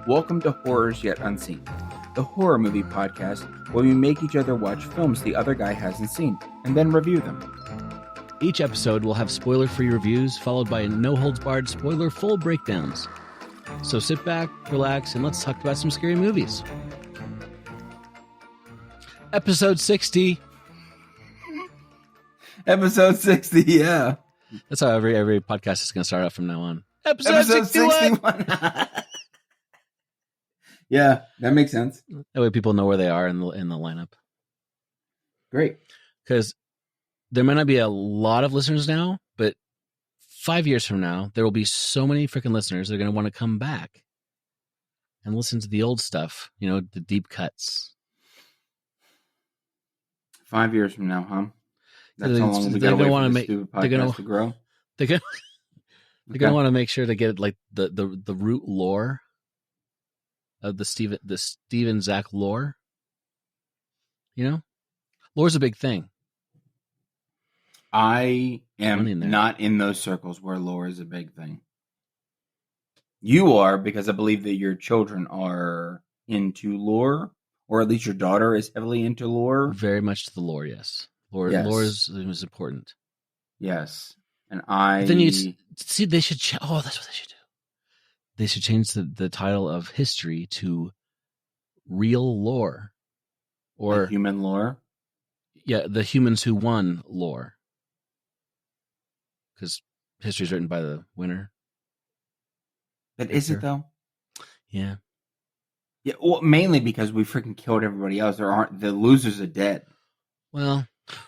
Welcome to Horrors Yet Unseen, the horror movie podcast where we make each other watch films the other guy hasn't seen, and then review them. Each episode will have spoiler-free reviews, followed by no-holds-barred spoiler-full breakdowns. So sit back, relax, and let's talk about some scary movies. Episode 60. Episode 60, yeah. That's how every podcast is going to start out from now on. Episode 61. Yeah, that makes sense. That way people know where they are in the lineup. Great. Because there might not be a lot of listeners now, but 5 years from now, there will be so many freaking listeners that are going to want to come back and listen to the old stuff, you know, the deep cuts. 5 years from now, huh? That's how long we they're got to want to make make. they're going to grow. They're going to want to make sure to get like the root lore of the Steven Zach lore. You know, lore's a big thing. I am not in those circles where lore is a big thing. You are, because I believe that your children are into lore, or at least your daughter is heavily into lore. Very much to the lore, yes. Lore is important. Yes. And I... Then you see, they should... Oh, that's what they should do. They should change the title of history to real lore. Or the human lore? Yeah, the humans who won lore. Because history is written by the winner. But is it, though? Yeah. Yeah, well, mainly because we freaking killed everybody else. The losers are dead. Well...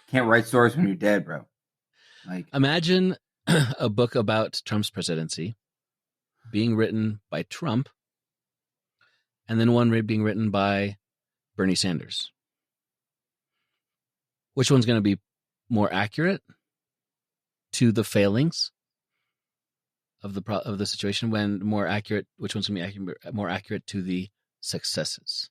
Can't write stories when you're dead, bro. Like, imagine a book about Trump's presidency being written by Trump, and then one being written by Bernie Sanders. Which one's going to be more accurate to the failings of the situation? Which one's going to be more accurate to the successes?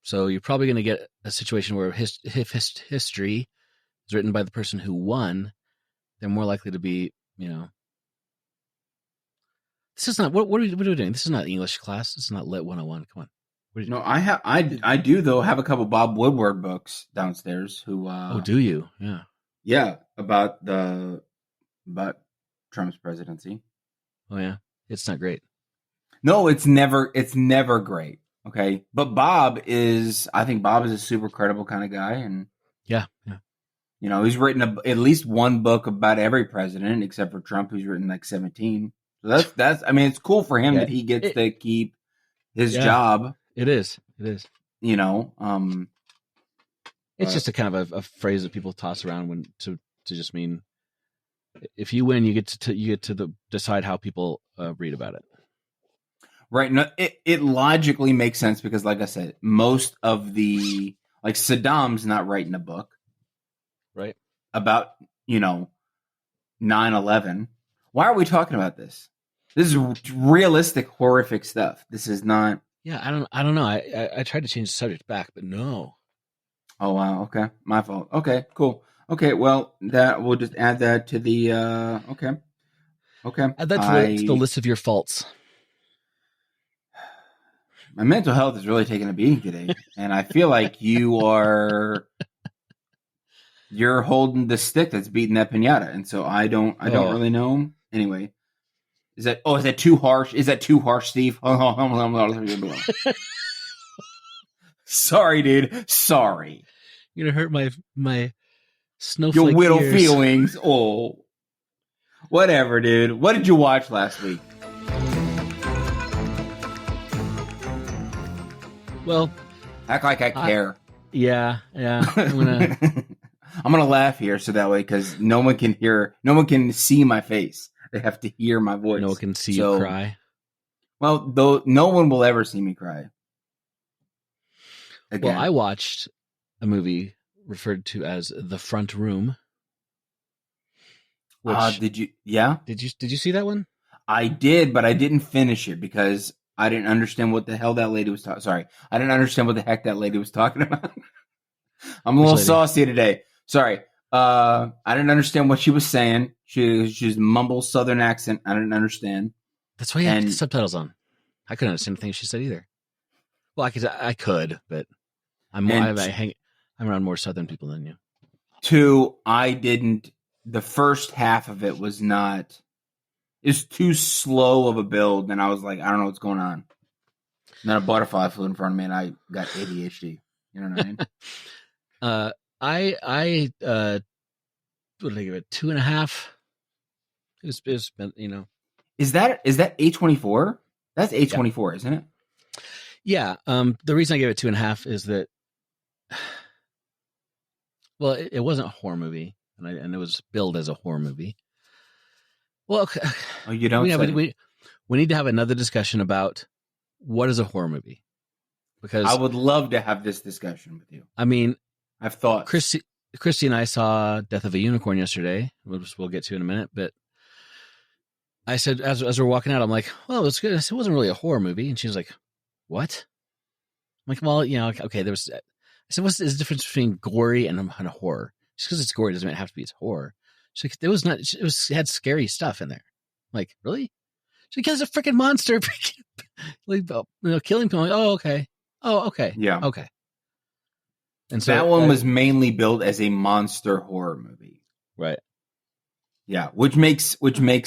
So you're probably going to get a situation where if history is written by the person who won, they're more likely to be, you know. This is not what are we doing? This is not English class. This is not Lit 101. Come on. No, I do though have a couple Bob Woodward books downstairs. Who? Oh, do you? Yeah. Yeah, about Trump's presidency. Oh yeah, it's not great. No, it's never great. Okay, but I think Bob is a super credible kind of guy, and yeah. You know, he's written at least one book about every president except for Trump, who's written like 17. So that's. I mean, it's cool for him that he gets to keep his job. It is. You know, it's just a kind of a phrase that people toss around to just mean if you win, you get to decide how people read about it. Right. No, it logically makes sense because, like I said, most of Saddam's not writing a book, right, about 9/11. Why are we talking about this? This is realistic, horrific stuff. This is not. Yeah, I don't know. I tried to change the subject back, but no. Oh wow. Okay, my fault. Okay, cool. Okay, well we'll just add that to the. Okay. Add that to the list of your faults. My mental health is really taking a beating today, and I feel like you're holding the stick that's beating that piñata, and so I don't really know. Anyway, is that too harsh? Is that too harsh, Steve? Sorry, dude. Sorry. You're gonna hurt my snowflake. Your widow ears. feelings. Oh, whatever, dude. What did you watch last week? Well, act like I care. Yeah. I'm gonna laugh here so that way because no one can see my face. They have to hear my voice. No one can see you cry. Well, though no one will ever see me cry. Again. Well, I watched a movie referred to as The Front Room. Did you? Yeah. Did you see that one? I did, but I didn't finish it because I didn't understand what the hell that lady was talking. Sorry, I didn't understand what the heck that lady was talking about. I'm a little saucy today. Sorry. I didn't understand what she was saying. She's mumble Southern accent. I didn't understand. That's why you have to put the subtitles on. I couldn't understand anything she said either. Well, I could, but I'm around more Southern people than you. Two, I didn't. The first half of it was not. It's too slow of a build, and I was like, I don't know what's going on. And then a butterfly flew in front of me, and I got ADHD. You know what I mean? What did I give it? 2.5. It's Is that A24? That's A24, isn't it? Yeah. The reason I gave it 2.5 is that, well, it wasn't a horror movie, and it was billed as a horror movie. Well, okay. Oh, you don't. We need to have another discussion about what is a horror movie, because I would love to have this discussion with you. I mean, I've thought Christy and I saw Death of a Unicorn yesterday, which we'll get to in a minute. But I said, as we're walking out, I'm like, "Well, it's good." I said, "It wasn't really a horror movie," and she was like, "What?" I'm like, "Well, okay." There was. I said, "What's the difference between gory and a horror? Just because it's gory doesn't have to be it's horror." She's like, it had scary stuff in there. I'm like, really? She's like, "It's a freaking monster, like, killing people." I'm like, oh, okay, yeah, okay. And so that one was mainly billed as a monster horror movie, right? Yeah, which makes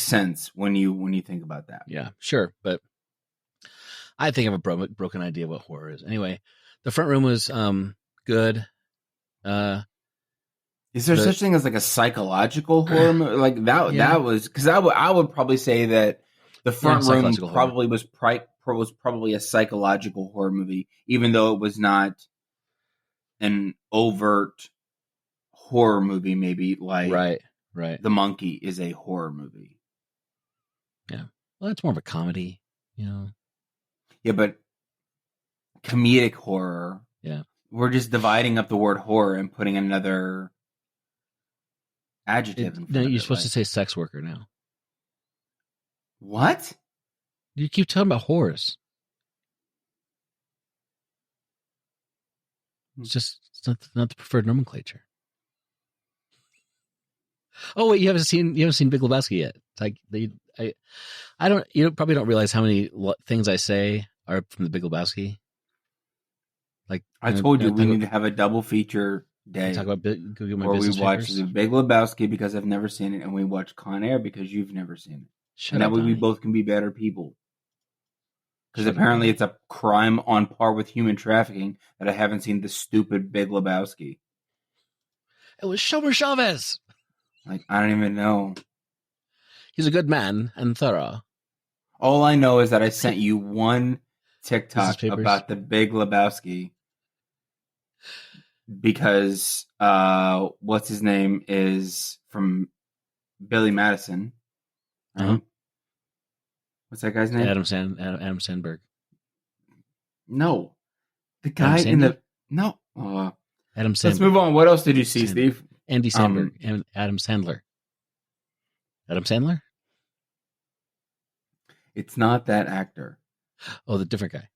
sense when you think about that. Yeah, sure, but I think I have a broken idea of what horror is. Anyway, the front room was good. Is there such thing as like a psychological horror movie? Like that? Yeah. That was because I would probably say that the front room probably was probably a psychological horror movie, even though it was not an overt horror movie. Maybe like right. The Monkey is a horror movie. Yeah, well, it's more of a comedy, Yeah, but comedic horror. Yeah, we're just dividing up the word horror and putting another adjective. No, you're supposed to say sex worker now. What? You keep talking about horrors. It's not the preferred nomenclature. Oh wait, you haven't seen Big Lebowski yet. It's like you probably don't realize how many things I say are from the Big Lebowski. Like I told you, we need to have a double feature day. Talk about where we watch The Big Lebowski because I've never seen it, and we watch Con Air because you've never seen it. And that way we both can be better people. Because apparently it's a crime on par with human trafficking that I haven't seen the stupid Big Lebowski. It was Shomer Chavez. Like, I don't even know. He's a good man and thorough. All I know is that I sent you one TikTok about the Big Lebowski because what's his name is from Billy Madison. Uh-huh. What's that guy's name? Adam Sandberg. No. The guy in the... No. Adam Sandberg. Let's move on. What else did you see, Steve? Andy Sandberg and Adam Sandler. Adam Sandler? It's not that actor. Oh, the different guy.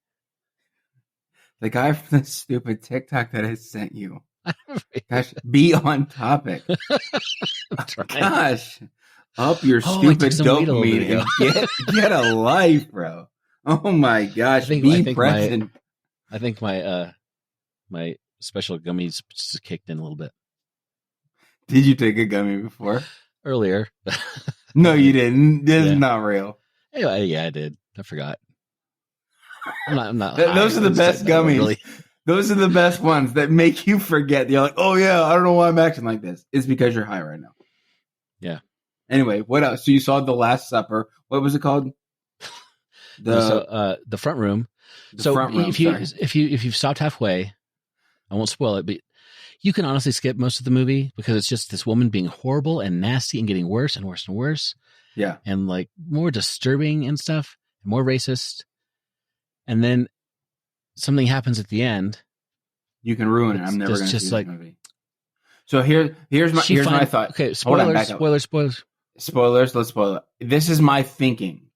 The guy from the stupid TikTok that I sent you. Gosh, be on topic. Gosh, up your stupid dopamine and get a life, bro. Oh my gosh, be present. I think my my special gummies just kicked in a little bit. Did you take a gummy before? Earlier. No, you didn't. This is not real. Anyway, yeah, I did. I forgot. I'm not. Those are the best gummies. Really. Those are the best ones that make you forget. You're like, oh yeah, I don't know why I'm acting like this. It's because you're high right now. Yeah. Anyway, what else? So you saw The Last Supper. What was it called? The front room. Front room, if you've stopped halfway, I won't spoil it, but you can honestly skip most of the movie because it's just this woman being horrible and nasty and getting worse and worse and worse. Yeah. And like more disturbing and stuff, and more racist. And then something happens at the end. You can ruin it. I'm never going to see this movie. So here's my thought. Okay, spoilers. Let's spoil it. This is my thinking.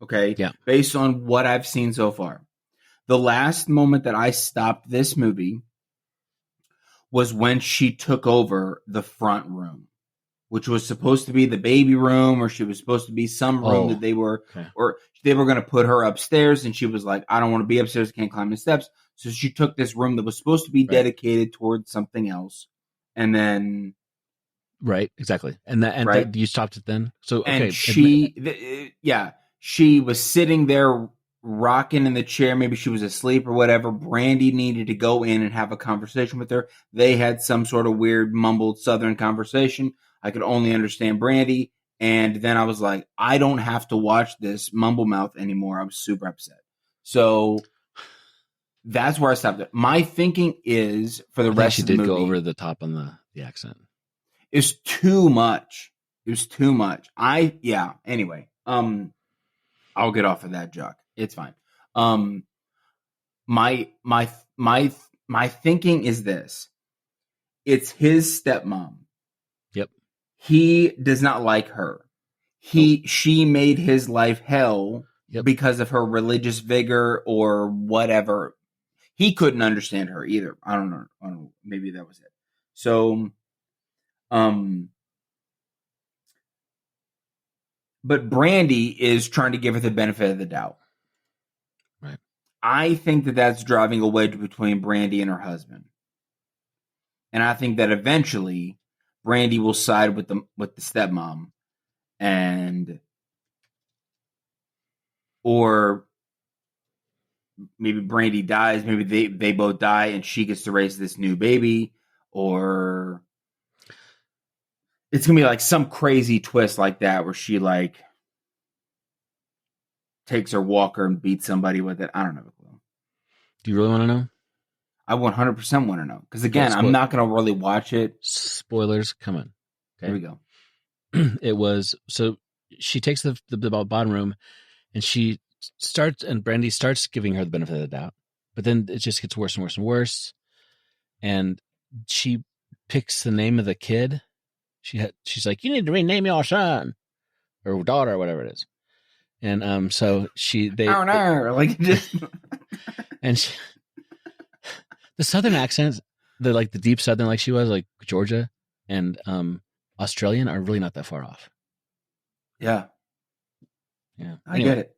Okay. Yeah. Based on what I've seen so far, the last moment that I stopped this movie was when she took over the front room, which was supposed to be the baby room, or she was supposed to be some room that they were, or they were going to put her upstairs. And she was like, I don't want to be upstairs. I can't climb the steps. So she took this room that was supposed to be dedicated towards something else. And then. Right. Exactly. And that you stopped it then. So, okay. And she was sitting there rocking in the chair. Maybe she was asleep or whatever. Brandy needed to go in and have a conversation with her. They had some sort of weird mumbled Southern conversation. I could only understand Brandy. And then I was like, I don't have to watch this mumble mouth anymore. I was super upset. So that's where I stopped it. My thinking is for the rest of the movie. She did go over the top on the accent. It's too much. It was too much. Anyway. I'll get off of that, Jock. It's fine. My thinking is this. It's his stepmom. Yep. He does not like her. She made his life hell because of her religious vigor or whatever. He couldn't understand her either. I don't know. Maybe that was it. So, but Brandy is trying to give her the benefit of the doubt. Right. I think that that's driving a wedge between Brandy and her husband. And I think that eventually Brandy will side with the stepmom, or maybe Brandy dies, maybe they both die and she gets to raise this new baby, or it's going to be like some crazy twist like that where she like takes her walker and beats somebody with it. I don't know. Do you really want to know? I 100% want to know. Because again, I'm not going to really watch it. Spoilers coming. Okay. Here we go. It was, so she takes the bottom room and Brandy starts giving her the benefit of the doubt. But then it just gets worse and worse and worse. And she picks the name of the kid. She's like, you need to rename your son or daughter or whatever it is. And so and the Southern accents, the deep Southern, like she was, like Georgia and Australian, are really not that far off. Yeah. I get it.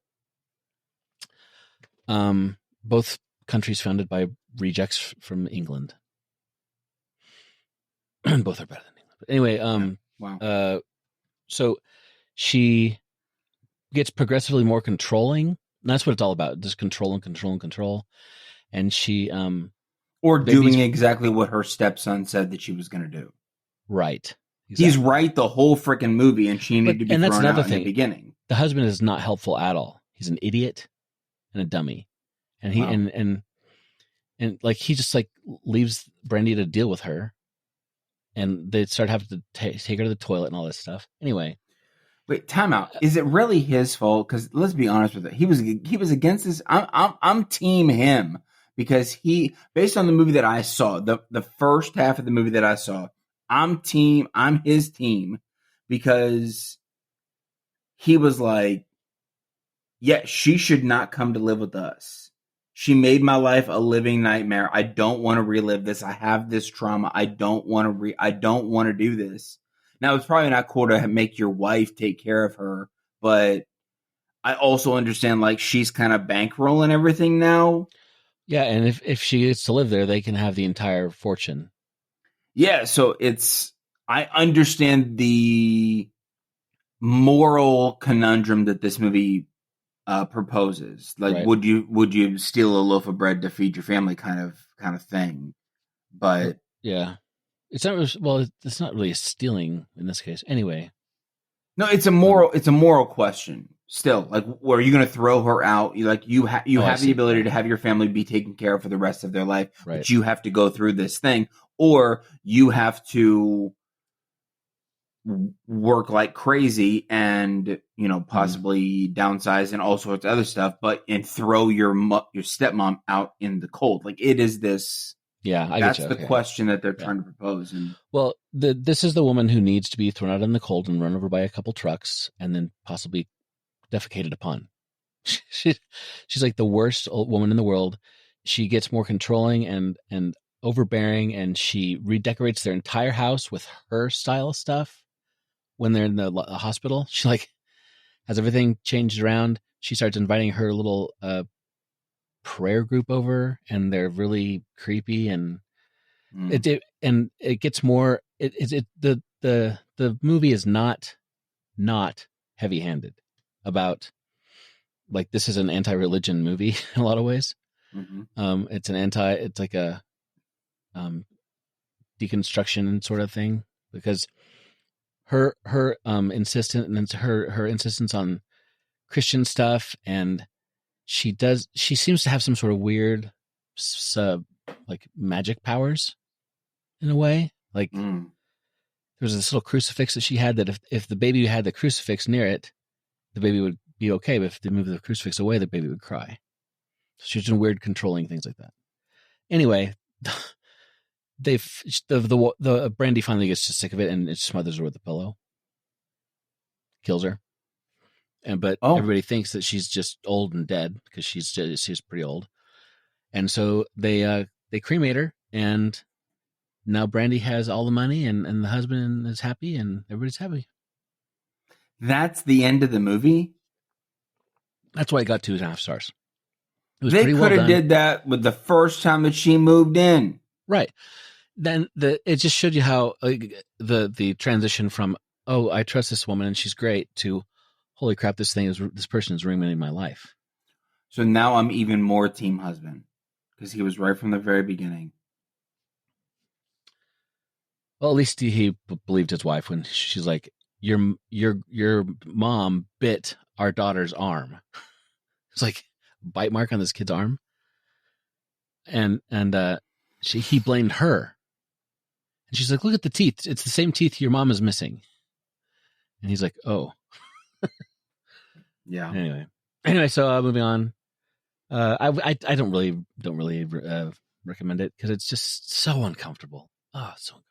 Both countries founded by rejects from England. Both are better than England. But anyway, wow. So she gets progressively more controlling. And that's what it's all about. Just control. And she or doing exactly what her stepson said that she was going to do. Right. Exactly. He's right the whole freaking movie, and she needed to be thrown out in the beginning. The husband is not helpful at all. He's an idiot and a dummy. And he and like he just like leaves Brandy to deal with her. And they start having to take her to the toilet and all this stuff. Anyway. Wait, time out. Is it really his fault? Because let's be honest with it. He was against this. I'm team him. Because based on the movie that I saw, the first half of the movie that I saw, I'm his team, because he was like, yeah, she should not come to live with us. She made my life a living nightmare. I don't want to relive this. I have this trauma. I don't want to do this. Now, it's probably not cool to make your wife take care of her, but I also understand like she's kind of bankrolling everything now. Yeah, and if she gets to live there, they can have the entire fortune. Yeah, so I understand the moral conundrum that this movie proposes. Like, right. would you steal a loaf of bread to feed your family, kind of thing? But yeah, it's not really a stealing in this case. Anyway, no, it's a moral question. Still, like, are you going to throw her out? You have the ability to have your family be taken care of for the rest of their life, right. But you have to go through this thing, or you have to work like crazy and possibly downsize and all sorts of other stuff, and throw your stepmom out in the cold. Like, it is this. Yeah, that's the question that they're trying to propose. And well, this is the woman who needs to be thrown out in the cold and run over by a couple trucks and then possibly defecated upon. She's like the worst old woman in the world. She gets more controlling and overbearing, and she redecorates their entire house with her style stuff when they're in the hospital. She like has everything changed around. She starts inviting her little prayer group over, and they're really creepy, and it gets more. The movie is not heavy handed about like this is an anti-religion movie in a lot of ways. Mm-hmm. It's like a deconstruction sort of thing, because her insistence on Christian stuff, and she seems to have some sort of weird like magic powers in a way. Like there was this little crucifix that she had that if the baby had the crucifix near it, the baby would be okay, but if they moved the crucifix away, the baby would cry. So she was doing weird controlling things like that. Anyway, the Brandy finally gets sick of it and it smothers her with a pillow, kills her. But everybody thinks that she's just old and dead because she's pretty old, and so they cremate her, and now Brandy has all the money, and the husband is happy, and everybody's happy. That's the end of the movie. That's why it got 2.5 stars. It was they pretty could have well did that with the first time that she moved in, right? Then it just showed you how the transition from I trust this woman and she's great to holy crap, this person is ruining my life. So now I'm even more team husband because he was right from the very beginning. Well, at least he believed his wife when she's like, your mom bit our daughter's arm. It's like a bite mark on this kid's arm, and he blamed her, and she's like, look at the teeth. It's the same teeth your mom is missing. And he's like, oh. Yeah. Anyway, so moving on. I don't really recommend it because it's just so uncomfortable. Oh, it's so uncomfortable.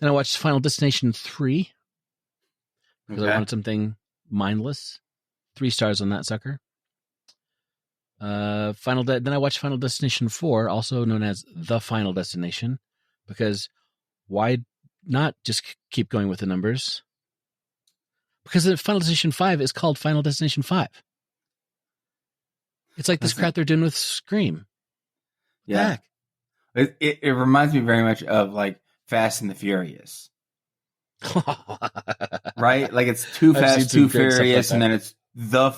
Then I watched Final Destination 3 because I wanted something mindless. 3 stars on that sucker. Then I watched Final Destination 4, also known as The Final Destination, because why not just keep going with the numbers? Because the Final Destination 5 is called Final Destination 5. It's like this crap they're doing with Scream. Yeah. It reminds me very much of like Fast and the Furious. Right? Like it's Too Fast, Too Furious, and then it's the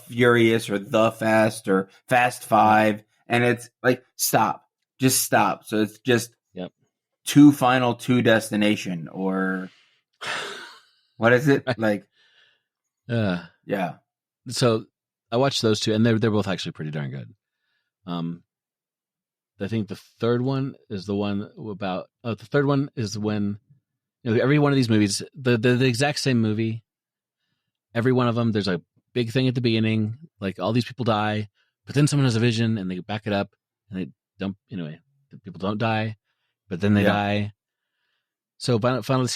Furious or the Fast or Fast 5, and it's like just stop. So it's just Two Final, Two Destination, or what is it? Like yeah. So I watched those 2, and they're both actually pretty darn good. I think the third one is the one about. The third one is when every one of these movies, the exact same movie. Every one of them, there's a big thing at the beginning, like all these people die, but then someone has a vision and they back it up and they dump. Anyway, the people don't die, but then they die. So Final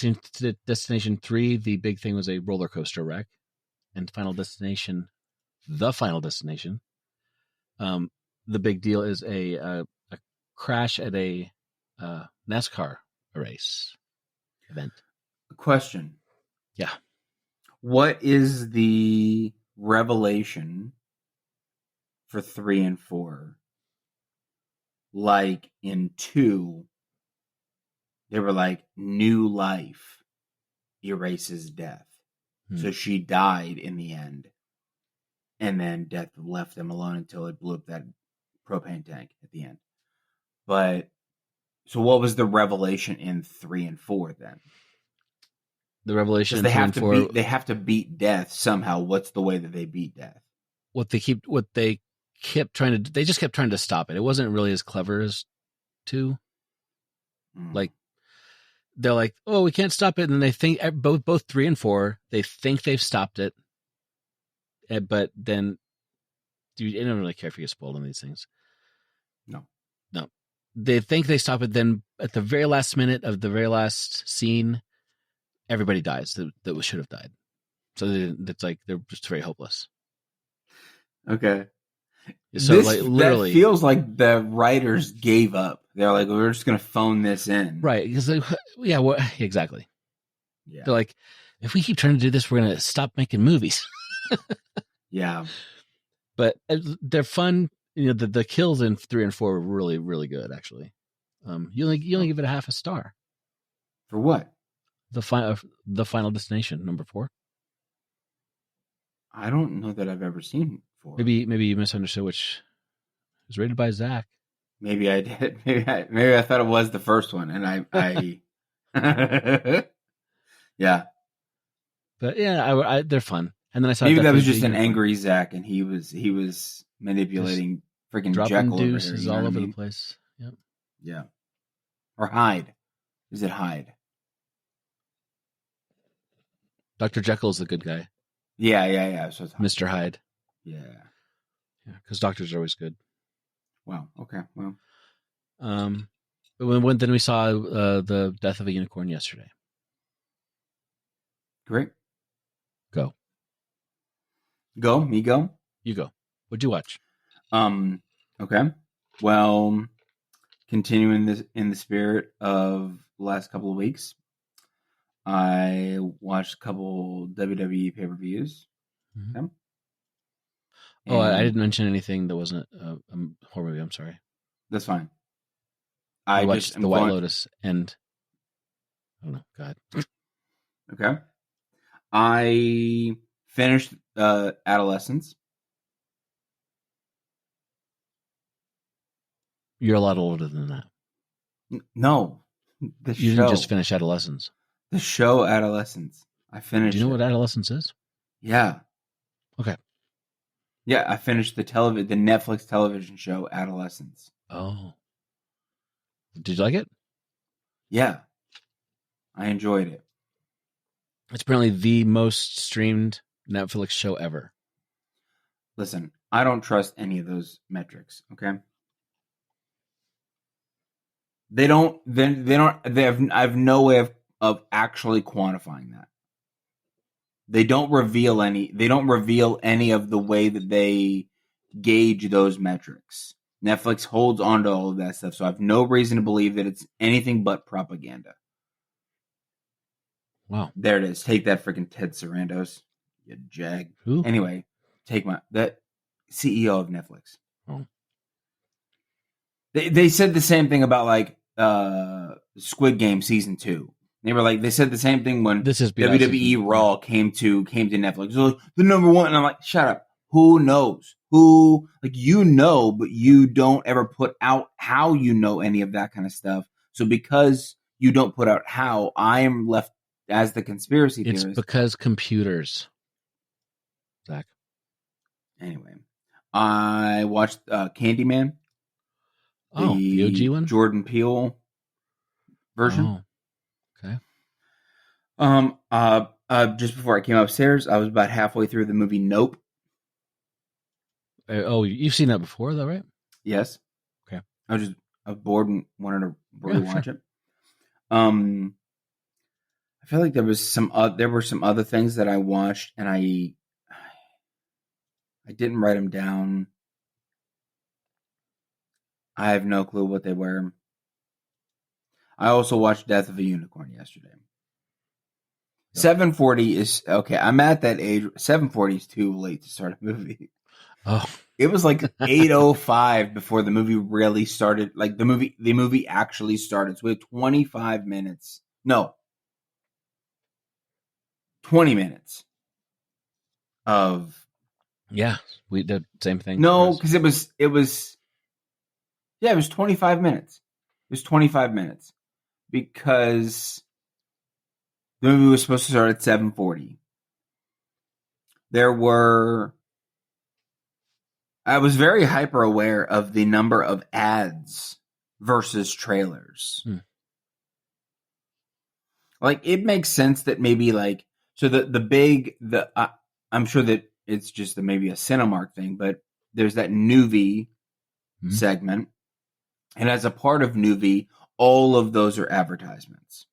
Destination 3, the big thing was a roller coaster wreck, and Final Destination, the Final Destination. The big deal is a crash at a NASCAR race event. Question. Yeah. What is the revelation for 3 and 4? Like in 2, they were like, new life erases death. So she died in the end. And then death left them alone until it blew up that propane tank at the end. But so what was the revelation in 3 and 4 then? The revelation in they have to beat death somehow. What's the way that they beat death? They just kept trying to stop it. It wasn't really as clever as 2. Like they're like, oh, we can't stop it, and then they think both 3 and 4, they think they've stopped it, but then dude, I don't really care if you get spoiled on these things. No. They think they stop it, then at the very last minute of the very last scene, everybody dies that should have died. So it's like they're just very hopeless. Okay. So like literally, that feels like the writers gave up. They're like, we're just gonna phone this in, right? Because exactly. Yeah, They're like, if we keep trying to do this, we're gonna stop making movies. yeah. But they're fun. The kills in 3 and 4 were really, really good. Actually, you only give it a half a star. For what? The Final Destination #4. I don't know that I've ever seen 4. Maybe you misunderstood, which was rated by Zach. Maybe I did. Maybe I thought it was the first one, and I yeah. But yeah, they're fun. And then I saw Maybe that was Death of just the an Unicorn. angry Zach, and he was manipulating freaking Dropping Jekyll over here. deuces all over the place. Yep. Yeah. Or Hyde. Is it Hyde? Dr. Jekyll's the good guy. Yeah. So it's Hyde. Mr. Hyde. Yeah. Because doctors are always good. Wow. Okay. Well. But then we saw the Death of a Unicorn yesterday. Great. Go. Me go. You go. What'd you watch? Okay. Well, continuing this in the spirit of the last couple of weeks, I watched a couple WWE pay-per-views. Mm-hmm. Okay. Oh, I didn't mention anything that wasn't a horror movie. I'm sorry. That's fine. I watched The White Lotus and oh no, God. Okay. I finished Adolescence. You're a lot older than that. No, you didn't just finish Adolescence. The show Adolescence. I finished. Do you know what Adolescence is? Yeah. Okay. Yeah, I finished the Netflix television show Adolescence. Oh. Did you like it? Yeah. I enjoyed it. It's apparently the most streamed Netflix show ever. Listen, I don't trust any of those metrics, okay? I have no way of actually quantifying that. They don't reveal any of the way that they gauge those metrics. Netflix holds on to all of that stuff, so I have no reason to believe that it's anything but propaganda. Wow. There it is. Take that freaking Ted Sarandos, you jag. Who? Anyway, that CEO of Netflix. Oh. They said the same thing about like Squid Game season 2. They said the same thing when WWE Raw came to Netflix. So, the number one, and I'm like, shut up. Who knows? But you don't ever put out how you know any of that kind of stuff. So because you don't put out how, I am left as the conspiracy theorist. It's because computers. Zach. Anyway, I watched Candyman. The OG one? Jordan Peele version. Oh. Okay. Just before I came upstairs, I was about halfway through the movie Nope. Oh, you've seen that before, though, right? Yes. Okay. I was bored and wanted to watch it. I feel like there were some other things that I watched, and I didn't write them down. I have no clue what they were. I also watched Death of a Unicorn yesterday. Yep. 7:40 is okay. I'm at that age. 7:40 is too late to start a movie. Oh, it was like 8:05 before the movie really started. Like the movie actually started. So we had 25 minutes. No, 20 minutes of. Yeah, we did the same thing. No, because it was. Yeah, it was 25 minutes. It was 25 minutes because the movie was supposed to start at 7:40. I was very hyper aware of the number of ads versus trailers. Like, it makes sense that maybe like, so I'm sure that it's just maybe a Cinemark thing, but there's that Nuvi segment. And as a part of Nuvi, all of those are advertisements.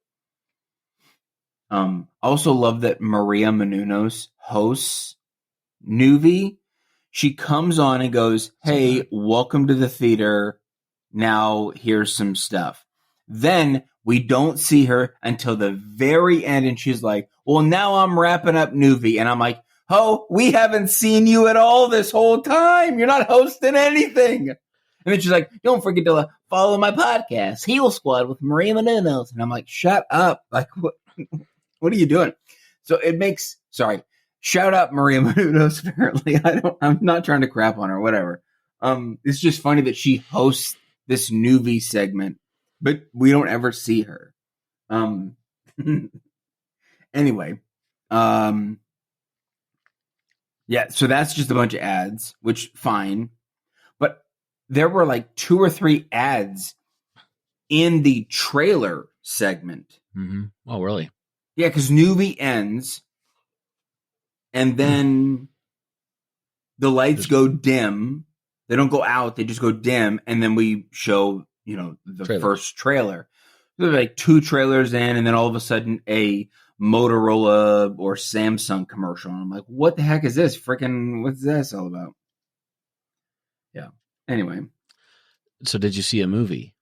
I also love that Maria Menounos hosts Nuvi. She comes on and goes, "Hey, welcome to the theater. Now here's some stuff." Then we don't see her until the very end, and she's like, "Well, now I'm wrapping up Nuvi," and I'm like, "Oh, we haven't seen you at all this whole time. You're not hosting anything." And then she's like, "Don't forget to follow my podcast, Heel Squad with Maria Menounos." And I'm like, "Shut up! Like, what are you doing?" So it makes shout out Maria Menounos. Apparently, I'm not trying to crap on her. Whatever. It's just funny that she hosts this Nuvi segment, but we don't ever see her. Anyway, yeah. So that's just a bunch of ads, which fine. But there were like 2 or 3 ads in the trailer segment. Mm-hmm. Oh, really? Yeah, because Nuvi ends, and then the lights go dim. They don't go out; they just go dim, and then we show, the first trailer. There's like 2 trailers in, and then all of a sudden a Motorola or Samsung commercial. And I'm like, what the heck is this? Freaking, what's this all about? Yeah. Anyway. So did you see a movie?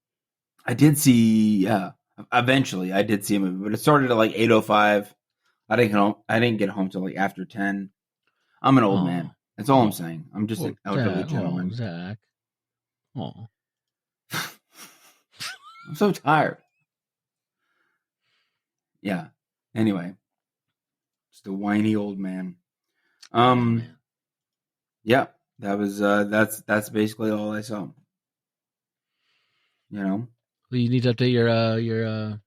I did see, yeah. Eventually, I did see a movie, but it started at like 8:05. I didn't get home till like after 10. I'm an old man. That's all I'm saying. I'm just an elderly gentleman. Zach. Oh. I'm so tired. Yeah. Anyway, just a whiny old man. Yeah, that was that's basically all I saw. Well, you need to update your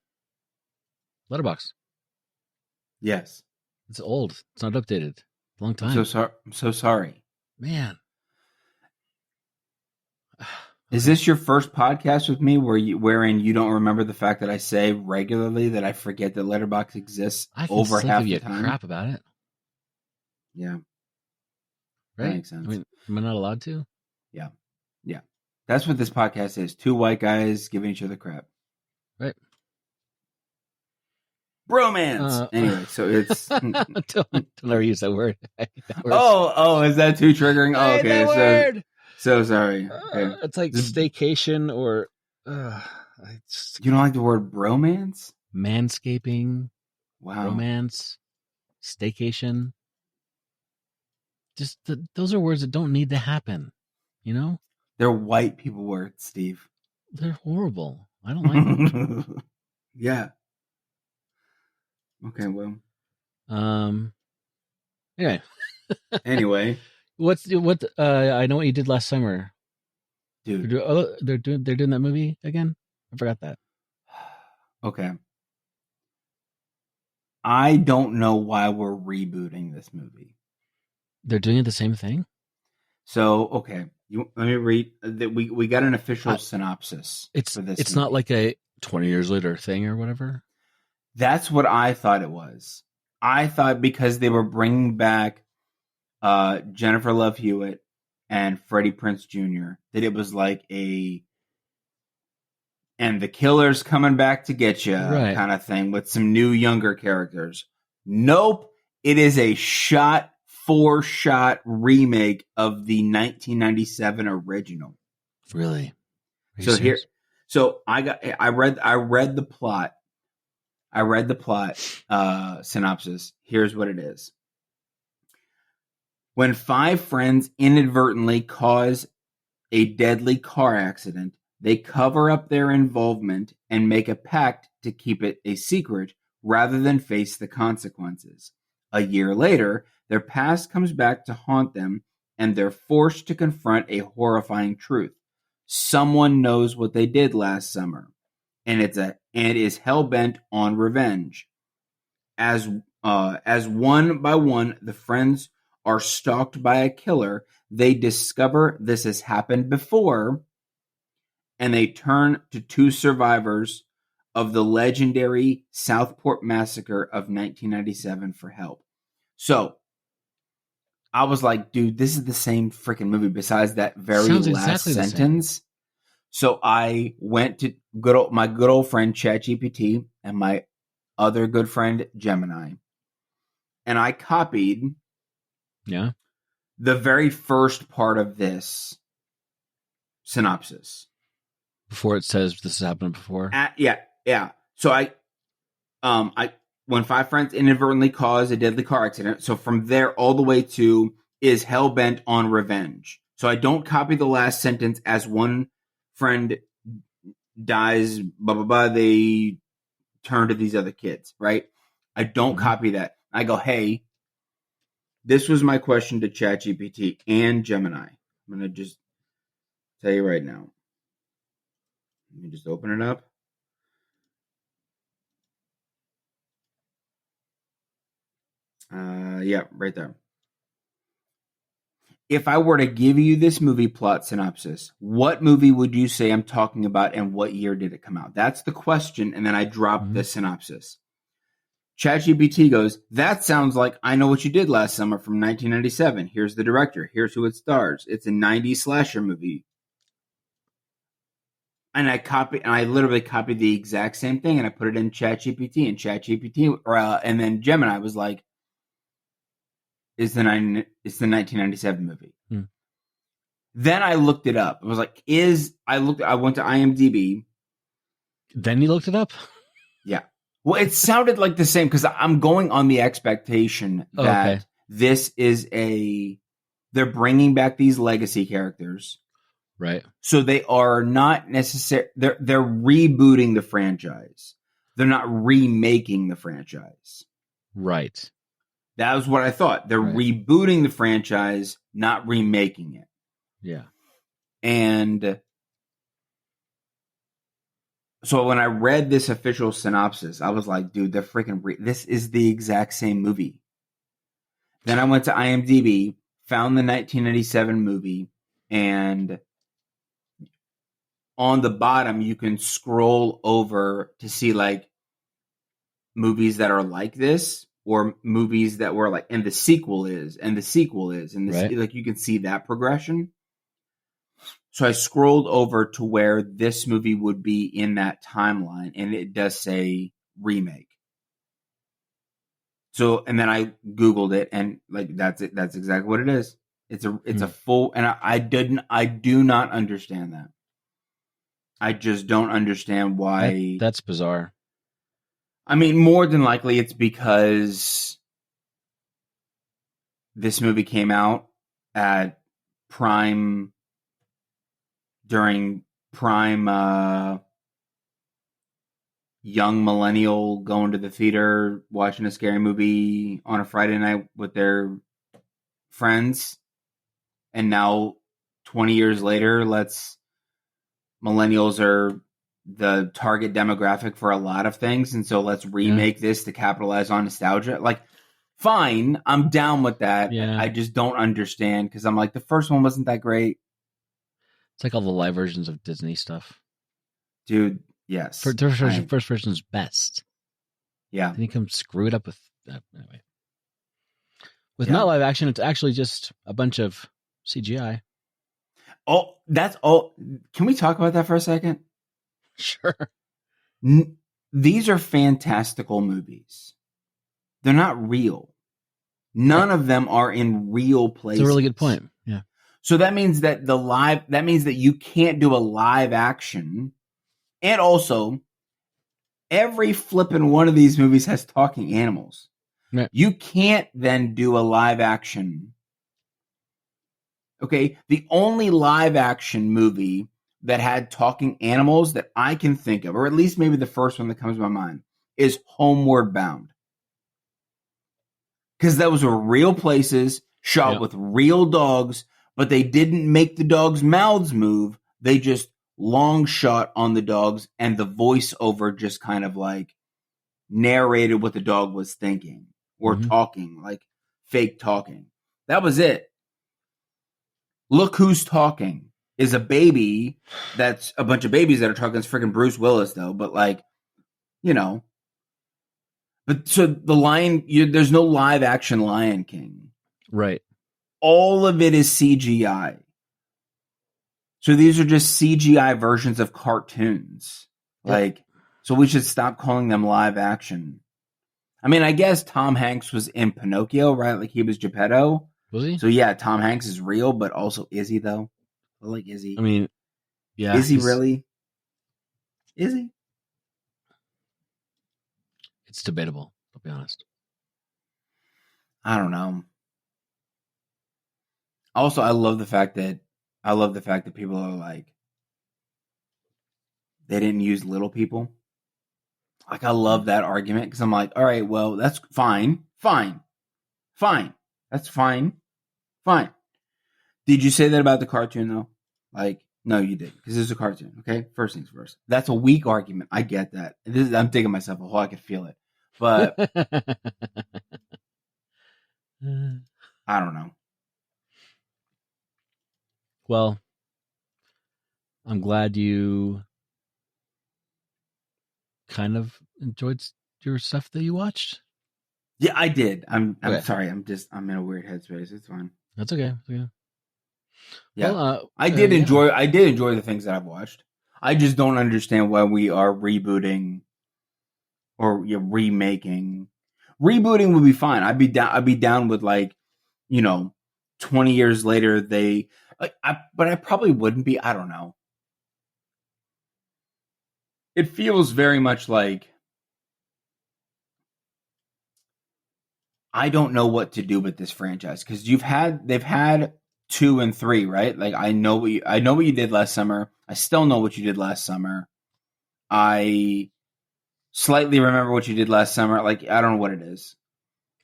letterbox. Yes. It's old. It's not updated. A long time. I'm so sorry. Man. Is this your first podcast with me wherein you don't remember the fact that I say regularly that I forget that Letterboxd exists over half the time? Crap about it. Yeah. Right? That makes sense. I mean, am I not allowed to? Yeah. Yeah. That's what this podcast is. 2 white guys giving each other crap. Right. Bromance. Anyway, so it's don't ever use that word. Oh, is that too triggering? Oh, okay. Word. So sorry. Okay. It's like staycation or you don't like the word bromance? Manscaping. Wow. Romance. Staycation. Just those are words that don't need to happen. They're white people words, Steve. They're horrible. I don't like them. Yeah. Okay, well. Anyway. What I know what you did last summer. Dude. They're doing that movie again? I forgot that. Okay. I don't know why we're rebooting this movie. They're doing the same thing? So, okay. Let me read. We got an official synopsis for this. It's not like a 20 years later thing or whatever? That's what I thought it was. I thought because they were bringing back Jennifer Love Hewitt and Freddie Prinze Jr. that it was like and the killer's coming back to get you kind of thing with some new younger characters. Nope. It is a shot-for-shot remake of the 1997 original. Really? So I read the plot. I read the plot synopsis. Here's what it is. When 5 friends inadvertently cause a deadly car accident, they cover up their involvement and make a pact to keep it a secret rather than face the consequences. A year later, their past comes back to haunt them, and they're forced to confront a horrifying truth. Someone knows what they did last summer, and is hell-bent on revenge. As one by one the friends are stalked by a killer, they discover this has happened before, and they turn to 2 survivors of the legendary Southport Massacre of 1997 for help. So, I was like, dude, this is the same freaking movie besides that very last sentence. So I went to my good old friend ChatGPT and my other good friend Gemini, and I copied the very first part of this synopsis. Before it says this has happened before. Yeah. So when five friends inadvertently cause a deadly car accident. So from there all the way to is hell bent on revenge. So I don't copy the last sentence as one friend dies, blah, blah, blah. They turn to these other kids, right? I don't copy that. I go, hey, this was my question to ChatGPT and Gemini. I'm going to just tell you right now. Let me just open it up. Yeah, right there. If I were to give you this movie plot synopsis, what movie would you say I'm talking about and what year did it come out? That's the question, and then I drop the synopsis. ChatGPT goes, that sounds like I Know What You Did Last Summer from 1997. Here's the director. Here's who it stars. It's a 90s slasher movie. And I literally copied the exact same thing, and I put it in ChatGPT, and ChatGPT, and then Gemini was like, it's the 1997 movie. Then I looked it up. I was like, I went to IMDb. Then you looked it up? Yeah. Well, it sounded like the same because I'm going on the expectation that this is they're bringing back these legacy characters. Right. So they are not necessarily, they're rebooting the franchise. They're not remaking the franchise. Right. That was what I thought. They're rebooting the franchise, not remaking it. Yeah. And so when I read this official synopsis, I was like, dude, they're freaking this is the exact same movie. Then I went to IMDb, found the 1997 movie, and on the bottom you can scroll over to see like movies that are like this or movies that were like, and the sequel is, and the sequel is, and this, like you can see that progression. So I scrolled over to where this movie would be in that timeline, and it does say remake. So, and then I Googled it, and like that's it. That's exactly what it is. It's a full, and I do not understand that. I just don't understand why. That's bizarre. I mean, more than likely, it's because this movie came out at prime. During prime young millennial going to the theater, watching a scary movie on a Friday night with their friends. And now 20 years later, millennials are the target demographic for a lot of things. And so let's remake this to capitalize on nostalgia. Like, fine, I'm down with that. Yeah. I just don't understand because I'm like, the first one wasn't that great. It's like all the live versions of Disney stuff. Dude, yes. First version's best. Yeah. Then you come screw it up with anyway. With not live action, it's actually just a bunch of CGI. Oh, that's all. Can we talk about that for a second? Sure. These are fantastical movies. They're not real. None of them are in real places. It's a really good point. Yeah. So that means that you can't do a live action. And also, every flippin' one of these movies has talking animals. Right. You can't then do a live action. Okay, the only live action movie that had talking animals that I can think of, or at least maybe the first one that comes to my mind, is Homeward Bound. Because those were real places, shot with real dogs, but they didn't make the dogs' mouths move. They just long shot on the dogs, and the voiceover just kind of like narrated what the dog was thinking or talking, like fake talking. That was it. Look Who's Talking is a baby that's a bunch of babies that are talking. It's freaking Bruce Willis, though. But, like, you know. But so the Lion, there's no live action Lion King. Right. All of it is CGI. So these are just CGI versions of cartoons. Like, so we should stop calling them live action. I mean, I guess Tom Hanks was in Pinocchio, right? Like he was Geppetto. Was he? So yeah, Tom Hanks is real, but also is he though? I like, is he? I mean, yeah. Is he really? Is he? It's debatable, I'll be honest. I don't know. Also, I love the fact that people are like, they didn't use little people. Like, I love that argument because I'm like, all right, well, that's fine. That's fine. Did you say that about the cartoon though? Like, no, you did because it's a cartoon. Okay, first things first. That's a weak argument. I get that. I'm digging myself a hole. I can feel it, but I don't know. Well, I'm glad you kind of enjoyed your stuff that you watched. Yeah, I did. I'm Okay. sorry. I'm in a weird headspace. It's fine. That's okay. Yeah. Yeah. Well, I did enjoy the things that I've watched. I just don't understand why we are rebooting or remaking. Rebooting would be fine. I'd be down with, like, 20 years later but I probably wouldn't be. I don't know. It feels very much like I don't know what to do with this franchise because they've had 2 and 3, right? Like, I know what you did last summer. I still know what you did last summer. I slightly remember what you did last summer. Like, I don't know what it is.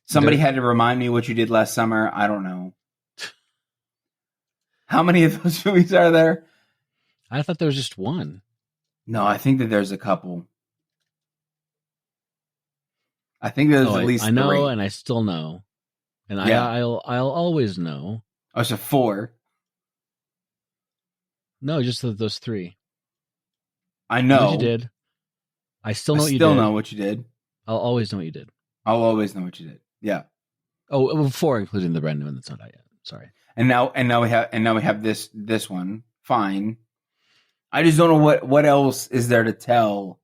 Somebody had to remind me what you did last summer. I don't know. How many of those movies are there? I thought there was just one. No, I think that there's a couple. I think there's at least I know, 3. and I still know, and Yeah. I'll always know. Oh, so 4. No, just those 3. I know what you did. I still know what you still did. know what you did. I'll always know what you did. I'll always know what you did. Yeah. Oh, 4, including the brand new one that's not out yet. Sorry. And now we have this one. Fine. I just don't know what else is there to tell.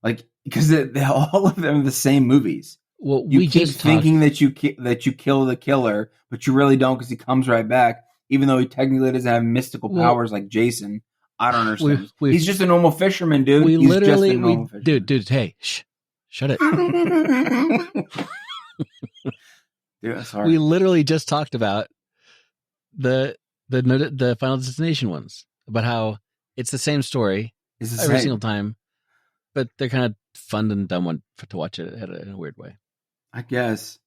Like, because all of them are the same movies. Well, You keep thinking that you kill the killer, but you really don't because he comes right back, even though he technically doesn't have mystical powers like Jason. I don't understand. He's just a normal fisherman, dude. He's just a normal fisherman. Dude, hey, shut it. Dude, that's hard. We literally just talked about the Final Destination ones, about how it's the same story every single time, but they're kind of fun and dumb to watch it in a weird way. I guess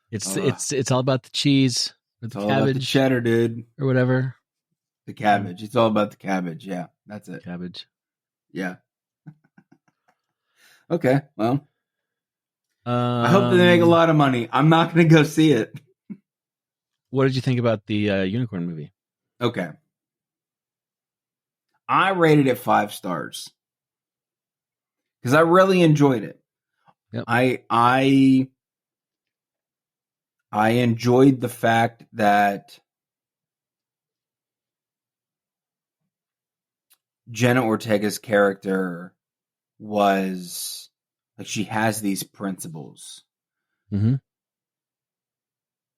it's all about the cheese, or the all cabbage, about the cheddar, dude, or whatever. The cabbage. It's all about the cabbage. Yeah, that's it. Cabbage. Yeah. Okay. Well, I hope that they make a lot of money. I'm not going to go see it. What did you think about the unicorn movie? Okay. I rated it 5 stars because I really enjoyed it. Yep. I enjoyed the fact that Jenna Ortega's character was like, she has these principles. Mm-hmm.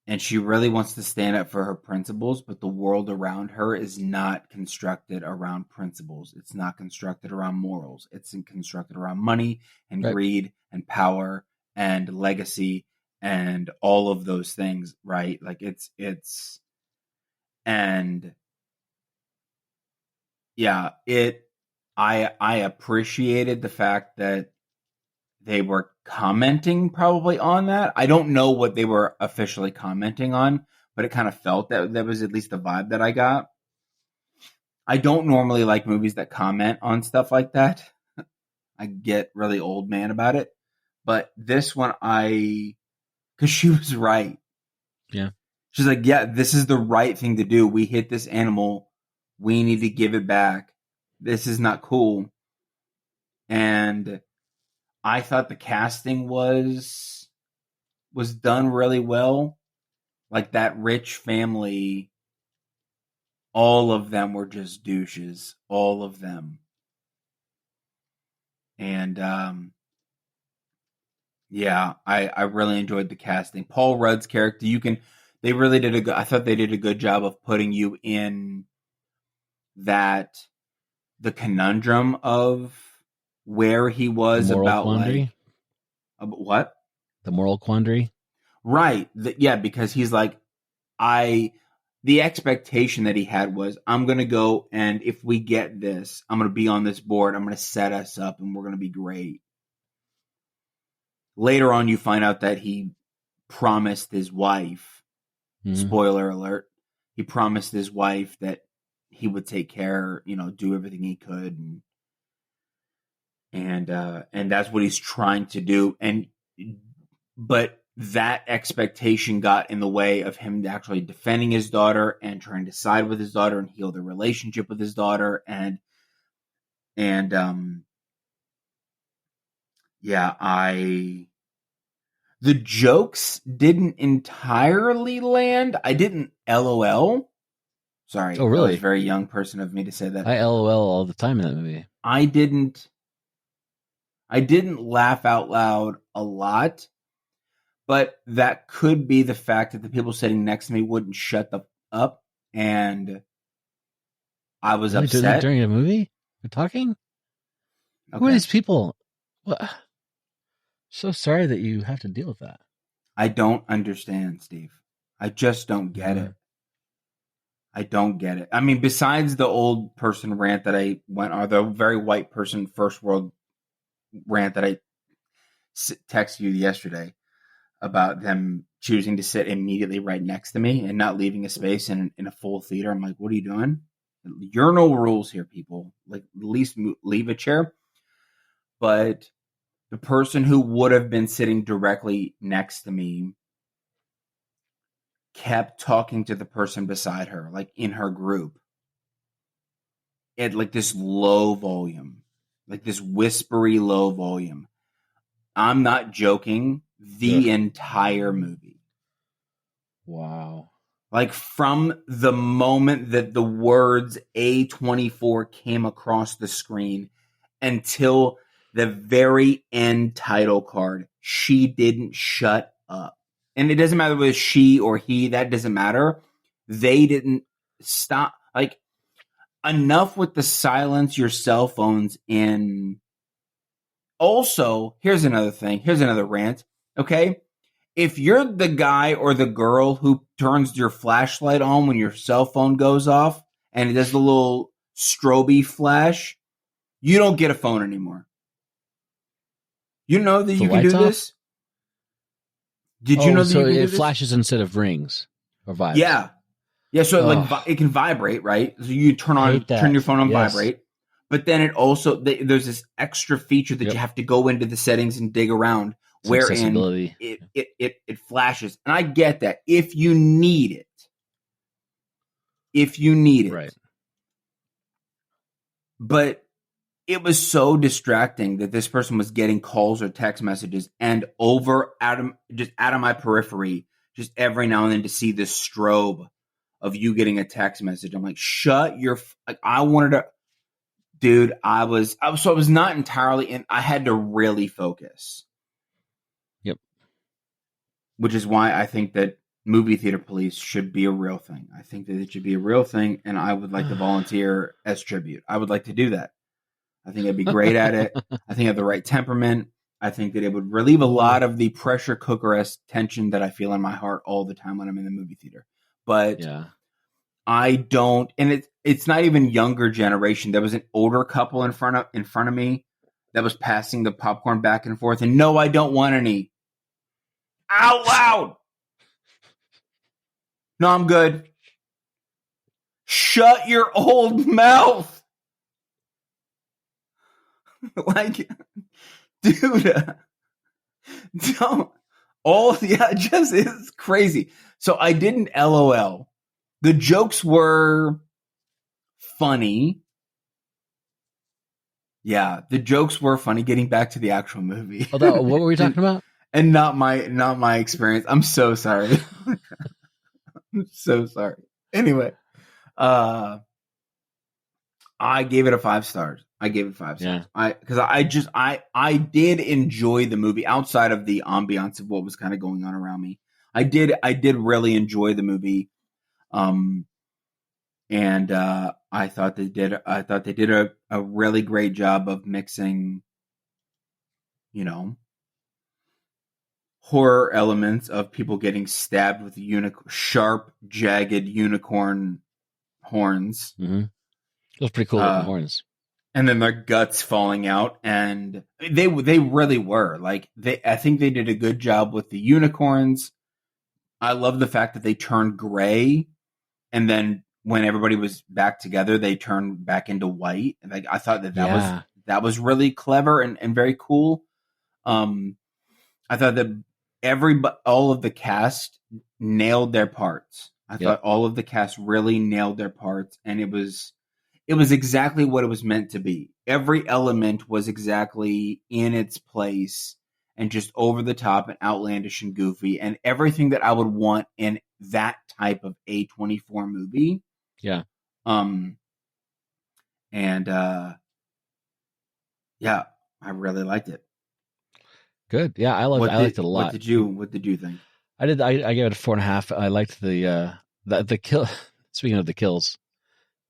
And she really wants to stand up for her principles, but the world around her is not constructed around principles. It's not constructed around morals. It's constructed around money and greed and power and legacy and all of those things, right? Like, and yeah, I appreciated the fact that they were commenting probably on that. I don't know what they were officially commenting on, but it kind of felt that was at least the vibe that I got. I don't normally like movies that comment on stuff like that. I get really old man about it. But this one, because she was right. Yeah. She's like, yeah, this is the right thing to do. We hit this animal. We need to give it back. This is not cool. And I thought the casting was done really well. Like, that rich family, all of them were just douches. All of them. And yeah, I really enjoyed the casting. Paul Rudd's character, They really did a good. I thought they did a good job of putting you in that the conundrum of where he was moral about quandary. like what The moral quandary. right yeah, because he's like the expectation that he had was I'm gonna go, and if we get this, I'm gonna be on this board, I'm gonna set us up and we're gonna be great. Later on you find out that he promised his wife, spoiler alert, he promised his wife that he would take care, do everything he could, and that's what he's trying to do. But that expectation got in the way of him actually defending his daughter and trying to side with his daughter and heal the relationship with his daughter. The jokes didn't entirely land. I didn't LOL. Sorry. Oh, really? That was a very young person of me to say that. I LOL all the time in that movie. I didn't laugh out loud a lot, but that could be the fact that the people sitting next to me wouldn't shut up, and I was really upset. Doing that during a movie? We're talking? Okay. Who are these people? What? So sorry that you have to deal with that. I don't understand, Steve. I just don't get it. I don't get it. I mean, besides the old person rant that I went, or the very white person first world rant that I texted you yesterday about them choosing to sit immediately right next to me and not leaving a space in a full theater. I'm like, what are you doing? Urinal rules here, people. Like, at least leave a chair. But the person who would have been sitting directly next to me kept talking to the person beside her, like in her group, at like this low volume, like this whispery low volume. I'm not joking. The entire movie. Wow. Like from the moment that the words A24 came across the screen until the very end title card, she didn't shut up. And it doesn't matter whether she or he, that doesn't matter. They didn't stop. Like, enough with the silence your cell phones in. Also, here's another thing. Here's another rant. Okay? If you're the guy or the girl who turns your flashlight on when your cell phone goes off and it does the little strobe flash, you don't get a phone anymore. You know that you can do this? Did you know that you can do this? So it flashes instead of rings or vibes? Yeah. Yeah, so it can vibrate, right? So you turn your phone on vibrate. But then it also, there's this extra feature that you have to go into the settings and dig around, wherein it flashes. And I get that. If you need it. Right. But it was so distracting that this person was getting calls or text messages, and out of my periphery, just every now and then to see this strobe of you getting a text message. I'm like, shut your, like, I wanted to, dude, I was not entirely in, I had to really focus. Yep. Which is why I think that movie theater police should be a real thing. I think that it should be a real thing, and I would like to volunteer as tribute. I would like to do that. I think I'd be great at it. I think I have the right temperament. I think that it would relieve a lot of the pressure cooker-esque tension that I feel in my heart all the time when I'm in the movie theater. But I don't, and it's not even younger generation. There was an older couple in front of me that was passing the popcorn back and forth, and no, I don't want any. Out loud. No, I'm good. Shut your old mouth. Like, dude, don't. Just it's crazy. So I didn't LOL. The jokes were funny. Yeah, the jokes were funny. Getting back to the actual movie. What were we talking about? And not my experience. I'm so sorry. I'm so sorry. Anyway, I gave it 5 stars. I gave it 5 stars. Because I did enjoy the movie outside of the ambiance of what was kind of going on around me. I did really enjoy the movie. And I thought they did a really great job of mixing, you know, horror elements of people getting stabbed with sharp, jagged unicorn horns. Mm-hmm. Those pretty cool looking horns. And then their guts falling out, and they really were like I think they did a good job with the unicorns. I love the fact that they turned gray, and then when everybody was back together, they turned back into white. Like I thought that was really clever and very cool. I thought that all of the cast nailed their parts. I thought all of the cast really nailed their parts, and it was exactly what it was meant to be. Every element was exactly in its place and just over the top and outlandish and goofy, and everything that I would want in that type of A24 movie. Yeah. Yeah, I really liked it. Good. Yeah, I liked it a lot. What did you think? I gave it a 4.5. I liked the kill. Speaking of the kills,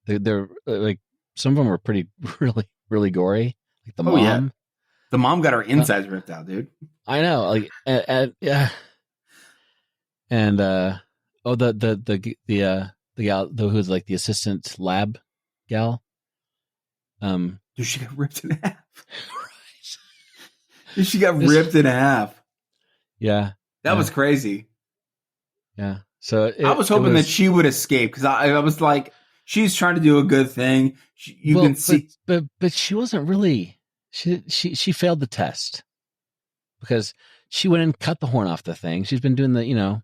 they're like some of them were pretty really gory. Like the mom. Yeah. The mom got her insides ripped out, dude. I know. Like yeah. And the gal who's like the assistant lab gal. Dude, she got ripped in half. Right. She got ripped in half. Yeah. That was crazy. Yeah. So I was hoping that she would escape because I was like, she's trying to do a good thing. You can see, but she wasn't really. She failed the test because she went and cut the horn off the thing. She's been doing the,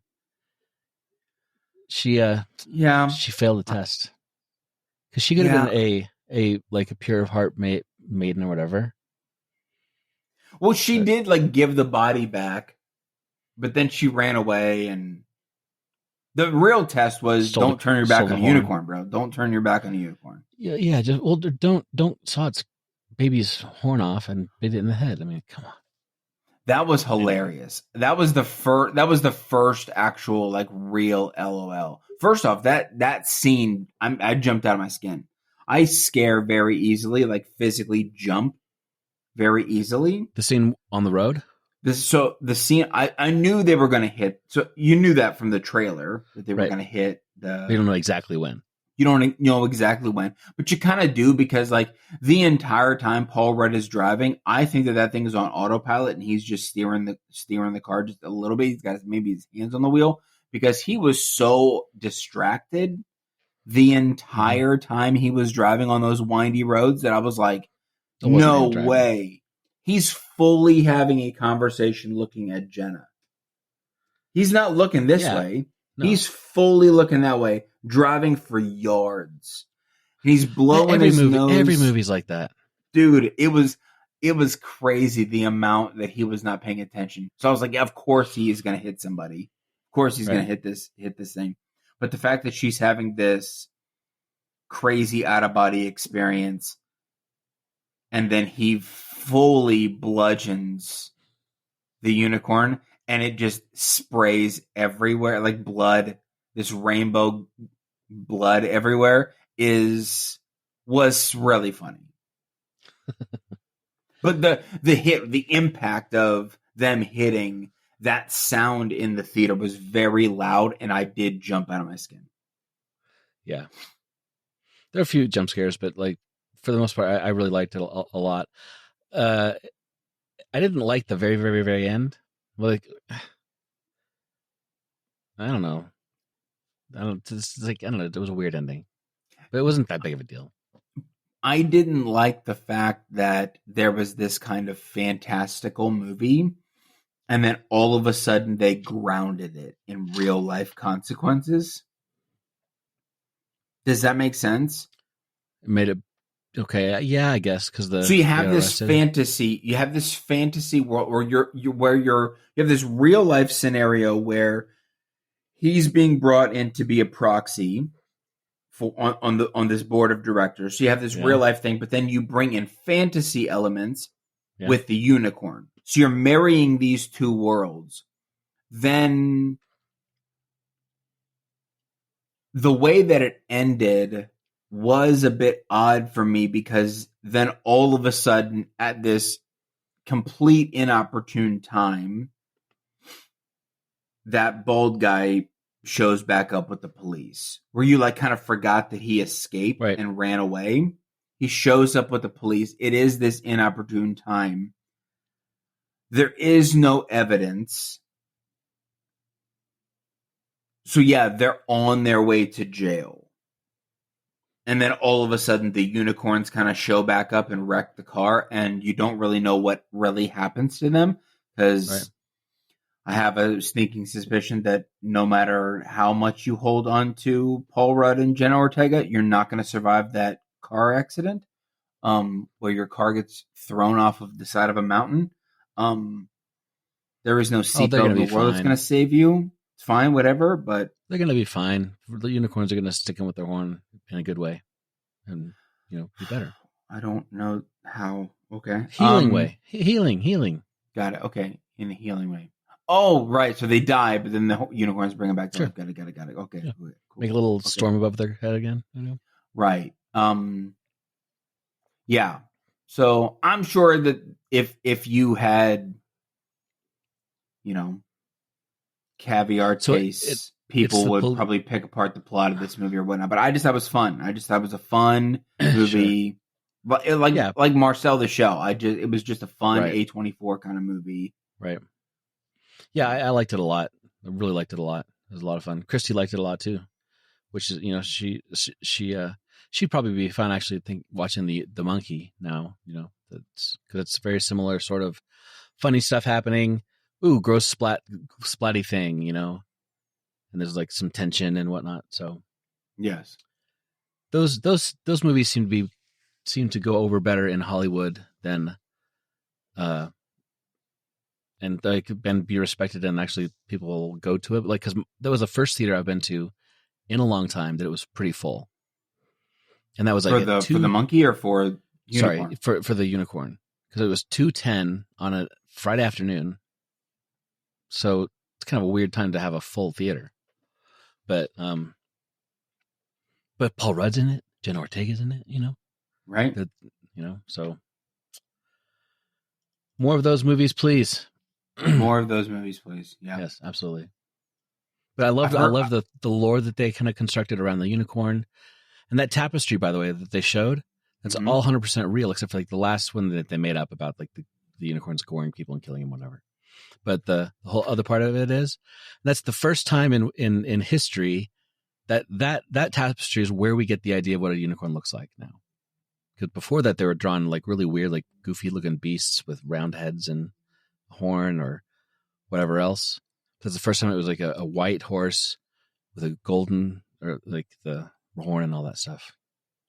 she failed the test because she could have been a pure of heart maiden or whatever. Well, she did like give the body back, but then she ran away, and the real test was don't turn your back on a unicorn, bro. Don't turn your back on a unicorn. Yeah. Don't saw its baby's horn off and bit it in the head. I mean, come on. That was hilarious. That was the first actual like real LOL. First off, that scene, I jumped out of my skin. I scare very easily, like physically jump very easily. The scene on the road? The scene, I knew they were going to hit. So you knew that from the trailer that they were going to hit the. You don't know exactly when. You don't know exactly when, but you kind of do because like the entire time Paul Rudd is driving, I think that thing is on autopilot and he's just steering the car just a little bit. He's got maybe his hands on the wheel because he was so distracted the entire time he was driving on those windy roads that I was like, no way. He's fully having a conversation looking at Jenna. He's not looking this way. No. He's fully looking that way, driving for yards. And he's blowing his nose. Every movie's like that. Dude, it was crazy the amount that he was not paying attention. So I was like, yeah, of course he is going to hit somebody. Of course he's going to hit this thing. But the fact that she's having this crazy out-of-body experience and then he fully bludgeons the unicorn and it just sprays everywhere like blood, this rainbow blood everywhere was really funny. But the impact of them hitting, that sound in the theater was very loud and I did jump out of my skin. Yeah. There are a few jump scares, but like for the most part, I really liked it a lot. I didn't like the very, very, very end. Like, I don't know. It was a weird ending, but it wasn't that big of a deal. I didn't like the fact that there was this kind of fantastical movie, and then all of a sudden they grounded it in real life consequences. Does that make sense? It made it okay. Yeah, I guess because so you have this fantasy. You have this fantasy world where you have this real life scenario where he's being brought in to be a proxy for on this board of directors. So you have this real life thing, but then you bring in fantasy elements with the unicorn. So you're marrying these two worlds. Then the way that it ended was a bit odd for me, because then all of a sudden, at this complete inopportune time, that bald guy shows back up with the police, where you like kind of forgot that he escaped and ran away. He shows up with the police. It is this inopportune time. There is no evidence. So yeah, they're on their way to jail. And then all of a sudden the unicorns kind of show back up and wreck the car, and you don't really know what really happens to them, because I have a sneaking suspicion that no matter how much you hold on to Paul Rudd and Jenna Ortega, you're not going to survive that car accident where your car gets thrown off of the side of a mountain. There is no seatbelt in the world that's going to save you. It's fine, whatever, but they're going to be fine. The unicorns are going to stick in with their horn in a good way and, be better. I don't know how. Okay. Healing way. Healing. Got it. Okay. In a healing way. Oh, right. So they die, but then the unicorns bring them back to life. Got it. Okay. Yeah. Cool. Make a little storm above their head again. Right. Yeah. So I'm sure that if you had, caviar taste, people would probably pick apart the plot of this movie or whatnot. But I just thought it was fun. I just thought it was a fun movie. But like Marcel the Shell. It was just a fun A24 kind of movie. Right. Yeah, I liked it a lot. I really liked it a lot. It was a lot of fun. Christy liked it a lot too, which is, she'd probably be fun actually. Watching the monkey now, because it's very similar sort of funny stuff happening. Ooh, gross splatty thing, and there's like some tension and whatnot. So yes, those movies seem to go over better in Hollywood than and be respected, and actually people will go to it. Like, because that was the first theater I've been to in a long time that it was pretty full, and that was like for the monkey or for unicorn? Sorry, for the unicorn, because it was 2:10 on a Friday afternoon, so it's kind of a weird time to have a full theater. But Paul Rudd's in it, Jenna Ortega's in it, right? So more of those movies, please. More of those movies, please. Yeah. Yes, absolutely. But I love the lore that they kind of constructed around the unicorn, and that tapestry, by the way, that they showed. That's all 100% real, except for like the last one that they made up about like the unicorns goring people and killing them, whatever. But the whole other part of it is that's the first time in history that tapestry is where we get the idea of what a unicorn looks like now. Because before that, they were drawn like really weird, like goofy looking beasts with round heads and horn or whatever else. That's the first time it was like a white horse with a golden, or like the horn and all that stuff.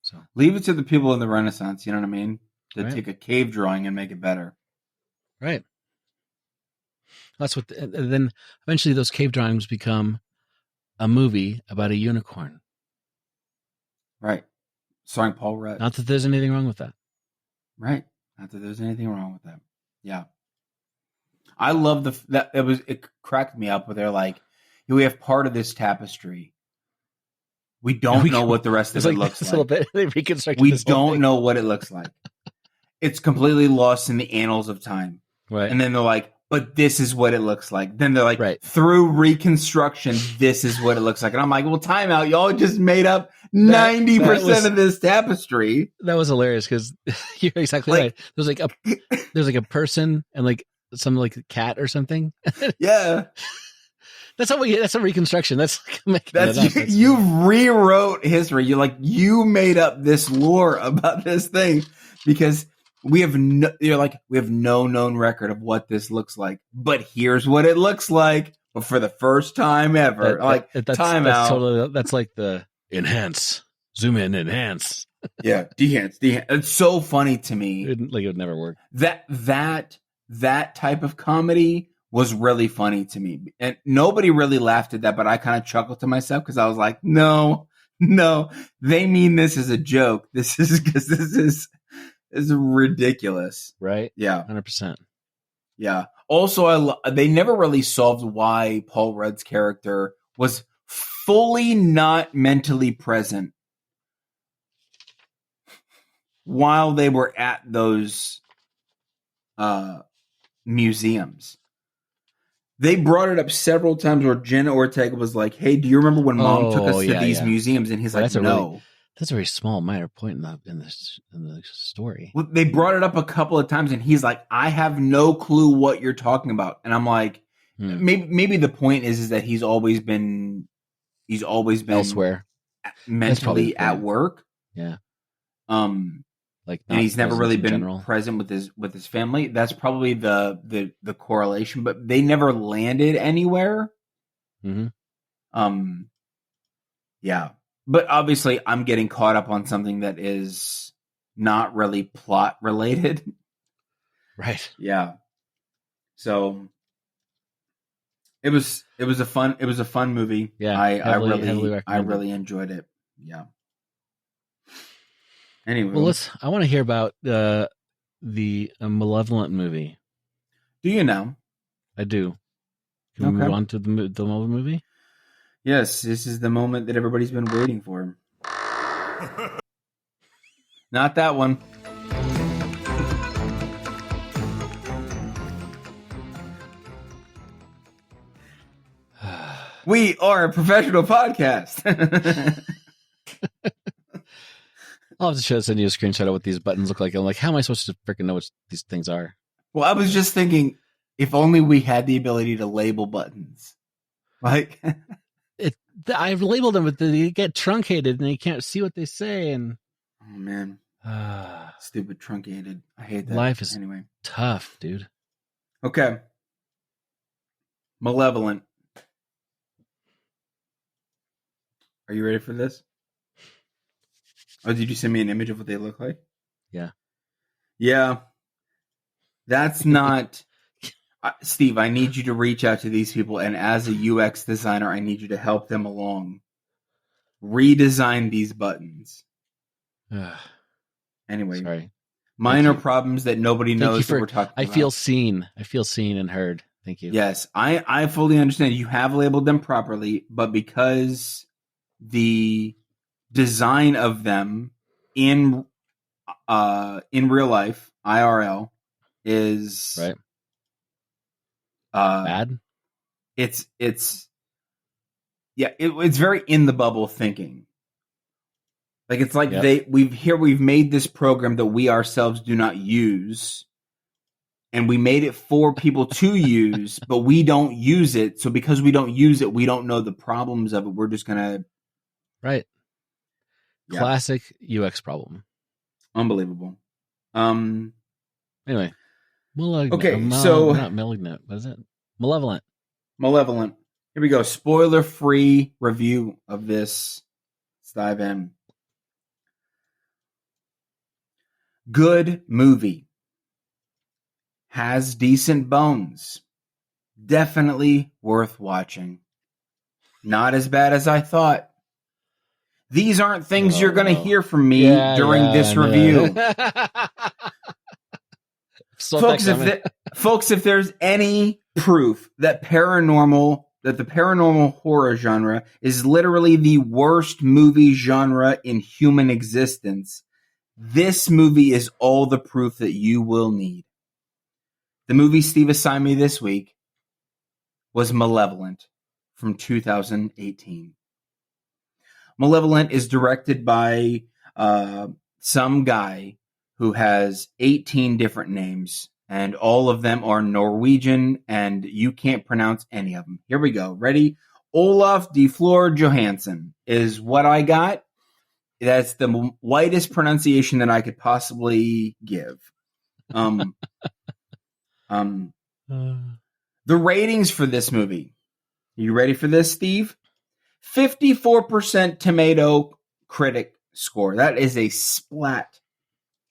So leave it to the people in the Renaissance, you know what I mean? To take a cave drawing and make it better. Right. That's what. And then eventually those cave drawings become a movie about a unicorn. Right. Starring Paul Rudd. Not that there's anything wrong with that. Right. Not that there's anything wrong with that. Yeah. I love it cracked me up where they're like, we have part of this tapestry. We don't know what the rest of it looks like. A little bit. They reconstructed we don't know what it looks like. It's completely lost in the annals of time. Right. And then they're like, but this is what it looks like. Then they're like, through reconstruction, this is what it looks like. And I'm like, well, time out. Y'all just made up 90% of this tapestry. That was hilarious because you're exactly right. There's like a person and like some like cat or something. Yeah. That's a reconstruction. That's you rewrote history. You made up this lore about this thing because we have no known record of what this looks like. But here's what it looks like. But for the first time ever, time out. Totally, that's like the enhance, zoom in, enhance. Yeah, dehance. It's so funny to me. It would never work. That type of comedy was really funny to me. And nobody really laughed at that, but I kind of chuckled to myself because I was like, no, they mean this as a joke. This is ridiculous. Right? Yeah. 100%. Yeah. Also, they never really solved why Paul Rudd's character was fully not mentally present while they were at those museums. They brought it up several times where Jenna Ortega was like, "Hey, do you remember when Mom took us to these museums?" And he's like, "No." That's a very small minor point in the story. Well, they brought it up a couple of times, and he's like, "I have no clue what you're talking about." And I'm like, maybe the point is that he's always been elsewhere, mentally at work. Yeah. And he's never really been present with his family. That's probably the correlation, but they never landed anywhere. Mm-hmm. Yeah. But obviously I'm getting caught up on something that is not really plot related. Right. Yeah. So it was a fun movie. Yeah. I really enjoyed it. Yeah. Anyway, well, I want to hear about the Malevolent movie. Do you know? I do. Can we move on to the Malevolent movie? Yes, this is the moment that everybody's been waiting for. Not that one. We are a professional podcast. I'll have to send you a screenshot of what these buttons look like. I'm like, how am I supposed to freaking know what these things are? Well, I was just thinking, if only we had the ability to label buttons. Like, I've labeled them, but they get truncated and you can't see what they say. And oh man, stupid truncated. I hate that. Life is tough, dude. Okay, Malevolent. Are you ready for this? Oh, did you send me an image of what they look like? Yeah. Yeah. That's not... Steve, I need you to reach out to these people, and as a UX designer, I need you to help them along. Redesign these buttons. Anyway. Sorry. Minor problems that nobody knows that we're talking about. I feel seen and heard. Thank you. Yes, I fully understand. You have labeled them properly, but because the design of them in real life, IRL, is right. Bad. It's very in the bubble thinking. Like it's like we've made this program that we ourselves do not use, and we made it for people to use, but we don't use it. So because we don't use it, we don't know the problems of it. We're just gonna Classic UX problem. Unbelievable. Anyway. Malignant. Okay, so not malignant. What is it? Malevolent. Here we go. Spoiler-free review of this. Let's dive in. Good movie. Has decent bones. Definitely worth watching. Not as bad as I thought. These aren't things you're going to hear from me during this review. Folks, if there's any proof that the paranormal horror genre is literally the worst movie genre in human existence, this movie is all the proof that you will need. The movie Steve assigned me this week was Malevolent from 2018. Malevolent is directed by some guy who has 18 different names, and all of them are Norwegian, and you can't pronounce any of them. Here we go. Ready? Olaf de Flor Johansson is what I got. That's the whitest pronunciation that I could possibly give. The ratings for this movie. You ready for this, Steve? 54% tomato critic score. That is a splat.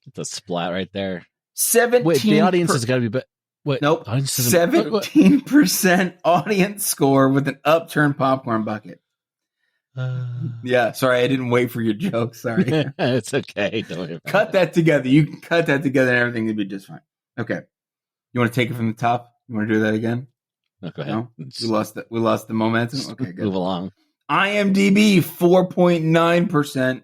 It's a splat right there. 17. Wait, the audience has got to be. Wait, nope. 17% audience score with an upturned popcorn bucket. Yeah, sorry, I didn't wait for your joke. Sorry. It's okay. Don't worry about cut that together. You can cut that together and everything will be just fine. Okay. You want to take it from the top? You want to do that again? No, go ahead. No? We lost the momentum? Okay, good. Move along. IMDb 4.9%.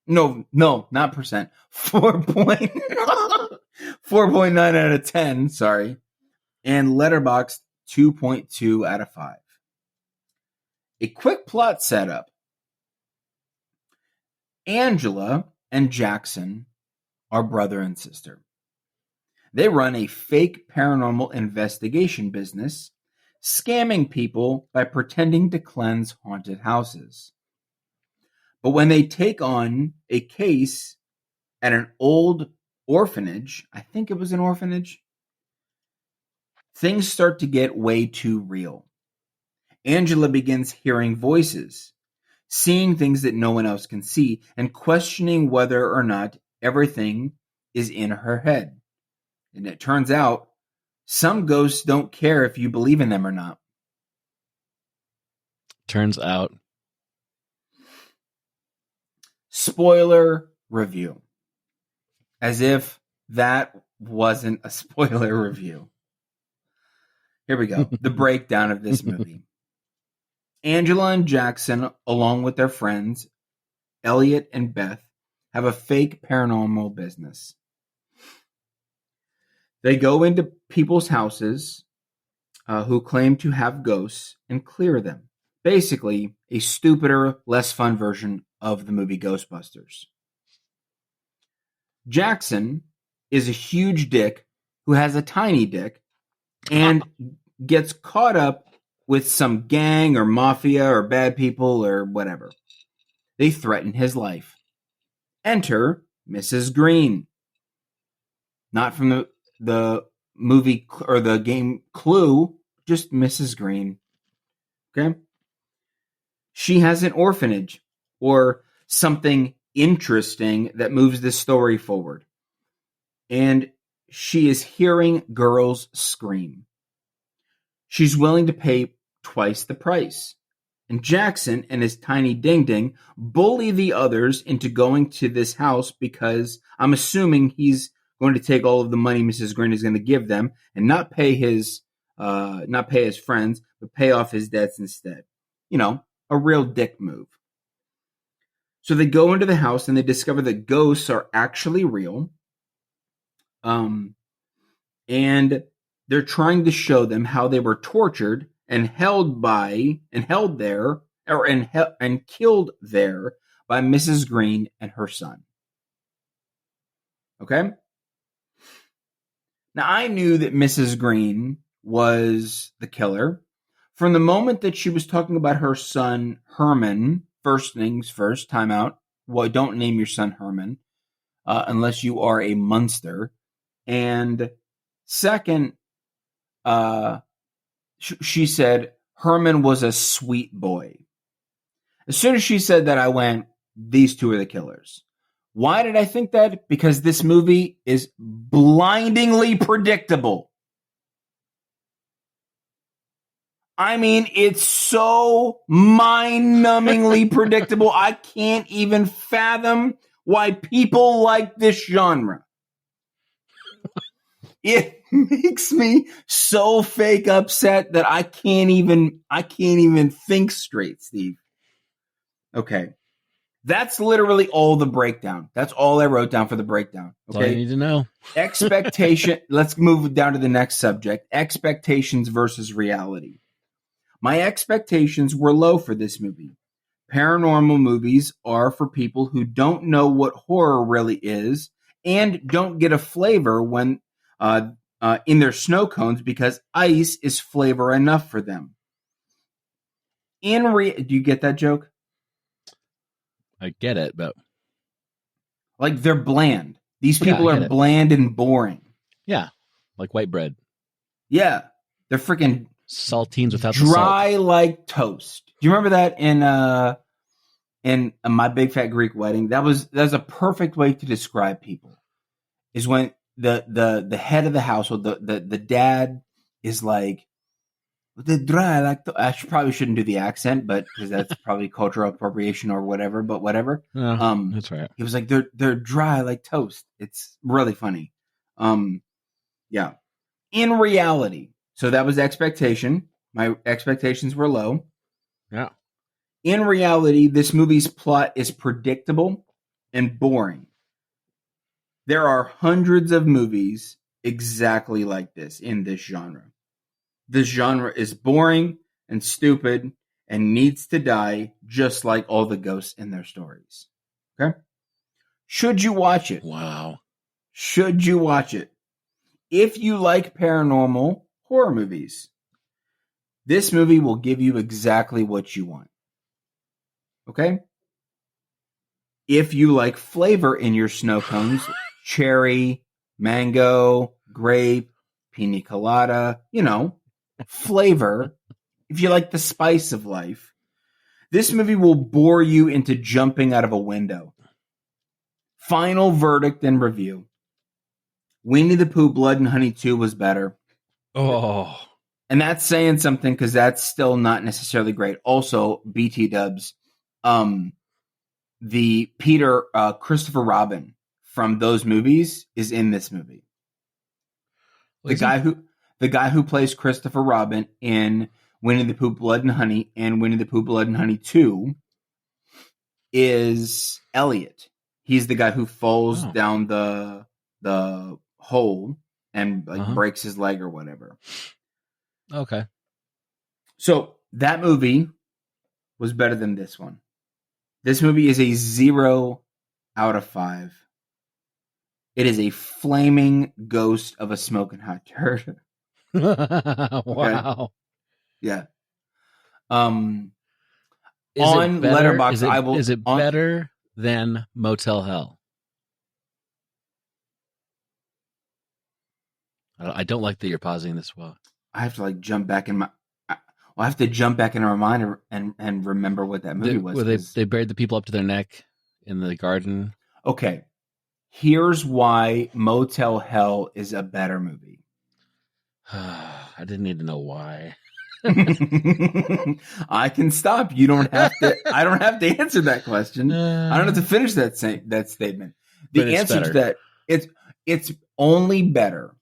No, not percent. 4.9 out of 10, sorry. And Letterboxd 2.2 out of 5. A quick plot setup. Angela and Jackson are brother and sister. They run a fake paranormal investigation business, scamming people by pretending to cleanse haunted houses. But when they take on a case at an old orphanage, I think it was an orphanage, things start to get way too real. Angela begins hearing voices, seeing things that no one else can see, and questioning whether or not everything is in her head. And it turns out some ghosts don't care if you believe in them or not. Turns out. Spoiler review. As if that wasn't a spoiler review. Here we go. The breakdown of this movie. Angela and Jackson, along with their friends, Elliot and Beth, have a fake paranormal business. They go into people's houses who claim to have ghosts and clear them. Basically, a stupider, less fun version of the movie Ghostbusters. Jackson is a huge dick who has a tiny dick and gets caught up with some gang or mafia or bad people or whatever. They threaten his life. Enter Mrs. Green. Not from the movie or the game Clue, just Mrs. Green. Okay? She has an orphanage or something interesting that moves this story forward. And she is hearing girls scream. She's willing to pay twice the price. And Jackson and his tiny ding-ding bully the others into going to this house because I'm assuming he's going to take all of the money Mrs. Green is going to give them and not pay his friends, but pay off his debts instead. You know, a real dick move. So they go into the house and they discover that ghosts are actually real. And they're trying to show them how they were tortured and held there and killed there by Mrs. Green and her son. Okay? Now, I knew that Mrs. Green was the killer from the moment that she was talking about her son, Herman. First things first, time out. Well, don't name your son Herman unless you are a monster. And second, she said Herman was a sweet boy. As soon as she said that, I went, these two are the killers. Why did I think that? Because this movie is blindingly predictable. I mean, it's so mind-numbingly predictable. I can't even fathom why people like this genre. It makes me so fake upset that I can't even think straight, Steve. Okay. That's literally all the breakdown. That's all I wrote down for the breakdown. Okay. That's all you need to know. Expectation. Let's move down to the next subject. Expectations versus reality. My expectations were low for this movie. Paranormal movies are for people who don't know what horror really is and don't get a flavor when in their snow cones because ice is flavor enough for them. Do you get that joke? I get it, but like they're bland. These people are bland and boring. Yeah, like white bread. Yeah, they're freaking saltines without dry the salt. like toast. Do you remember that in My Big Fat Greek Wedding? That's a perfect way to describe people. Is when the head of the household, the dad is like, they're dry like I probably shouldn't do the accent, but because that's probably cultural appropriation or whatever. But whatever. That's right. He was like, they're dry like toast. It's really funny. Yeah. In reality, so that was expectation. My expectations were low. Yeah. In reality, this movie's plot is predictable and boring. There are hundreds of movies exactly like this in this genre. This genre is boring and stupid and needs to die just like all the ghosts in their stories. Okay? Should you watch it? Wow. Should you watch it? If you like paranormal horror movies, this movie will give you exactly what you want. Okay? If you like flavor in your snow cones, cherry, mango, grape, pina colada, flavor, if you like the spice of life, this movie will bore you into jumping out of a window. Final verdict and review. Winnie the Pooh Blood and Honey 2 was better. Oh. And that's saying something because that's still not necessarily great. Also, BT dubs. The Christopher Robin from those movies is in this movie. The guy who plays Christopher Robin in Winnie the Pooh Blood and Honey and Winnie the Pooh Blood and Honey 2 is Elliot. He's the guy who falls down the hole and breaks his leg or whatever. Okay. So that movie was better than this one. This movie is a 0 out of 5. It is a flaming ghost of a smoking hot turd. Wow. Okay? Yeah. Is on Letterboxd, Is it better than Motel Hell? I don't like that you're pausing this well. I have to jump back in my. I have to jump back in my mind and remember what that movie was. Where they buried the people up to their neck in the garden. Okay, here's why Motel Hell is a better movie. I didn't need to know why. I can stop. You don't have to. I don't have to answer that question. I don't have to finish that statement. The answer to that it's only better.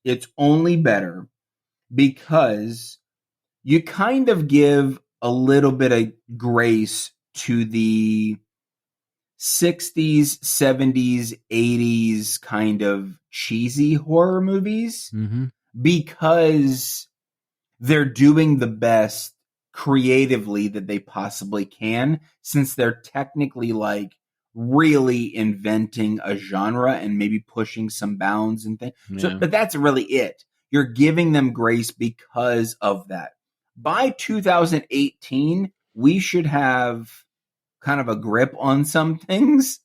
It's only better because you kind of give a little bit of grace to the 60s, 70s, 80s kind of cheesy horror movies because they're doing the best creatively that they possibly can, since they're technically really inventing a genre and maybe pushing some bounds and things. Yeah. So, but that's really it. You're giving them grace because of that. By 2018, we should have kind of a grip on some things.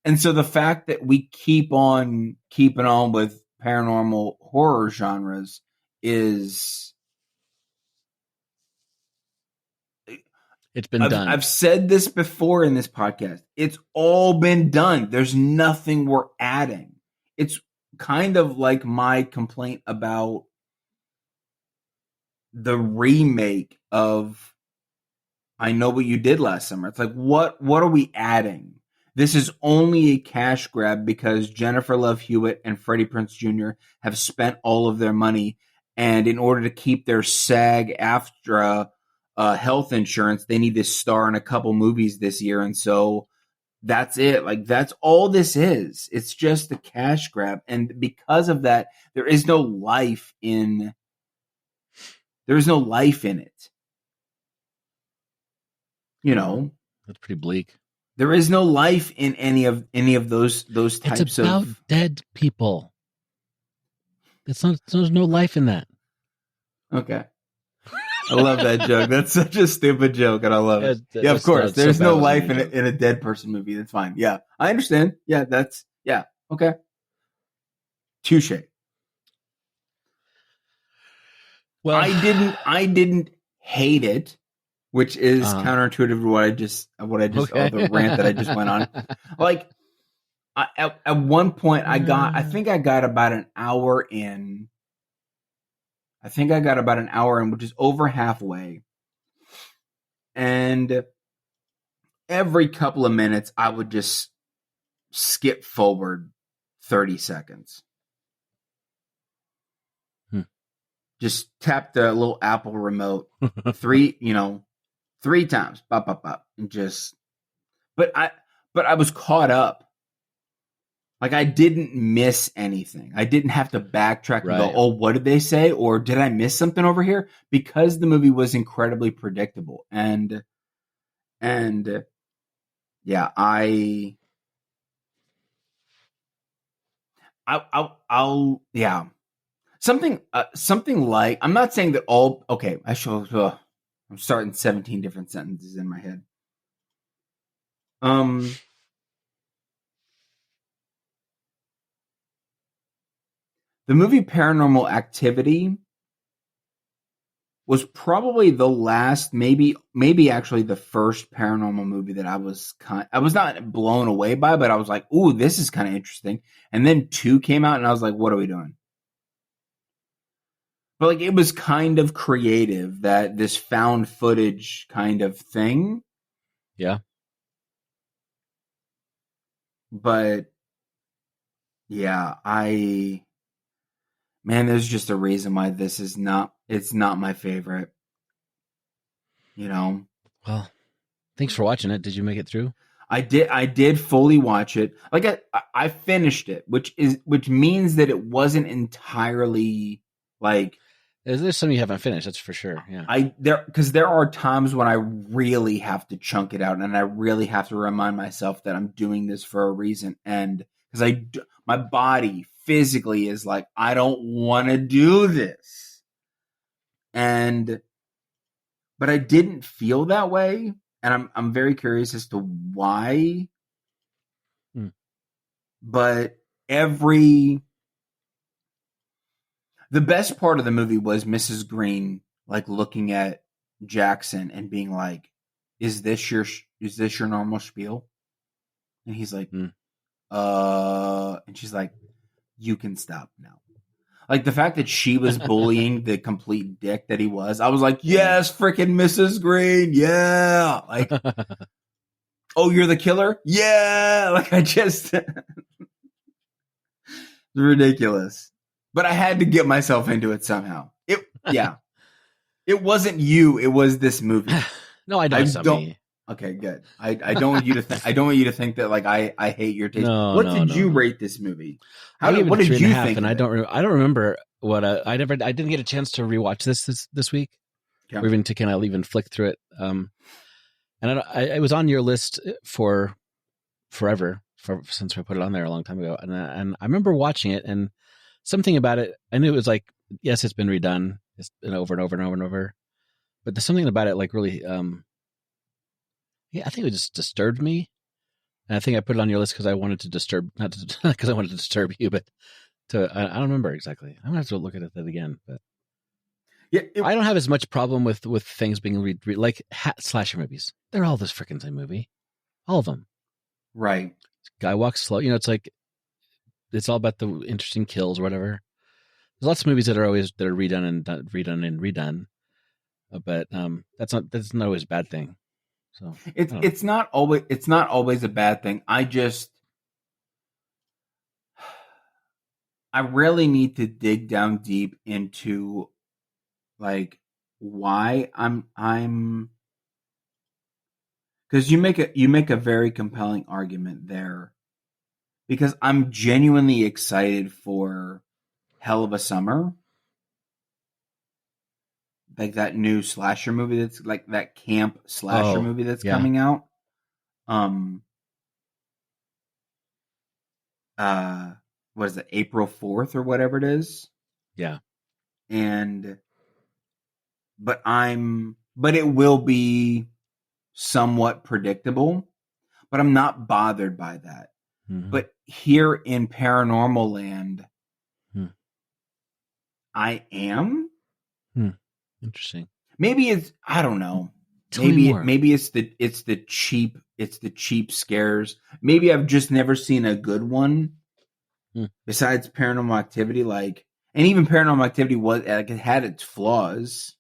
And so the fact that we keep on keeping on with paranormal horror genres is... It's been done. I've said this before in this podcast. It's all been done. There's nothing we're adding. It's kind of like my complaint about the remake of I Know What You Did Last Summer. It's like, what are we adding? This is only a cash grab because Jennifer Love Hewitt and Freddie Prinze Jr. have spent all of their money, and in order to keep their SAG-AFTRA health insurance, they need to star in a couple movies this year, and so that's it. That's all this is. It's just a cash grab, and because of that, there is no life in it. That's pretty bleak. There is no life in any of those types of... It's about dead people. There's no life in that. Okay. I love that joke. That's such a stupid joke, and I love it. Yeah, of course. There's no life in a dead person movie. That's fine. Yeah, I understand. Yeah, okay. Touche. Well, I didn't hate it, which is counterintuitive to what I just the rant that I just went on. At one point, I think I got about an hour in. Which is over halfway. And every couple of minutes, I would just skip forward 30 seconds. Just tap the little Apple remote 3 3 times, bop, bop, bop, and just. But I was caught up. Like, I didn't miss anything. I didn't have to backtrack and go, Right. oh, what did they say? Or did I miss something over here? Because the movie was incredibly predictable. And yeah, yeah. Something like, I'm not saying that all, okay, I'm starting 17 different sentences in my head. The movie Paranormal Activity was probably the last, maybe actually the first paranormal movie that I was not blown away by, but I was like, ooh, this is kind of interesting. And then 2 came out and I was like, what are we doing? But like, it was kind of creative, that this found footage kind of thing. Yeah. But yeah, man, there's just a reason why it's not my favorite. You know? Well, thanks for watching it. Did you make it through? I did fully watch it. Like, I finished it, which means that it wasn't entirely like, There's some you haven't finished, that's for sure. Yeah. because there are times when I really have to chunk it out, and I really have to remind myself that I'm doing this for a reason, and because my body physically is like, I don't want to do this, but I didn't feel that way, and I'm very curious as to why. But the best part of the movie was Mrs. Green, like, looking at Jackson and being like, is this your normal spiel? And he's like, and she's like, you can stop now. Like, the fact that she was bullying the complete dick that he was, I was like, yes, freaking Mrs. Green, yeah. Like, oh, you're the killer? Yeah. Like, I just, it's ridiculous. But I had to get myself into it somehow. Yeah. It wasn't you. It was this movie. No, I don't. Me. Okay, good. I don't want you to think. I don't want you to think that, like, I hate your taste. No, what did you rate this movie? What did you think? And I don't remember what I didn't get a chance to rewatch this week, or even to kind of even flick through it. And it was on your list for forever, since I put it on there a long time ago. And I remember watching it, and something about it, I knew it was like, yes, it's been redone, it's been over and over and over and over, but there's something about it, like, really, I think it just disturbed me. And I think I put it on your list because I wanted to disturb, not because I wanted to disturb you, but I don't remember exactly. I'm gonna have to look at that again. But yeah, I don't have as much problem with things being like slasher movies. They're all this freaking same movie, all of them. Right. Guy walks slow. It's like, it's all about the interesting kills or whatever. There's lots of movies that are redone and redone, but that's not always a bad thing. So it's not always a bad thing. I really need to dig down deep into, like, why I'm because you make a very compelling argument there, because I'm genuinely excited for Hell of a Summer, like that new slasher movie that's like that camp slasher movie that's coming out. What is it, April 4th or whatever it is? Yeah. But it will be somewhat predictable, but I'm not bothered by that. Mm-hmm. But here in Paranormal Land, I am. Interesting. Maybe it's, I don't know. Maybe it's the cheap scares. Maybe I've just never seen a good one besides Paranormal Activity. Like, and even Paranormal Activity was, like, it had its flaws.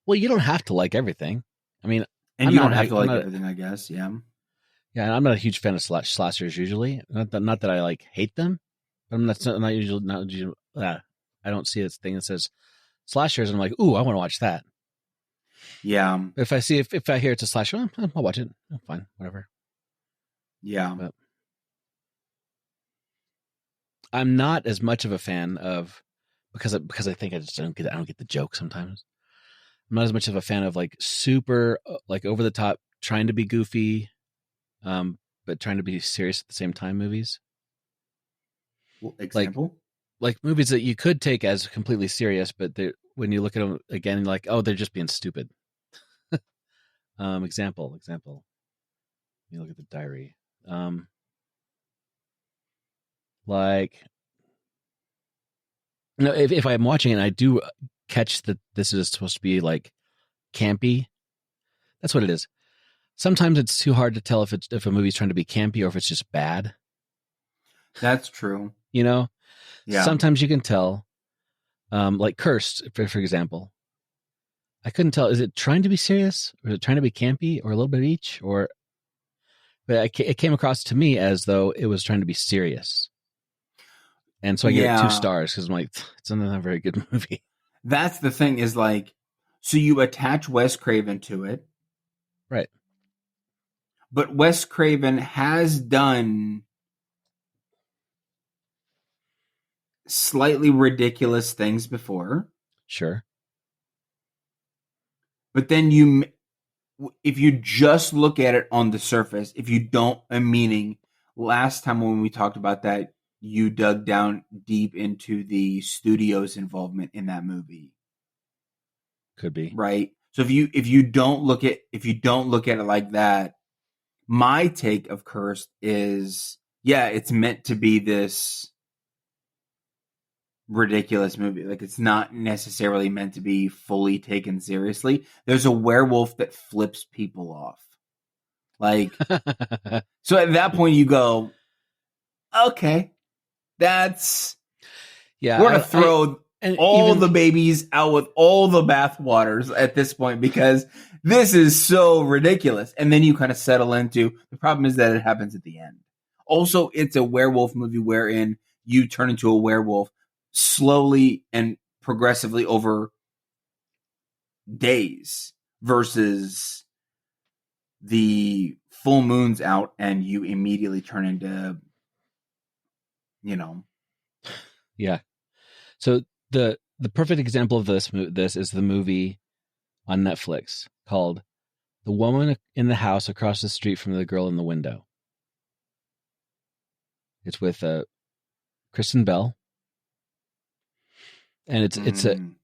Well, you don't have to like everything. I mean, and you don't have to like everything, I guess. Yeah. Yeah, I'm not a huge fan of slashers usually. Not that I like hate them, but I'm not usually. I don't see this thing that says slashers and I'm like, ooh, I want to watch that. Yeah. If I see if I hear it's a slash, I'll watch it. Oh, fine, whatever. Yeah. But I'm not as much of a fan of because I think I just don't get the joke sometimes. I'm not as much of a fan of like super like over the top trying to be goofy, but trying to be serious at the same time movies. Well, example? Like movies that you could take as completely serious, but when you look at them again, you're like, oh, they're just being stupid. Example. You look at the diary. Like, you know, if I'm watching it, and I do catch that this is supposed to be like campy. That's what it is. Sometimes it's too hard to tell if a movie's trying to be campy or if it's just bad. That's true. You know, Yeah. Sometimes you can tell. Like Cursed, for example. I couldn't tell. Is it trying to be serious, or is it trying to be campy, or a little bit of each? But it came across to me as though it was trying to be serious, and so I give it 2 stars because I'm like, it's not a very good movie. That's the thing is like, so you attach Wes Craven to it, right? But Wes Craven has done slightly ridiculous things before. Sure. But then if you just look at it on the surface, if you don't, meaning last time when we talked about that, you dug down deep into the studio's involvement in that movie. Could be. Right. So if you don't look at it like that, my take of Cursed is, yeah, it's meant to be this ridiculous movie. Like, it's not necessarily meant to be fully taken seriously. There's a werewolf that flips people off. Like, so at that point you go, okay, that's, we're going to throw all the babies out with all the bathwaters at this point because this is so ridiculous. And then you kind of settle into, the problem is that it happens at the end. Also, it's a werewolf movie wherein you turn into a werewolf slowly and progressively over days versus the full moon's out and you immediately turn into, Yeah. So the perfect example of this is the movie on Netflix called The Woman in the House Across the Street from the Girl in the Window. It's with Kristen Bell. And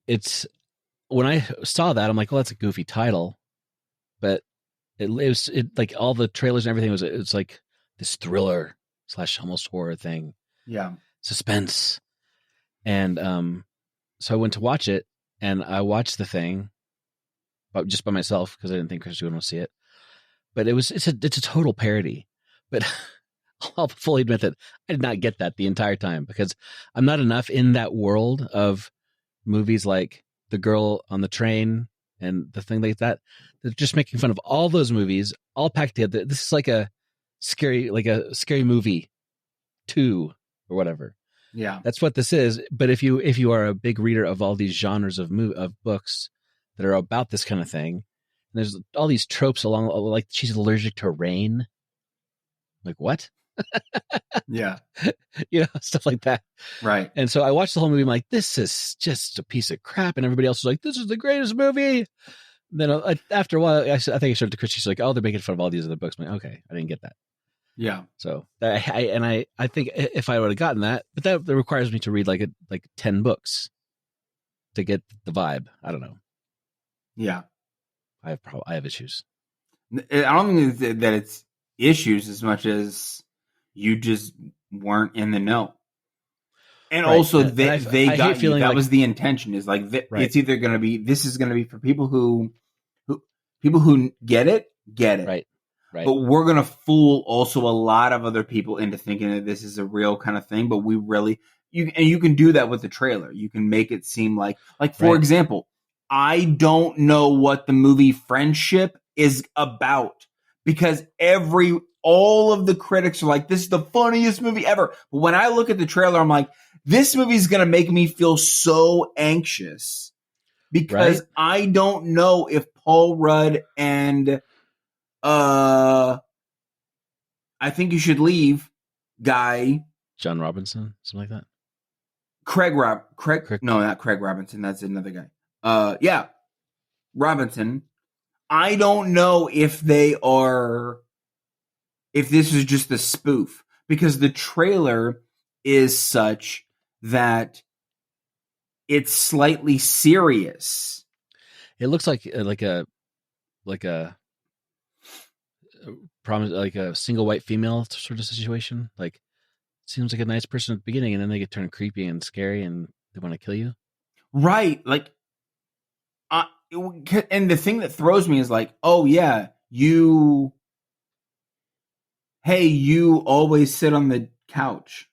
it's when I saw that, I'm like, well, that's a goofy title, but it was like all the trailers and everything it's like this thriller / almost horror thing. Yeah. Suspense. And so I went to watch it, and I watched the thing, but just by myself because I didn't think Kristen would want to see it. But it's a total parody. But I'll fully admit that I did not get that the entire time because I'm not enough in that world of movies like The Girl on the Train and the thing like that. They're just making fun of all those movies, all packed together. This is like a scary movie 2 or whatever. Yeah, that's what this is. But if you are a big reader of all these genres of books that are about this kind of thing, and there's all these tropes along, like she's allergic to rain. Like what? Yeah. Stuff like that. Right. And so I watched the whole movie. I'm like, this is just a piece of crap. And everybody else was like, this is the greatest movie. And then after a while, I think I showed it to Chris. She's like, oh, they're making fun of all these other books. I'm like, okay, I didn't get that. Yeah. So I think if I would have gotten that, but that requires me to read like 10 books to get the vibe. I don't know. Yeah. I have issues. I don't think that it's issues as much as you just weren't in the know. And right. Also, they got you. That was the intention. Is like right. It's either going to be, this is going to be for people who get it. Right. Right. But we're going to fool also a lot of other people into thinking that this is a real kind of thing. But we really, you can do that with the trailer. You can make it seem like for example, I don't know what the movie Friendship is about because all of the critics are like, this is the funniest movie ever. But when I look at the trailer, I'm like, this movie is going to make me feel so anxious because Right? I don't know if Paul Rudd and I think you should leave guy John Robinson, something like that. Craig Correct. no, not Craig Robinson, that's another guy. Yeah, Robinson. I don't know if they are if this is just a spoof because the trailer is such that it's slightly serious. It looks like like a promise, like a single white female sort of situation. Like, seems like a nice person at the beginning, and then they get turned creepy and scary, and they want to kill you. Right. Like, and the thing that throws me is like, oh, yeah, you always sit on the couch.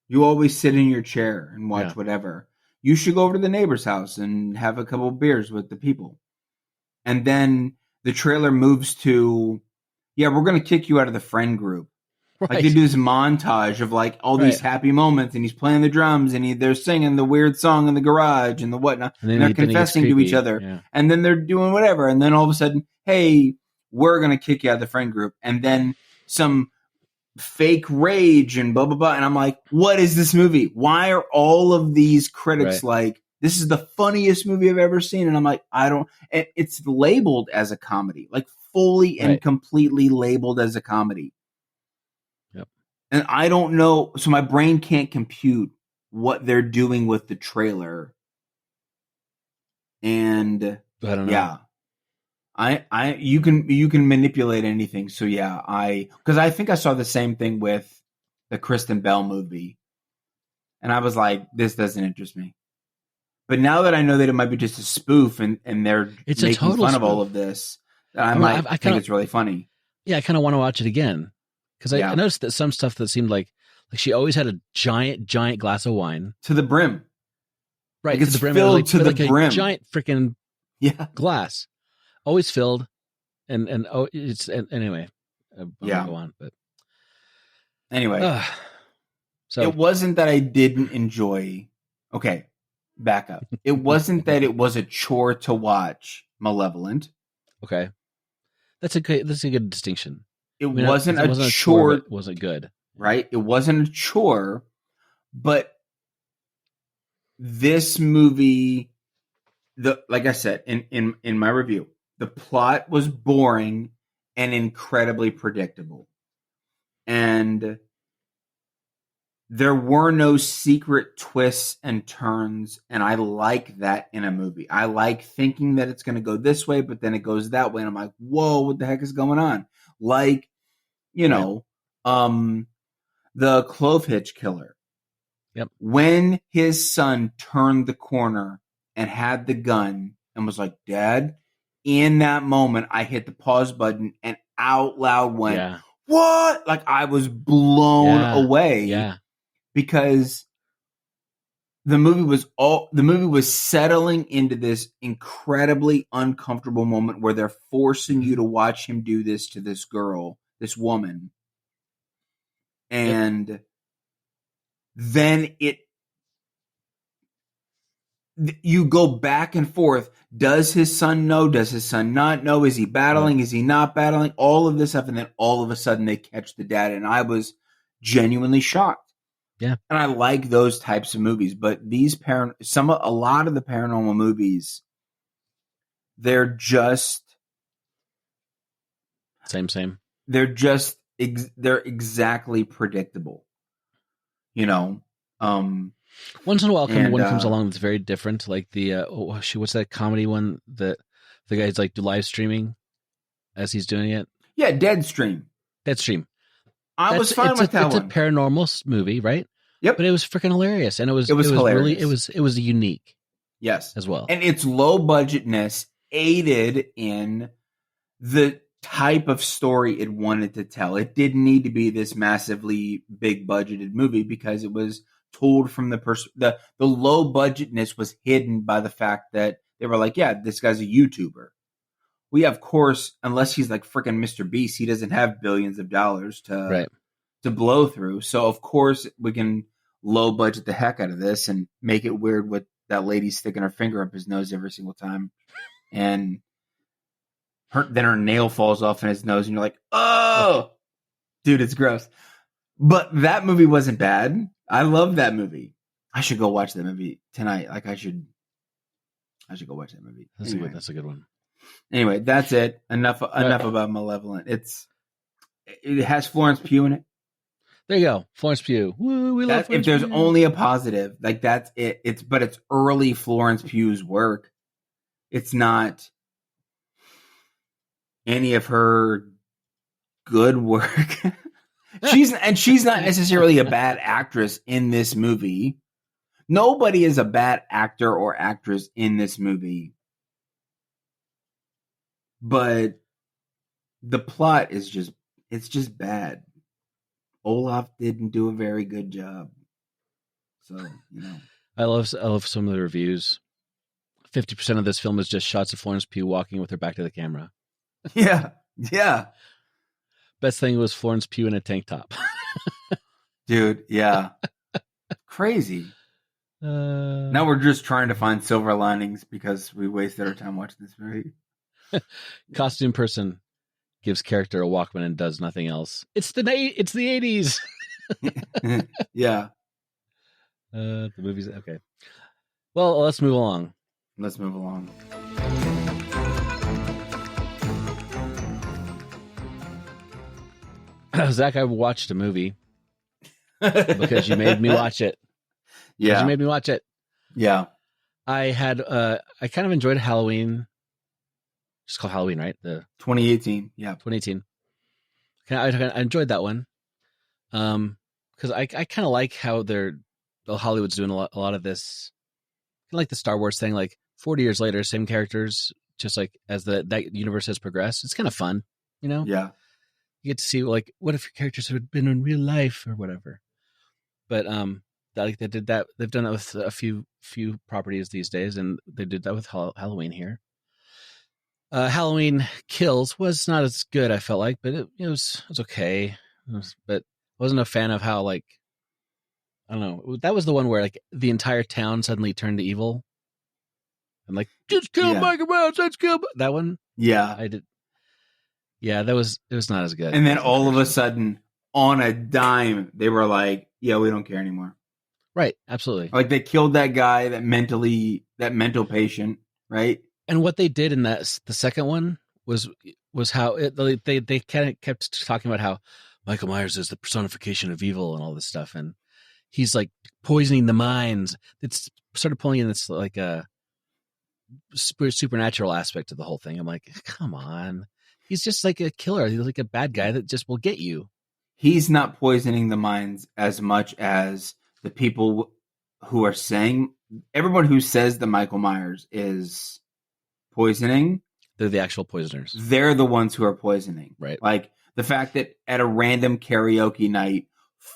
You always sit in your chair and watch whatever. You should go over to the neighbor's house and have a couple of beers with the people. And then the trailer moves to, yeah, we're going to kick you out of the friend group. Right. Like they do this montage of like all these happy moments, and he's playing the drums, and they're singing the weird song in the garage and the whatnot, and they're confessing to each other, and then they're doing whatever, and then all of a sudden, hey, we're going to kick you out of the friend group, and then some fake rage and blah, blah, blah. And I'm like, what is this movie? Why are all of these critics like, this is the funniest movie I've ever seen? And I'm like, it's labeled as a comedy, like fully and completely labeled as a comedy. Yep. And I don't know. So my brain can't compute what they're doing with the trailer. And I don't know. Yeah. You can manipulate anything. So yeah, because I think I saw the same thing with the Kristen Bell movie, and I was like, this doesn't interest me. But now that I know that it might be just a spoof and they're making fun spoof of all of this, I think it's really funny. Yeah, I kind of want to watch it again because I noticed that some stuff that seemed like she always had a giant glass of wine to the brim, right? Like to the brim, filled to the brim, a giant freaking glass. Always filled, and it's anyway. I'm gonna go on, but anyway, so it wasn't that I didn't enjoy. Okay, back up. It wasn't that it was a chore to watch Malevolent. Okay, that's a good distinction. It wasn't a chore. It wasn't good, right? It wasn't a chore, but this movie, like I said in my review. The plot was boring and incredibly predictable. And there were no secret twists and turns. And I like that in a movie. I like thinking that it's going to go this way, but then it goes that way. And I'm like, whoa, what the heck is going on? Like, the Clove Hitch Killer. Yep. When his son turned the corner and had the gun and was like, Dad, in that moment, I hit the pause button and out loud went, what? Like I was blown away. Yeah. Because the movie was settling into this incredibly uncomfortable moment where they're forcing you to watch him do this to this girl, this woman. And then you go back and forth. Does his son know? Does his son not know? Is he battling? Is he not battling? All of this stuff. And then all of a sudden they catch the dad. And I was genuinely shocked. Yeah. And I like those types of movies. But these a lot of the paranormal movies, they're just. Same. They're just, they're exactly predictable. Once in a while, one comes along that's very different, like the what's that comedy one that the guy's like live streaming as he's doing it? Yeah, Deadstream. I was fine with that one. It's a paranormal movie, right? Yep. But it was freaking hilarious, and it was hilarious. Really, it was unique. Yes, as well. And its low budgetness aided in the type of story it wanted to tell. It didn't need to be this massively big budgeted movie because it was told from the low budgetness was hidden by the fact that they were like, yeah, this guy's a YouTuber. Well, yeah, of course, unless he's like freaking Mr. Beast, he doesn't have billions of dollars to blow through. So of course we can low budget the heck out of this and make it weird with that lady sticking her finger up his nose every single time, and then her nail falls off in his nose, and you're like, oh, dude, it's gross. But that movie wasn't bad. I love that movie. I should go watch that movie tonight. Like I should go watch that movie. That's a good one. Anyway, that's it. Enough about Malevolent. It has Florence Pugh in it. There you go, Florence Pugh. Woo, we love Florence If there's Pugh. only a positive, like that's it. It's early Florence Pugh's work. It's not any of her good work. She's not necessarily a bad actress in this movie. Nobody is a bad actor or actress in this movie. But the plot is just bad. Olaf didn't do a very good job. So, I love some of the reviews. 50% of this film is just shots of Florence Pugh walking with her back to the camera. Yeah. Yeah. Best thing was Florence Pugh in a tank top. Dude, yeah. Crazy. Now we're just trying to find silver linings because we wasted our time watching this movie. Costume person gives character a Walkman and does nothing else. It's the 80s. Yeah. The movie's okay. Well, let's move along. Zach, I watched a movie because you made me watch it. Yeah. You made me watch it. Yeah. I kind of enjoyed Halloween. Just called Halloween, right? The 2018. Yeah. 2018. I enjoyed that one. Because I kind of like how Hollywood's doing a lot of this, kind of like the Star Wars thing, like 40 years later, same characters, just like as that universe has progressed. It's kind of fun, Yeah. You get to see like what if your characters had been in real life or whatever. But they did that. They've done it with a few properties these days, and they did that with Halloween here. Halloween Kills was not as good, I felt like, but it was okay. But I wasn't a fan of how, like, I don't know. That was the one where like the entire town suddenly turned to evil, and like just kill Michael Myers, let's kill that one. Yeah, I did. Yeah, it was not as good. And then all of a sudden, on a dime, they were like, "Yeah, we don't care anymore." Right, absolutely. Like they killed that guy, that mental patient, right? And what they did in the second one was how they kind of kept talking about how Michael Myers is the personification of evil and all this stuff, and he's like poisoning the minds. It's started pulling in this like a supernatural aspect of the whole thing. I'm like, come on, he's just like a killer. He's like a bad guy that just will get you. He's not poisoning the minds as much as the people who are saying. Everyone who says that Michael Myers is poisoning, they're the actual poisoners. They're the ones who are poisoning. Right. Like the fact that at a random karaoke night,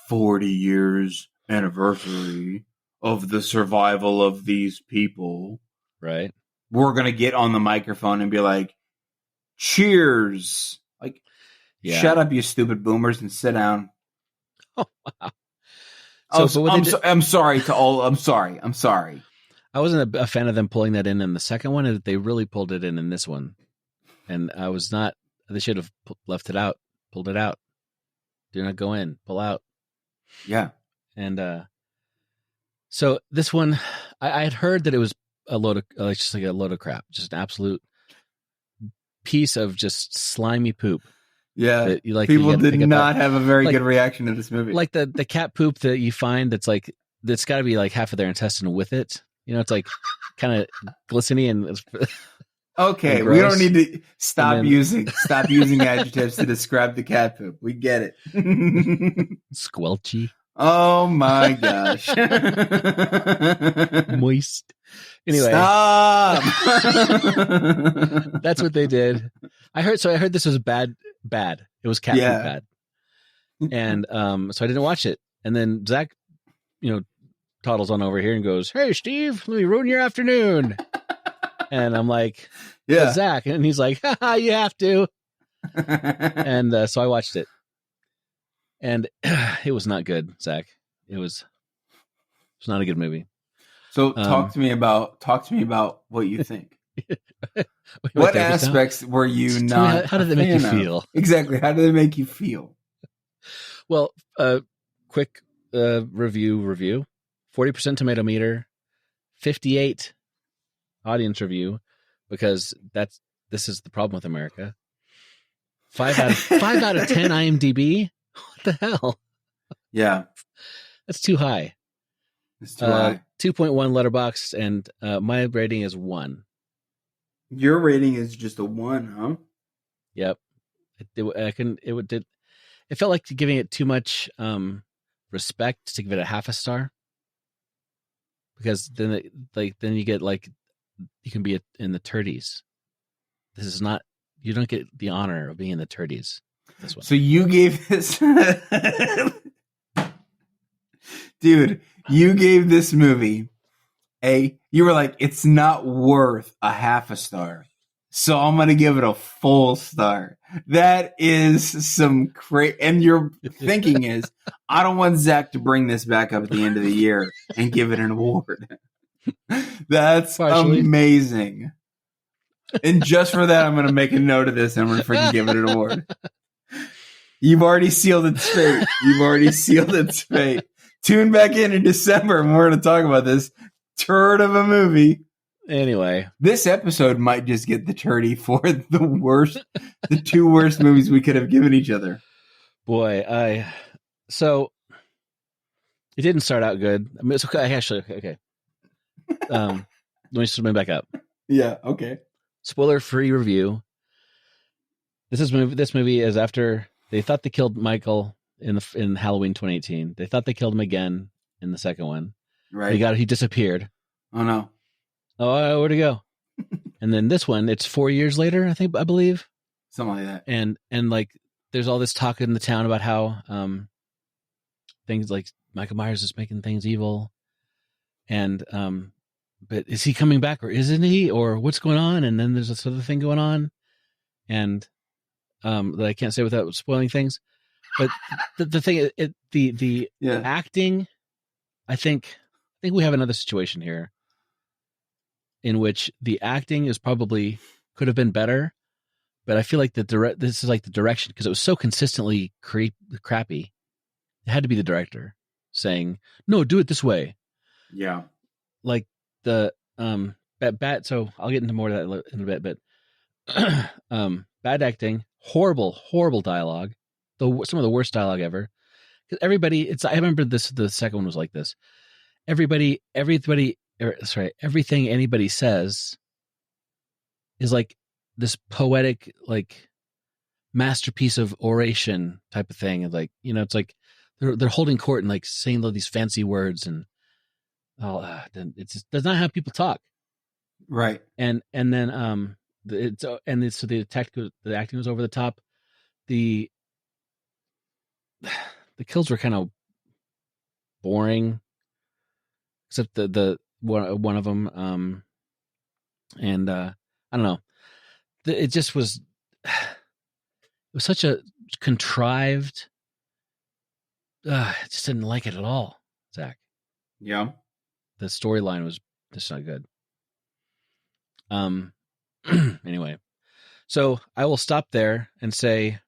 40 years anniversary of the survival of these people. Right. We're going to get on the microphone and be like, cheers. Like, shut up, you stupid boomers, and sit down. Oh, wow. I'm sorry to all. I'm sorry. I wasn't a fan of them pulling that in the second one, and they really pulled it in this one. And I was not. They should have left it out, pulled it out. Do not go in, pull out. Yeah. And so this one, I had heard that it was a load of just like a load of crap, just an absolute piece of just slimy poop. Yeah, people did not have a very good reaction to this movie. Like the cat poop that you find that's got to be like half of their intestine with it. It's like kind of glistening and okay, and we don't need to stop using adjectives to describe the cat poop. We get it. Squelchy. Oh my gosh. Moist. Anyway. Stop. That's what they did. I heard this was bad. It was cat food bad. And so I didn't watch it. And then Zach, toddles on over here and goes, "Hey Steve, let me ruin your afternoon." And I'm like, "Yeah, Zach." And he's like, "Haha, you have to." And so I watched it. And it was not good, Zach. It was not a good movie. So talk to me about what you think. What aspects were you not? How did they make you feel? Exactly. How did they make you feel? Well, quick review. 40% tomato meter, 58 audience review, because this is the problem with America. 5 out of 10 IMDb. What the hell? Yeah, that's too high. It's too high. 2.1 Letterboxd, and my rating is 1. Your rating is just a 1, huh? Yep. It felt like giving it too much respect to give it a half a star, because then you get you can be in the 30s. This is not, you don't get the honor of being in the 30s. This one. So you gave this dude, you gave this movie you were like, it's not worth a half a star, so I'm going to give it a full star. That is some crazy. And your thinking is, I don't want Zach to bring this back up at the end of the year and give it an award. That's partially amazing. And just for that, I'm going to make a note of this and I'm going to freaking give it an award. You've already sealed its fate. Tune back in December and we're going to talk about this turd of a movie. Anyway, this episode might just get the turdy for the 2 worst movies we could have given each other. Boy, so it didn't start out good. I mean, it's okay. Actually, okay. Let me swim back up. Yeah. Okay. Spoiler-free review. This movie is after they thought they killed Michael in Halloween 2018. They thought they killed him again in the second one. Right. He disappeared. Oh no. Oh, where'd he go? And then this one, it's 4 years later, I believe. Something like that. And like there's all this talk in the town about how things like Michael Myers is making things evil. And but is he coming back or isn't he? Or what's going on? And then there's this other thing going on. And that I can't say without spoiling things. But the thing, the acting, I think we have another situation here in which the acting is probably could have been better, but I feel like this is like the direction, because it was so consistently crappy. It had to be the director saying, "No, do it this way." Yeah, like the bad. So I'll get into more of that in a bit, but bad acting, horrible dialogue, some of the worst dialogue ever. Because everybody, I remember this. The second one was like this. Everything anybody says is like this poetic, like masterpiece of oration type of thing. And like, it's like they're holding court and like saying all these fancy words, and that's not how people talk. Right. And then so the acting was over the top. The kills were kind of boring, except the one of them. And I don't know. It just was. It was such a contrived. I just didn't like it at all, Zach. Yeah. The storyline was just not good. Anyway, so I will stop there and say,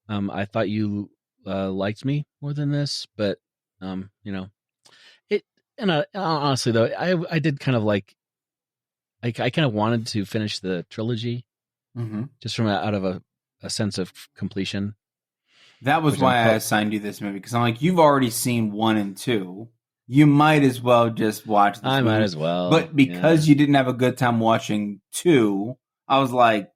I thought you liked me more than this, but it. And honestly, though, I did kind of like. I kind of wanted to finish the trilogy, just from out of a sense of completion. That was why I assigned you this movie, because I'm like, you've already seen 1 and 2. You might as well just watch this movie. Might as well. But because you didn't have a good time watching 2, I was like,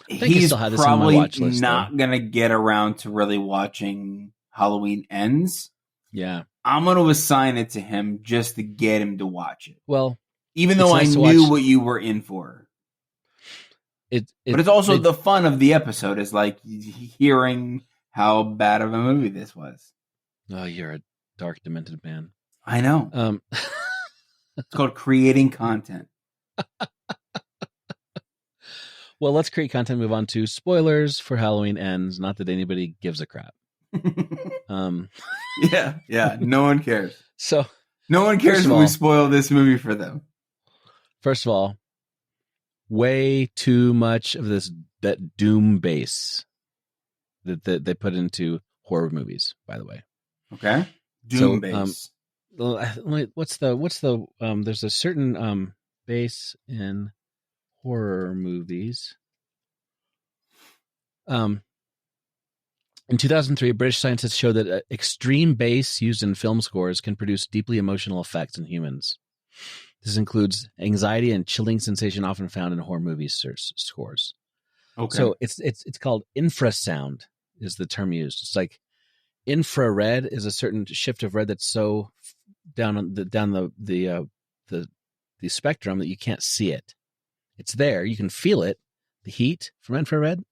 he's probably not going to get around to really watching Halloween Ends. Yeah. I'm going to assign it to him just to get him to watch it. Well, even though I knew what you were in for. But it's also the fun of the episode is like hearing how bad of a movie this was. Oh, you're a dark, demented man. I know. It's called creating content. Well, let's create content. Move on to spoilers for Halloween Ends. Not that anybody gives a crap. Yeah. No one cares. So No one cares if we spoil this movie for them. First of all, way too much of that doom bass that they put into horror movies, by the way. Okay. Doom bass. What's the there's a certain bass in horror movies. In 2003, British scientists showed that extreme bass used in film scores can produce deeply emotional effects in humans. This includes anxiety and chilling sensation often found in horror movie scores. Okay. So it's called infrasound is the term used. It's like infrared is a certain shift of red that's so down the spectrum that you can't see it. It's there. You can feel it, the heat from infrared,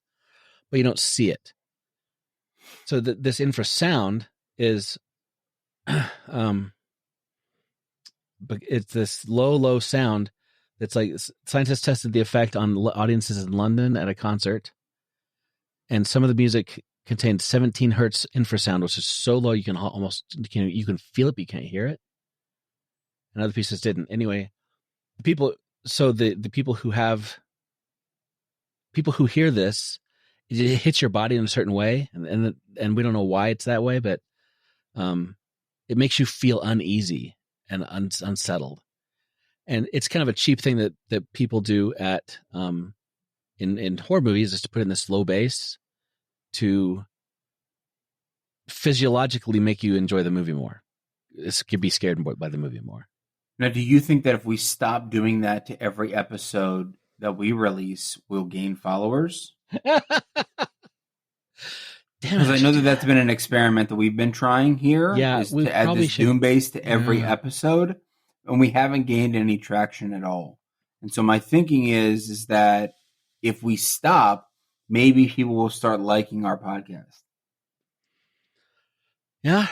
but you don't see it. So this infrasound is, but it's this low sound that's like scientists tested the effect on audiences in London at a concert, and some of the music contained 17 hertz infrasound, which is so low you can you can feel it, but you can't hear it. And other pieces didn't. Anyway, the people who hear this, it hits your body in a certain way, and we don't know why it's that way, but it makes you feel uneasy and unsettled. And it's kind of a cheap thing that people do at in horror movies, is to put in this low bass to physiologically make you enjoy the movie more. This could be scared by the movie more. Now, do you think that if we stop doing that to every episode that we release, we'll gain followers? Because I know that's been an experiment that we've been trying here. Yeah, is to add this doom bass to every episode, and we haven't gained any traction at all. And so my thinking is that if we stop, maybe people will start liking our podcast. Yeah,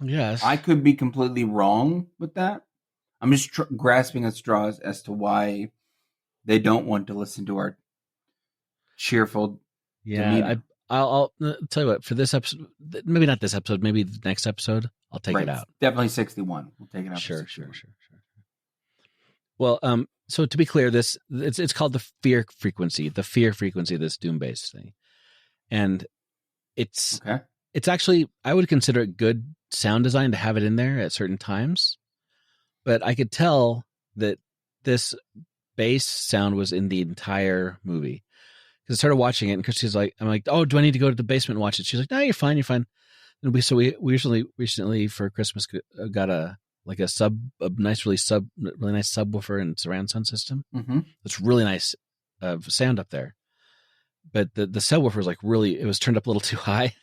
yes. I could be completely wrong with that. I'm just grasping at straws as to why they don't want to listen to our cheerful demeanor. I'll tell you what, for this episode, maybe not this episode, maybe the next episode, I'll take it out. Definitely 61. We'll take it out. Sure. Well, so to be clear, it's called the fear frequency of this doom bass thing. And it's actually, I would consider it good sound design to have it in there at certain times. But I could tell that this bass sound was in the entire movie. Because I started watching it, and Christy's like, I'm like, oh, do I need to go to the basement and watch it? She's like, no, you're fine. And we recently for Christmas got a nice really nice subwoofer and surround sound system. Mm-hmm. It's really nice sound up there. But the subwoofer was like it was turned up a little too high,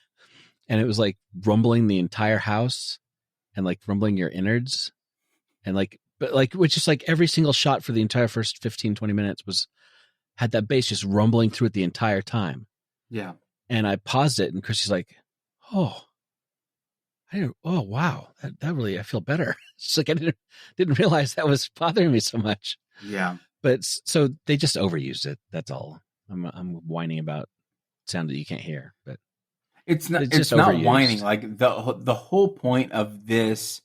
and it was like rumbling the entire house and like rumbling your innards, and which is like every single shot for the entire first 15, 20 minutes had that bass just rumbling through it the entire time. Yeah. And I paused it, and Chrissy's like, oh wow, that really, I feel better. It's like I didn't realize that was bothering me so much. Yeah. But so they just overused it. That's all. I'm whining about sound that you can't hear, but it's not whining. Like the whole point of this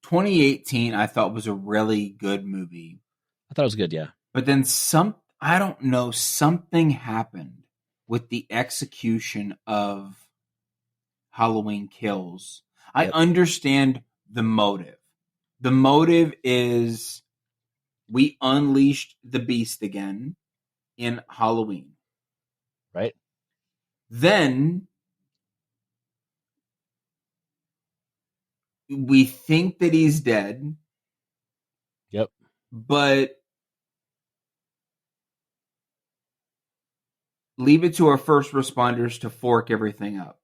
2018, I thought was a really good movie. I thought it was good, yeah. But then I don't know, something happened with the execution of Halloween Kills. I understand the motive. The motive is we unleashed the beast again in Halloween. Right. Then we think that he's dead. Yep. But leave it to our first responders to fork everything up.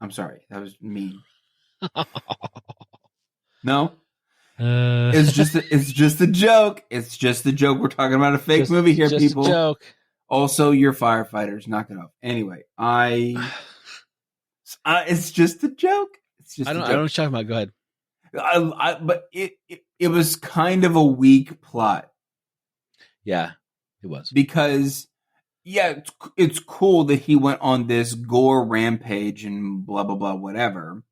I'm sorry, that was mean. No, it's just a joke. It's just a joke. We're talking about a fake movie here, people. A joke. Also, you're firefighters. Knock it off. Anyway, it's just a joke. It's just. I don't know what you're talking about. Go ahead. But it was kind of a weak plot. Yeah, it was because. Yeah, it's cool that he went on this gore rampage and blah, blah, blah, whatever.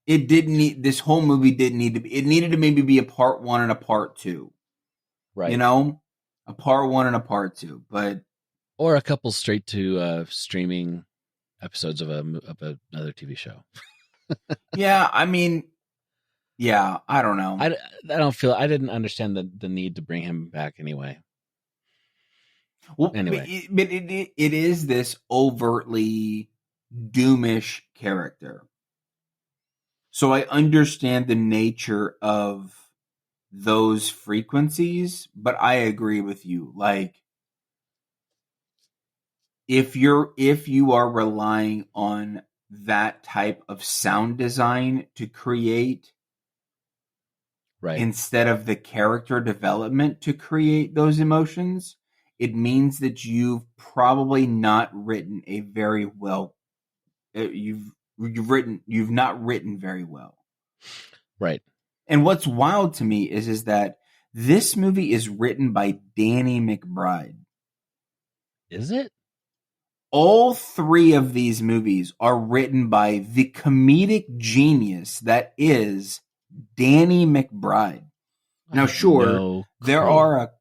it didn't need, this whole movie didn't need to be, it needed to maybe be a part 1 and a part 2. Right. You know? A part 1 and a part 2. But or a couple straight to streaming episodes of another TV show. yeah, I mean, yeah, I don't know. I don't feel, I didn't understand the need to bring him back anyway. Well, anyway, but it is this overtly doomish character. So I understand the nature of those frequencies, but I agree with you. Like, if you are relying on that type of sound design to create, right, instead of the character development to create those emotions, it means that you've probably not written a very well. You've not written very well. right. And what's wild to me is that this movie is written by Danny McBride. Is it? All 3 of these movies are written by the comedic genius that is Danny McBride. Now, sure, there are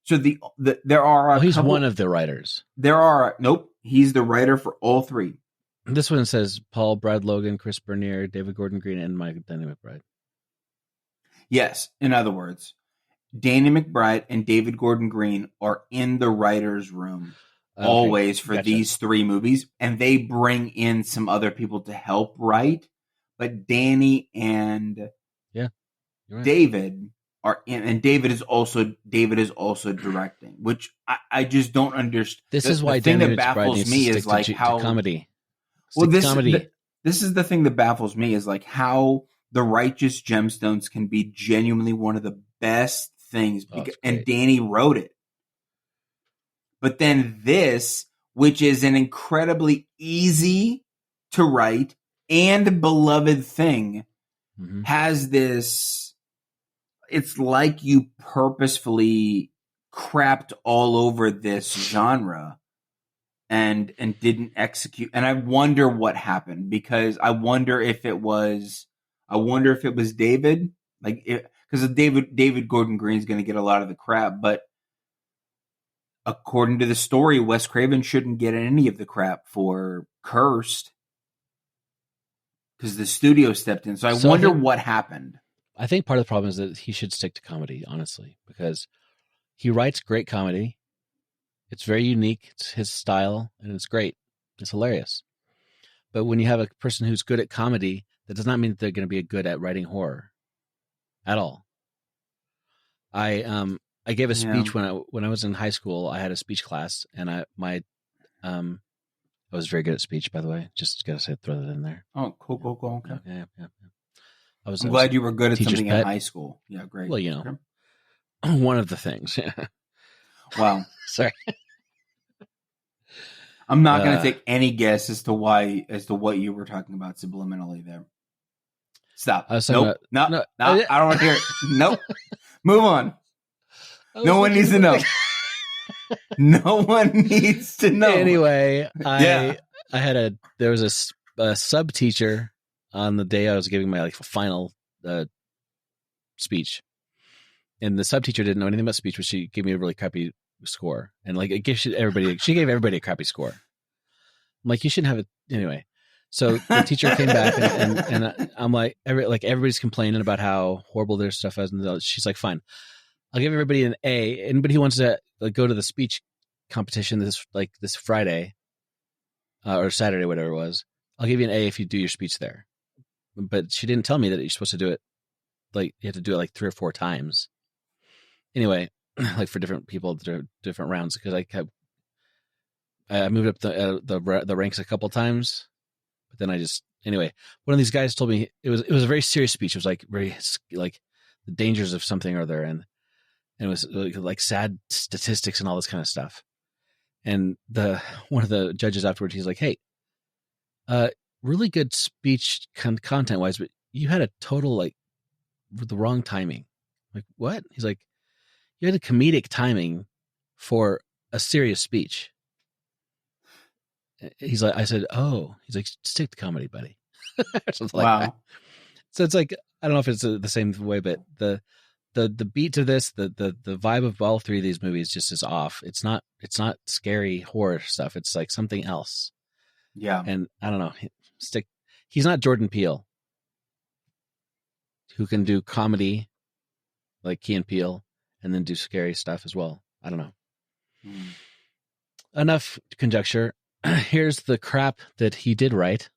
there are. He's one of the writers. Nope, he's the writer for all 3. This one says Paul, Brad Logan, Chris Bernier, David Gordon Green, and Danny McBride. Yes, in other words, Danny McBride and David Gordon Green are in the writer's room always for these 3 movies, and they bring in some other people to help write. But Danny and David are in, and David is also directing, which I just don't understand. This is why the thing Danny that baffles me is like how comedy. This is the thing that baffles me is like how The Righteous Gemstones can be genuinely one of the best things, and Danny wrote it. But then this, which is an incredibly easy to write and beloved thing, has this, it's like you purposefully crapped all over this genre and didn't execute. And I wonder what happened, because I wonder if it was David, because David Gordon Green's going to get a lot of the crap, but according to the story, Wes Craven shouldn't get any of the crap for Cursed, because the studio stepped in. So I wonder what happened. I think part of the problem is that he should stick to comedy, honestly, because he writes great comedy. It's very unique. It's his style, and it's great. It's hilarious. But when you have a person who's good at comedy, that does not mean that they're going to be good at writing horror at all. I gave a speech when I was in high school. I had a speech class, and I was very good at speech, by the way. Just gotta say, throw that in there. Oh, cool. Okay. Yeah. I'm glad you were good at something in high school. Yeah, great. Well, one of the things. Wow. Sorry. I'm not going to take any guess as to what you were talking about subliminally there. Stop. Nope. No, I don't want to hear it. Nope. Move on. No one needs to know. No one needs to know. Anyway, there was a sub teacher on the day I was giving my final speech, and the sub teacher didn't know anything about speech, but she gave me a really crappy score, and she gave everybody a crappy score. I'm like, you shouldn't have it anyway. So the teacher came back, and I'm like, everybody's complaining about how horrible their stuff is, and she's like, fine, I'll give everybody an A. Anybody who wants to go to the speech competition this Friday or Saturday, whatever it was, I'll give you an A if you do your speech there. But she didn't tell me that you're supposed to do it. You have to do it 3 or 4 times. Anyway, for different people, different rounds, because I moved up the ranks a couple times, but then one of these guys told me it was a very serious speech. It was very the dangers of something or other, and it was sad statistics and all this kind of stuff. And one of the judges afterwards, he's like, "Hey, really good speech content wise, but you had a total the wrong timing." Like, what? He's like, "You had a comedic timing for a serious speech." He's like, I said, "Oh," he's like, "Stick to comedy, buddy." or something like that. So it's like, I don't know if it's the same way, but the beat to this, the vibe of all three of these movies just is off. It's not scary horror stuff. It's like something else. Yeah. And I don't know. He's not Jordan Peele, who can do comedy like Key and Peele and then do scary stuff as well. I don't know. Enough conjecture. Here's the crap that he did write.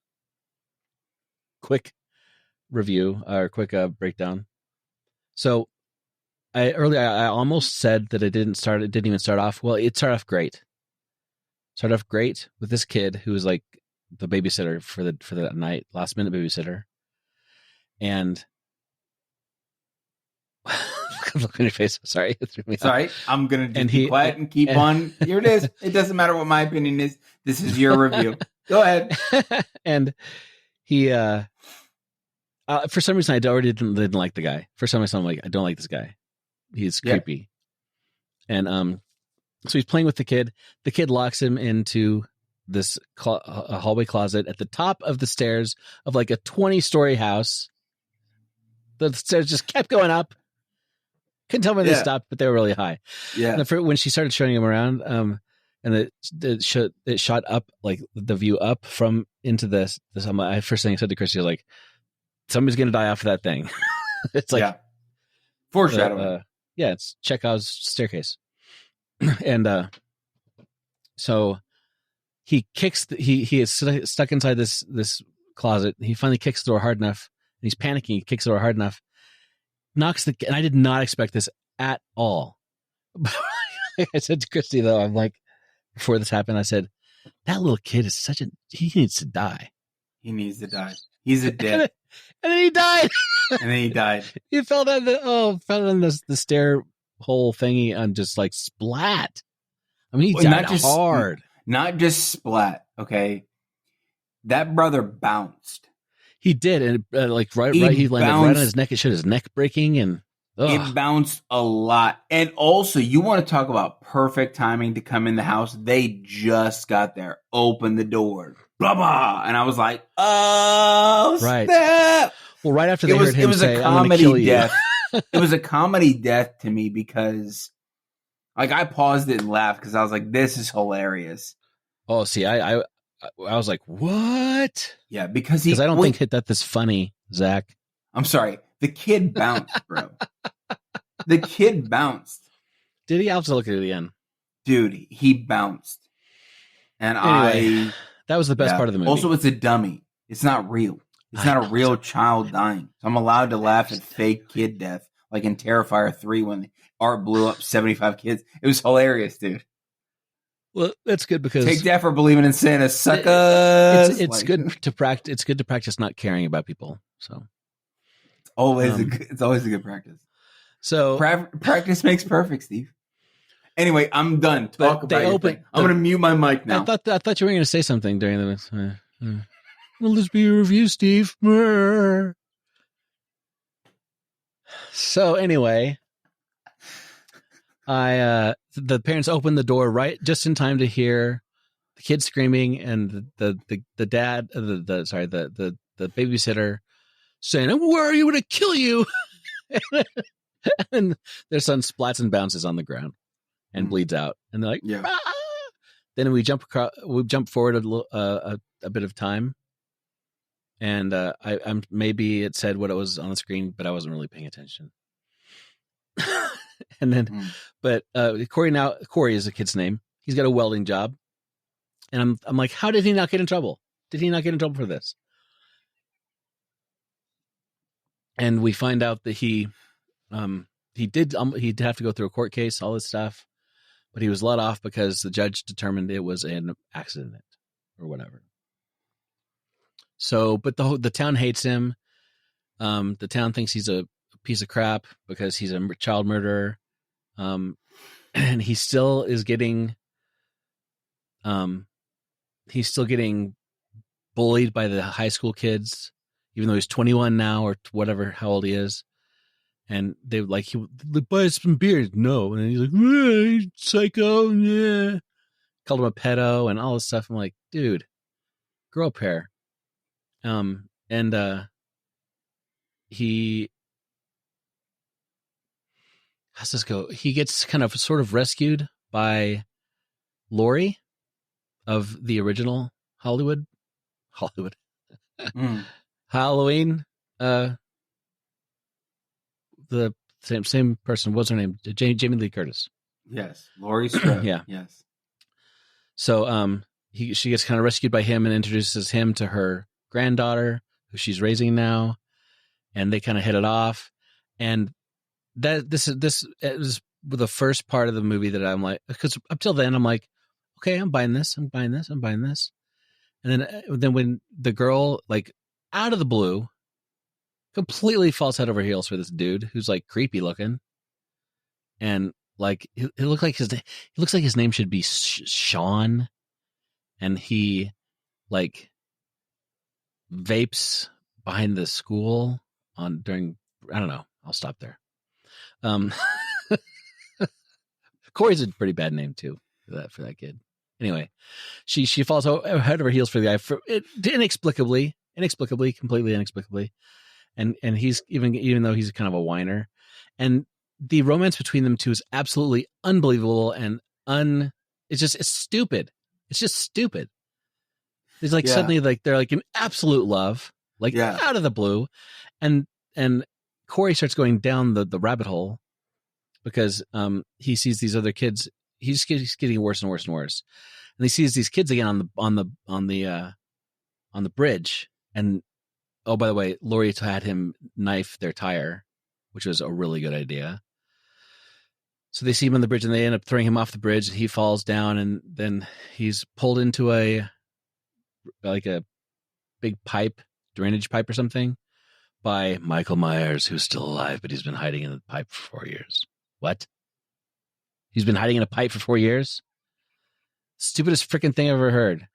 Quick review or quick breakdown. So I almost said that it didn't even start off. Well, it started off great. Started off great with this kid who was like the babysitter for that night, last minute babysitter. And look on your face. Sorry. Sorry. I'm going to be quiet and keep on. Here it is. It doesn't matter what my opinion is. This is your review. Go ahead. And he, for some reason, I already didn't like the guy. For some reason, I'm like, I don't like this guy. He's creepy. And so he's playing with the kid. The kid locks him into this hallway closet at the top of the stairs of like a 20-story house. The stairs just kept going up. Couldn't tell when they stopped, but they were really high. Yeah. And when she started showing him around, and it shot up, like the view up from into this. First thing I said to Christy was like, somebody's gonna die off of that thing. It's like foreshadowing. It's Chekhov's staircase. And so he kicks. He is stuck inside this closet. He finally kicks the door hard enough, and he's panicking. He kicks the door hard enough. Knocks and I did not expect this at all. I said to Christy, though, I'm like, before this happened, I said, that little kid is he needs to die. He needs to die. He's a dead. And then he died. He fell down the stair hole thingy and just like splat. I mean, he died hard. Not just splat, okay? That brother bounced. He did, and he landed right on his neck. It showed his neck breaking, and it bounced a lot. And also, you want to talk about perfect timing to come in the house? They just got there, opened the door, blah blah, and I was like, "Oh, right." Snap. Well, right after they heard him say, "I'm going to kill you," it was a comedy death to me because, like, I paused it and laughed because I was like, "This is hilarious." Oh, see, I was like, what? Yeah, because I don't think that this funny, Zach. I'm sorry. The kid bounced, bro. The kid bounced. Did he? I'll have to look at it again. Dude, he bounced. And anyway, that was the best part of the movie. Also, it's a dummy. It's not real. It's not a real child dying. So I'm allowed to laugh at fake kid death, like in Terrifier 3 when Art blew up 75 kids. It was hilarious, dude. Well, that's good because take that for believing in Santa, suckers. It's good to practice. It's good to practice not caring about people. So it's always a good practice. So practice makes perfect, Steve. Anyway, I'm done. Talk about your thing. I'm going to mute my mic now. I thought you were going to say something during this. Will this be a review, Steve? So anyway. The parents opened the door right just in time to hear the kid screaming and the dad, the babysitter saying, "Where are you? I'm going to kill you!" And their son splats and bounces on the ground and bleeds out. And they're like, "Ah!" Then we jump forward a bit of time, and I'm maybe it said what it was on the screen, but I wasn't really paying attention. And then, but Corey is the kid's name. He's got a welding job, and I'm like, how did he not get in trouble? Did he not get in trouble for this? And we find out that he'd have to go through a court case, all this stuff, but he was let off because the judge determined it was an accident or whatever. So, but the town hates him. The town thinks he's a piece of crap because he's a child murderer. And he still is getting, bullied by the high school kids, even though he's 21 now or whatever, how old he is. And they like, he buy some beers. No. And he's like, psycho. Yeah. Called him a pedo and all this stuff. I'm like, dude, grow up here. And and he how's this go? He gets kind of sort of rescued by Laurie of the original Hollywood Mm. Halloween. The same person. What's her name? Jamie Lee Curtis. Yes, Laurie Strode. Yeah. Yes. So she gets kind of rescued by him and introduces him to her granddaughter, who she's raising now, and they kind of hit it off. And this is the first part of the movie that I'm like, because up till then I'm like, okay, I'm buying this. And then when the girl, like, out of the blue, completely falls head over heels for this dude who's like creepy looking, and like it looks like his name should be Sean, and he like vapes behind the school during, I don't know. I'll stop there. Corey's a pretty bad name too for that kid. Anyway, she falls head over heels for the guy inexplicably, completely inexplicably, and he's even though he's kind of a whiner, and the romance between them two is absolutely unbelievable and it's stupid. It's just stupid. It's like suddenly like they're like in absolute love, like out of the blue, and Corey starts going down the rabbit hole because he sees these other kids. He's getting worse and worse and worse, and he sees these kids again on the bridge. And oh, by the way, Laurie had him knife their tire, which was a really good idea. So they see him on the bridge, and they end up throwing him off the bridge, and he falls down, and then he's pulled into a big pipe, drainage pipe or something, by Michael Myers, who's still alive, but he's been hiding in the pipe for 4 years. What? He's been hiding in a pipe for 4 years? Stupidest freaking thing I've ever heard.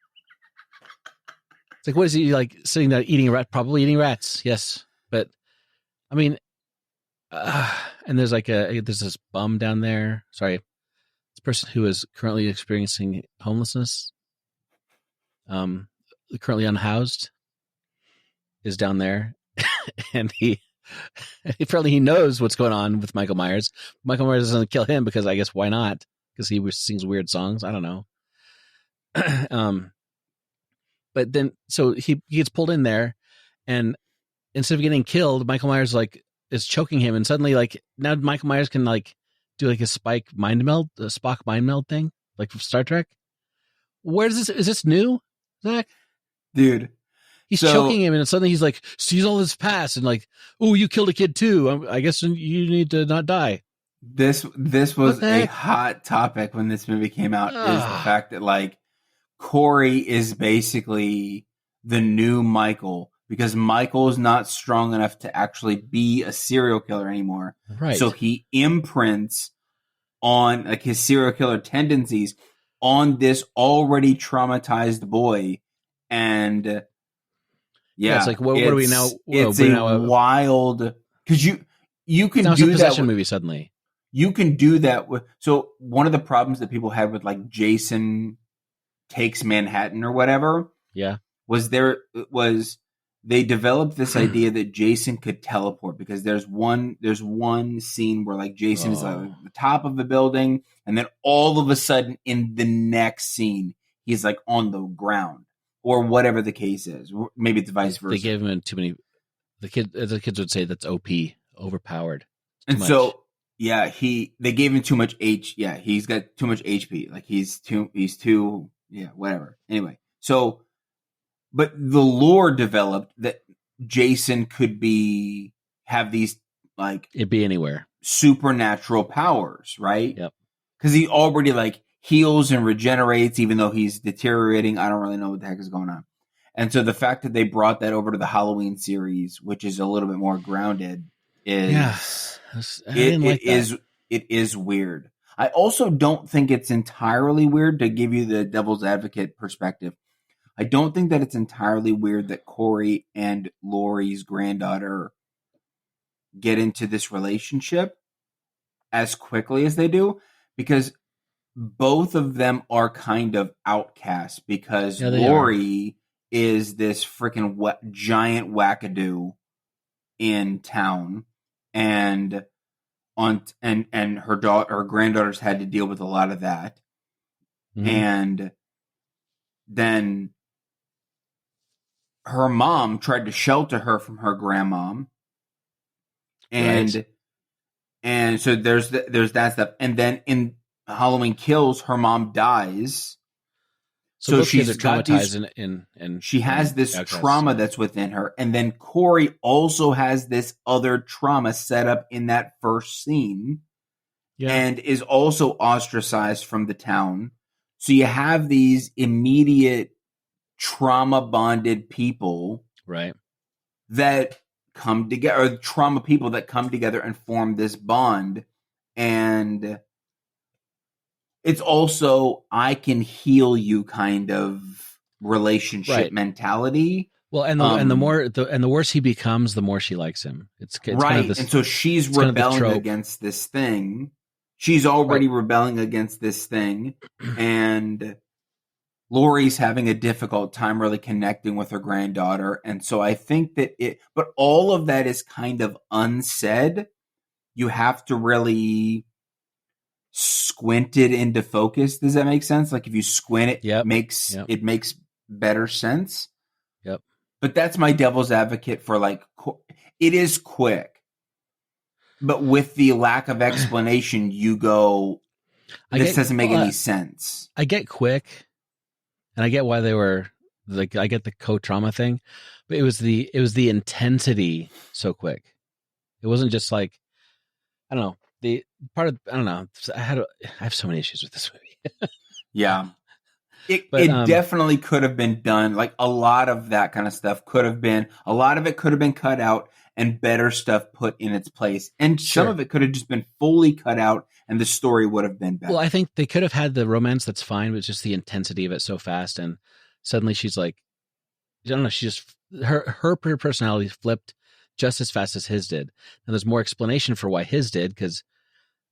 It's like, what is he, like, sitting there eating a rat? Probably eating rats, yes. But, I mean, and there's there's this bum down there. Sorry. This person who is currently experiencing homelessness, currently unhoused, is down there. And he knows what's going on with Michael Myers. Michael Myers doesn't kill him because I guess why not? Because he sings weird songs. I don't know. But then so he gets pulled in there, and instead of getting killed, Michael Myers is choking him, and suddenly now Michael Myers can do a Spock mind meld thing, like from Star Trek. Where is this new, Zach? Dude. He's choking him, and suddenly he's like, sees all this past, and like, oh, you killed a kid too. I guess you need to not die. This was a hot topic when this movie came out, is the fact that Corey is basically the new Michael, because Michael is not strong enough to actually be a serial killer anymore. Right. So he imprints on his serial killer tendencies on this already traumatized boy, and it's like, what are we now? It's wild, because you can do that possession movie suddenly. You can do that with. So one of the problems that people had with Jason Takes Manhattan or whatever, was they developed this idea that Jason could teleport, because there's one scene where Jason is at the top of the building, and then all of a sudden in the next scene he's on the ground, or whatever the case is. Maybe it's vice versa. They gave him too many. The kids would say that's OP, overpowered. And much. So they gave him too much he's got too much HP. He's too whatever. Anyway, so but the lore developed that Jason could have these it'd be anywhere, supernatural powers, right? Yep. Because he already heals and regenerates, even though he's deteriorating. I don't really know what the heck is going on. And so the fact that they brought that over to the Halloween series, which is a little bit more grounded, is it is weird. I also don't think it's entirely weird, to give you the devil's advocate perspective. I don't think that it's entirely weird that Corey and Laurie's granddaughter get into this relationship as quickly as they do, because both of them are kind of outcasts, because Laurie is this freaking giant wackadoo in town, and her granddaughters had to deal with a lot of that. Mm-hmm. And then her mom tried to shelter her from her grandmom. And so there's that stuff. And then in Halloween Kills, her mom dies. So both kids are traumatized she has this trauma that's within her. And then Corey also has this other trauma set up in that first scene. Yeah. And is also ostracized from the town. So you have these immediate trauma bonded people. Right. That come together, or trauma people that come together and form this bond. And it's also, I can heal you kind of relationship mentality. Well, and the worse he becomes, the more she likes him. It's right. Kind of this, and so she's rebelling against this thing. She's already rebelling against this thing. And Laurie's having a difficult time really connecting with her granddaughter. And so I think but all of that is kind of unsaid. You have to really squint it into focus. Does that make sense? Like if you squint it, it makes better sense. Yep. But that's my devil's advocate for it is quick, but with the lack of explanation, you go, this doesn't make any sense. I get quick. And I get why they were like, I get the co-trauma thing, but it was the intensity so quick. It wasn't just like, I don't know, I have so many issues with this movie. Yeah. It definitely could have been done. Like a lot of that kind of stuff a lot of it could have been cut out and better stuff put in its place. And some of it could have just been fully cut out and the story would have been better. Well, I think they could have had the romance, that's fine, but it's just the intensity of it so fast. And suddenly she's like, I don't know, she just, her personality flipped just as fast as his did. And there's more explanation for why his did, because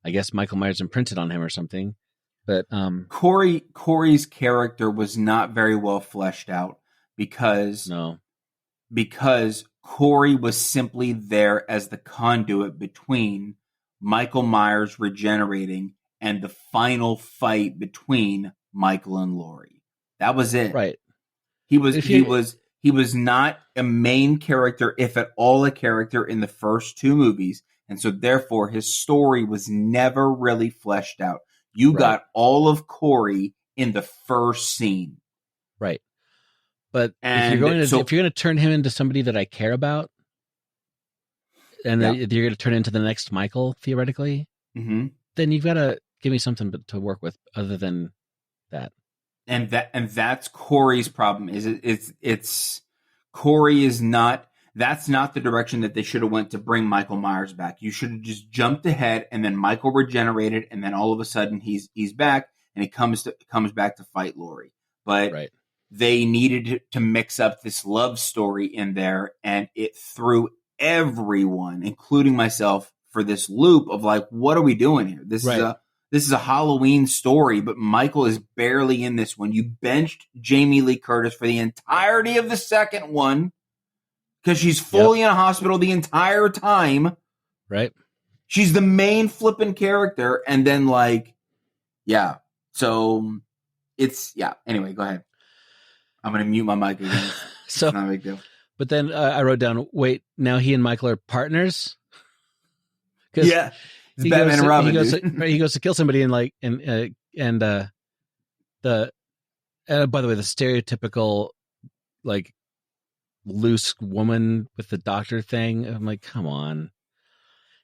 I guess Michael Myers imprinted on him or something. But Corey's character was not very well fleshed out because Corey was simply there as the conduit between Michael Myers regenerating and the final fight between Michael and Laurie. That was it. Right. He was not a main character, if at all a character, in the first two movies. And so therefore his story was never really fleshed out. You got all of Corey in the first scene. Right. But if you're going to turn him into somebody that I care about, and you're going to turn into the next Michael, theoretically, then you've got to give me something to work with other than that. And that's Corey's problem. It's Corey is not. That's not the direction that they should have went to bring Michael Myers back. You should have just jumped ahead, and then Michael regenerated, and then all of a sudden he's back, and he comes back to fight Laurie. But they needed to mix up this love story in there, and it threw everyone, including myself, for this loop of like, what are we doing here? This is a Halloween story, but Michael is barely in this one. You benched Jamie Lee Curtis for the entirety of the second one because she's fully in a hospital the entire time. Right. She's the main flippin' character, and then so it's Anyway, go ahead. I'm gonna mute my mic again. So it's not a big deal. But then I wrote down, wait, now he and Michael are partners? Yeah. It's Batman and Robin. He goes to kill somebody by the way, the stereotypical like loose woman with the doctor thing. I'm like, come on.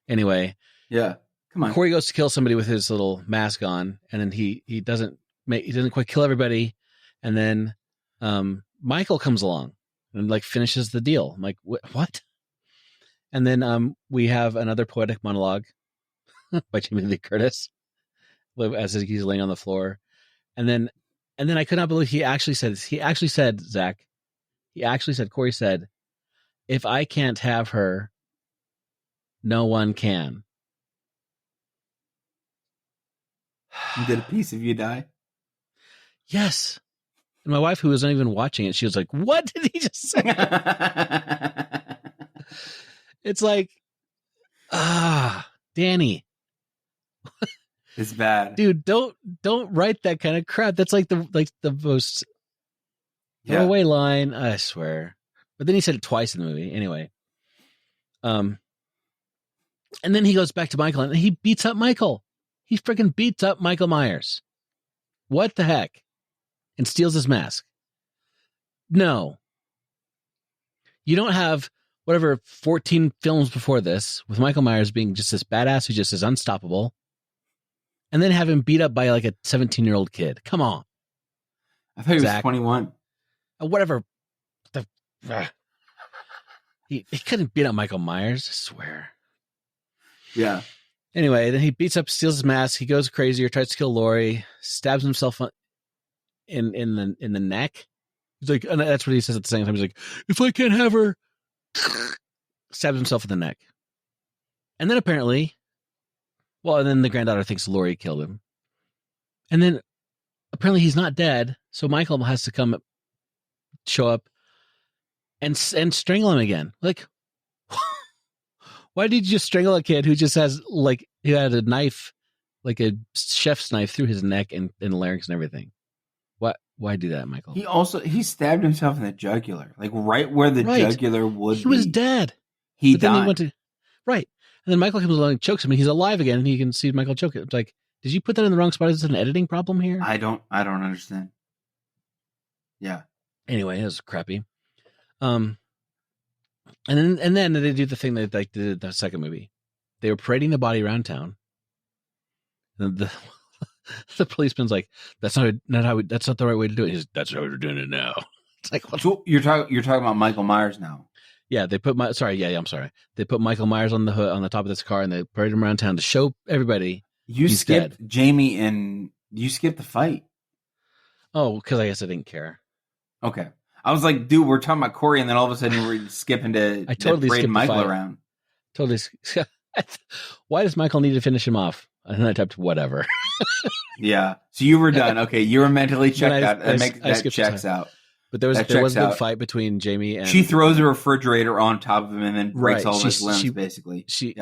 Anyway. Yeah. Come on. Corey goes to kill somebody with his little mask on, and then he doesn't quite kill everybody. And then Michael comes along and like finishes the deal. I'm like, what? And then we have another poetic monologue by Jamie Lee Curtis as he's laying on the floor. And then I could not believe he actually said, Zach, Corey said, if I can't have her, no one can. Did a piece of you die? Yes. And my wife, who wasn't even watching it, she was like, "What did he just say?" It's like, Danny, it's bad, dude. Don't write that kind of crap. That's like the most throwaway line. I swear. But then he said it twice in the movie. Anyway, and then he goes back to Michael and he beats up Michael. He freaking beats up Michael Myers. What the heck? And steals his mask. No. You don't have whatever 14 films before this with Michael Myers being just this badass who just is unstoppable. And then have him beat up by like a 17-year-old kid. Come on. I thought he was 21. Whatever. He couldn't beat up Michael Myers, I swear. Yeah. Anyway, then he beats up, steals his mask. He goes crazy or tries to kill Laurie, stabs himself in the neck. He's like, and that's what he says at the same time. He's like, if I can't have her, stabs himself in the neck. And then apparently, and then the granddaughter thinks Laurie killed him. And then apparently he's not dead. So Michael has to show up and strangle him again. Like, why did you just strangle a kid who just has who had a knife, like a chef's knife through his neck and larynx and everything? Why do that, Michael? He stabbed himself in the jugular, like right where the jugular would be. He was dead. He died. Then he went to right. And then Michael comes along and chokes him, and he's alive again, and he can see Michael choke it. It's like, did you put that in the wrong spot? Is this an editing problem here? I don't understand. Yeah. Anyway, it was crappy. And then they do the thing that they did the second movie. They were parading the body around town. And the policeman's like, that's not the right way to do it. He's like, that's how we're doing it now. It's like, what? So you're talking about Michael Myers now. Yeah, they put I'm sorry. They put Michael Myers on the top of this car and they paraded him around town to show everybody he's skipped dead. Jamie and you skipped the fight. Oh, because I guess I didn't care. Okay. I was like, dude, we're talking about Corey, and then all of a sudden we're skipping to I totally skipped Michael around. Totally. Why does Michael need to finish him off? And then I typed whatever. Yeah. So you were done. Okay. You were mentally checked out. That checks out. But there was a good fight between Jamie and... She throws a refrigerator on top of him and then breaks all his limbs, basically. She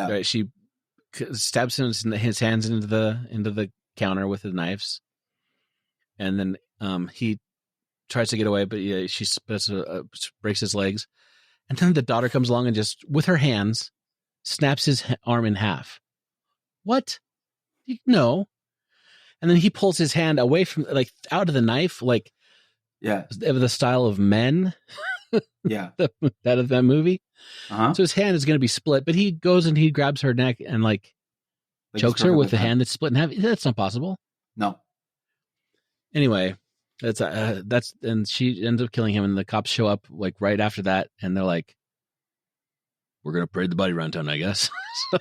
stabs his hands into the counter with the knives. And then he tries to get away, but she breaks his legs. And then the daughter comes along and just, with her hands, snaps his arm in half. What? No. And then he pulls his hand away from, out of the knife, the style of Men. Yeah. that movie. Uh-huh. So his hand is going to be split, but he goes and he grabs her neck and chokes her with the hand that's split in half. That's not possible. No. Anyway, and she ends up killing him, and the cops show up right after that, and they're like, "We're gonna parade the body around town, I guess." So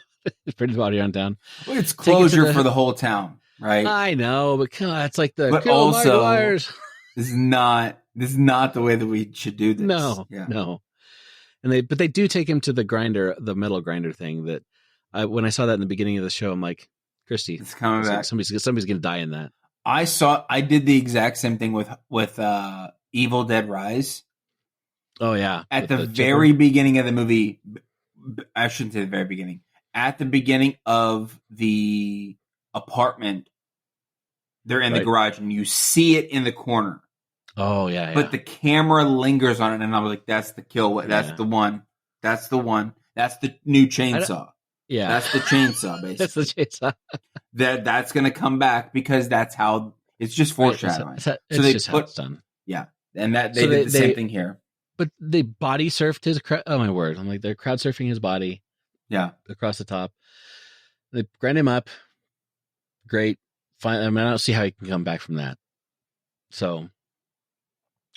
parade the body around town. Well, it's closure for the whole town, right? I know, but it's like but also this is not the way that we should do this. No. And they do take him to the metal grinder thing. That when I saw that in the beginning of the show, I'm like, Christy, it's coming back. Somebody's gonna die in that. I did the exact same thing with Evil Dead Rise. Oh yeah. At the very beginning of the movie, I shouldn't say the very beginning. At the beginning of the apartment, they're in the garage and you see it in the corner. Oh yeah. But the camera lingers on it, and I was like, "That's the kill. That's the one. That's the one. That's the new chainsaw." Yeah, that's the chainsaw. Basically, that's the chainsaw. That's going to come back because that's how it's just foreshadowing. So they just how it's done. Yeah, and that they did the same thing here. But they body surfed his. Oh my word! I'm like, they're crowd surfing his body. Yeah, across the top. They grind him up. Great. Fine. I mean, I don't see how he can come back from that. So,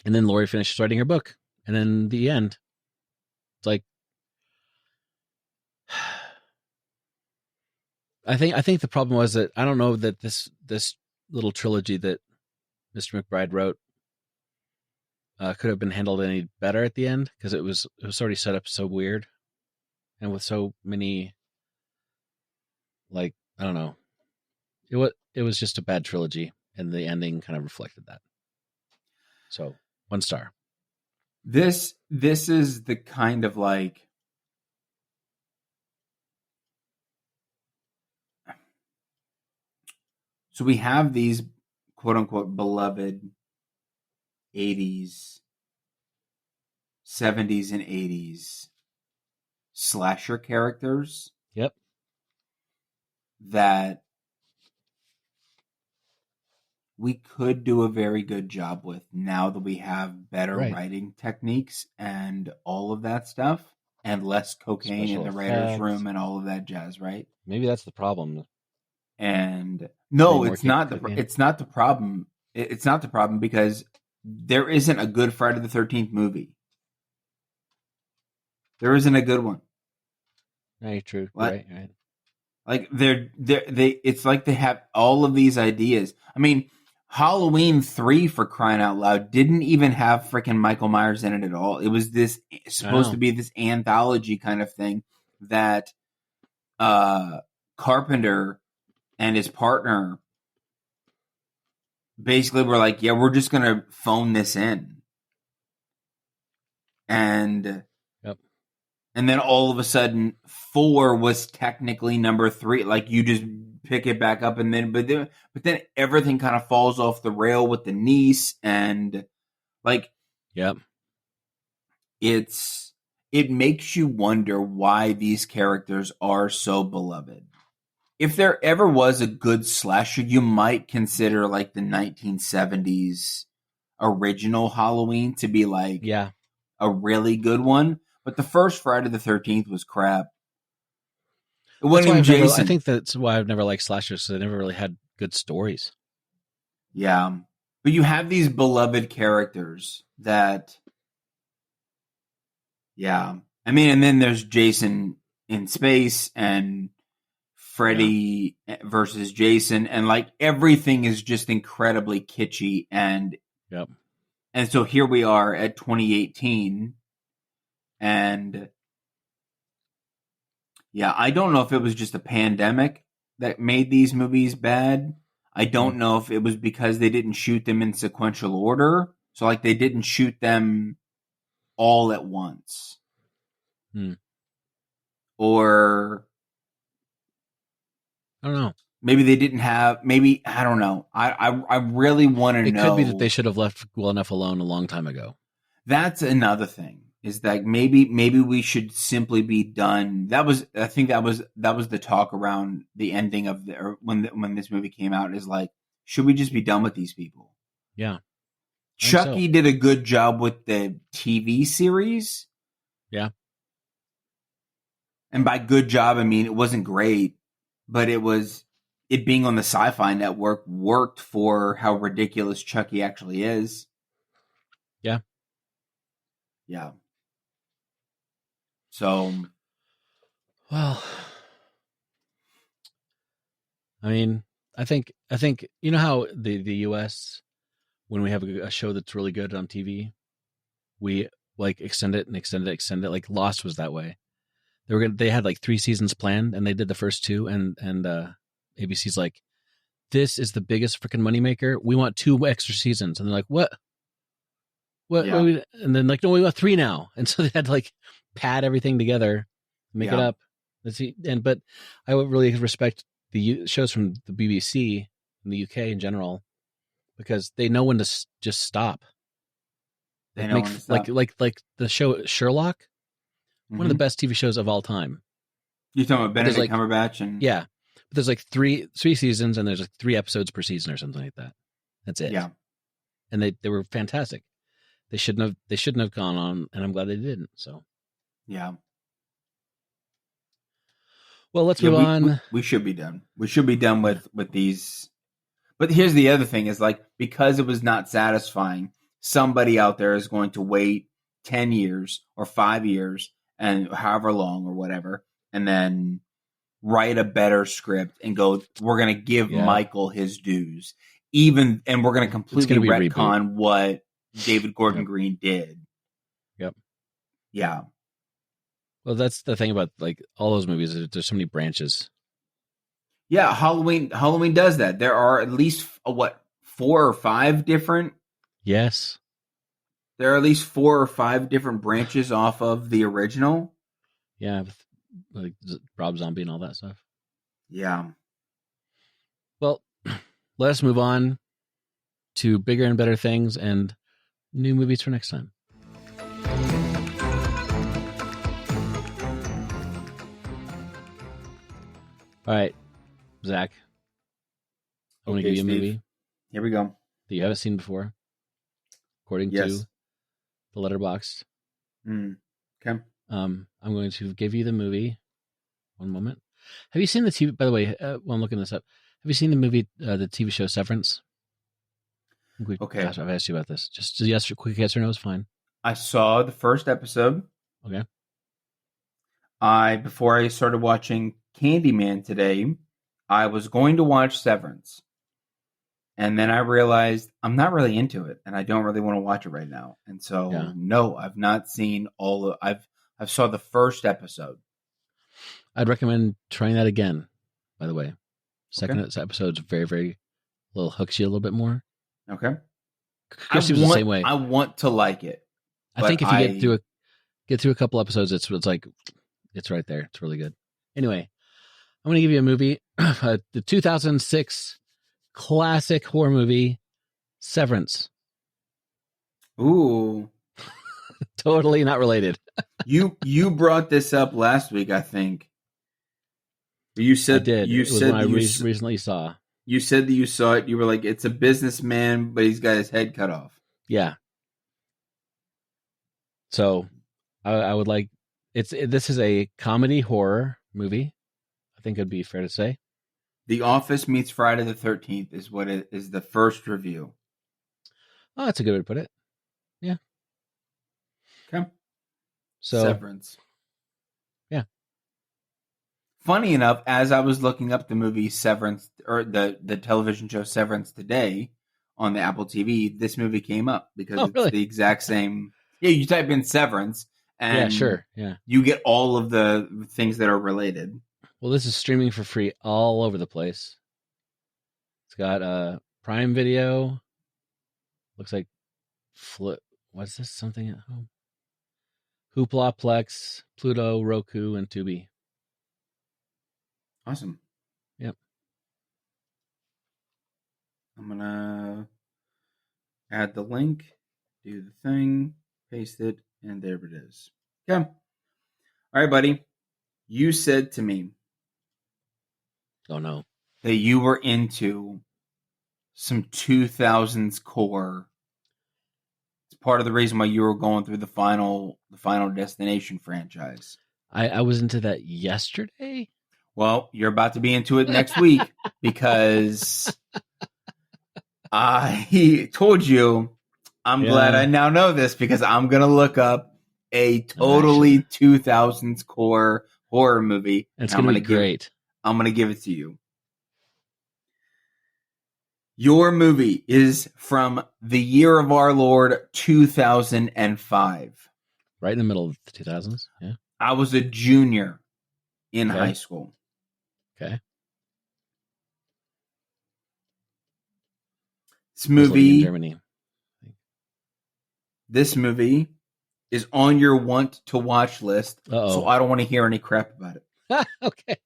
and then Laurie finishes writing her book, and then the end. It's like. I think the problem was that I don't know that this little trilogy that Mr. McBride wrote could have been handled any better at the end, because it was already set up so weird, and with so many, I don't know, it was just a bad trilogy, and the ending kind of reflected that. So 1 star. This is the kind of like, so we have these quote unquote beloved 80s, 70s and 80s slasher characters Yep. that we could do a very good job with now that we have better Right. writing techniques and all of that stuff, and less cocaine Special in the writer's effects. room and all of that jazz, right? Maybe that's the problem. And no, More it's not cocaine. it's not the problem. It's not the problem because there isn't a good Friday the 13th movie. There isn't a good one. Right, true. What? Right. Like it's like they have all of these ideas. I mean, Halloween 3, for crying out loud, didn't even have freaking Michael Myers in it at all. It was this supposed to be this anthology kind of thing that Carpenter and his partner basically were like, yeah, we're just gonna phone this in. And Yep. And then all of a sudden 4 was technically number 3. Like, you just pick it back up, and then but then everything kind of falls off the rail with the niece, and like, Yep. it makes you wonder why these characters are so beloved. If there ever was a good slasher, you might consider like the 1970s original Halloween to be like a really good one. But the first Friday the 13th was crap. It wasn't even Jason. I think that's why I've never liked slashers, because they never really had good stories. Yeah. But you have these beloved characters that, yeah. I mean, and then there's Jason in space and Freddy versus Jason, and like everything is just incredibly kitschy, and so here we are at 2018, and yeah, I don't know if it was just a pandemic that made these movies bad. I don't know if it was because they didn't shoot them in sequential order, so like they didn't shoot them all at once, or I don't know. Maybe they didn't have. Maybe I don't know. I really want to know. It could be that they should have left well enough alone a long time ago. That's another thing. Is that maybe we should simply be done. I think that was the talk around the ending of when this movie came out. Is like, should we just be done with these people? Yeah. Chucky did a good job with the TV series. Yeah. And by good job, I mean it wasn't great, but it being on the Sci-Fi Network worked for how ridiculous Chucky actually is. Yeah. Yeah. So, well, I mean, I think you know how the US, when we have a show that's really good on TV, we like extend it. Like Lost was that way. They had like 3 seasons planned, and they did the first 2, and ABC's like, this is the biggest freaking moneymaker. We want 2 extra seasons, and they're like, what? Yeah. And then like, no, we want 3 now, and so they had to like pad everything together, make it up. But I would really respect the shows from the BBC and the UK in general, because they know when to just stop. They know when to stop. Like the show Sherlock, one of the best TV shows of all time. You're talking about Benedict Cumberbatch, and but there's like three seasons, and there's like 3 episodes per season or something like that. That's it. Yeah, and they were fantastic. They shouldn't have gone on, and I'm glad they didn't. So yeah. Well, let's move on. We should be done. We should be done with these. But here's the other thing: is like, because it was not satisfying, somebody out there is going to wait 10 years or 5 years and however long or whatever, and then write a better script and go, we're going to give Michael his dues, and we're going to completely retcon what David Gordon Green did. Yep. Yeah. Well, that's the thing about like all those movies. There's so many branches. Yeah, Halloween does that. There are at least 4 or 5 different. Yes. There are at least 4 or 5 different branches off of the original. Yeah, with like Rob Zombie and all that stuff. Yeah. Well, let us move on to bigger and better things and new movies for next time. All right, Zach. I want to give you a movie. Here we go. That you haven't seen before, according to the Letterboxd. Okay. I'm going to give you the movie. One moment. Have you seen the TV? By the way, while I'm looking this up, have you seen the movie, the TV show Severance? Okay. Gosh, I've asked you about this. Just yes, quick yes or no is fine. I saw the first episode. Okay. Before I started watching Candyman today, I was going to watch Severance. And then I realized I'm not really into it, and I don't really want to watch it right now. And so, no, I've not seen all of. I've saw the first episode. I'd recommend trying that again. By the way, second episode's very, very little hooks you a little bit more. Okay, Kirsty was the same way. I want to like it. I think if you get through a couple episodes, it's like it's right there. It's really good. Anyway, I'm going to give you a movie, the 2006 classic horror movie, Severance. Ooh. Totally not related. You brought this up last week, I think. You said I did. You said I recently saw. You said that you saw it. You were like, it's a businessman, but he's got his head cut off. Yeah. So, I would like this is a comedy horror movie. I think it'd be fair to say. The Office meets Friday the 13th is what it is. The first review. Oh, that's a good way to put it. Yeah. Okay. So Severance. Yeah. Funny enough, as I was looking up the movie Severance or the television show Severance today on the Apple TV, this movie came up because it's the exact same. Yeah, you type in Severance and you get all of the things that are related. Well, this is streaming for free all over the place. It's got Prime Video. Looks like what's this? Something at home? Hoopla, Plex, Pluto, Roku, and Tubi. Awesome. Yep. I'm going to add the link, do the thing, paste it, and there it is. Okay. All right, buddy. You said to me, oh no, that you were into some 2000s core. It's part of the reason why you were going through the Final Destination franchise. I was into that yesterday. Well, you're about to be into it next week because I told you I'm glad I now know this because I'm going to look up a totally 2000s core horror movie. It's going to be great. I'm going to give it to you. Your movie is from the year of our Lord 2005. Right in the middle of the 2000s. Yeah. I was a junior in high school. Okay. This movie in Germany. This movie is on your want to watch list. So I don't want to hear any crap about it. Okay.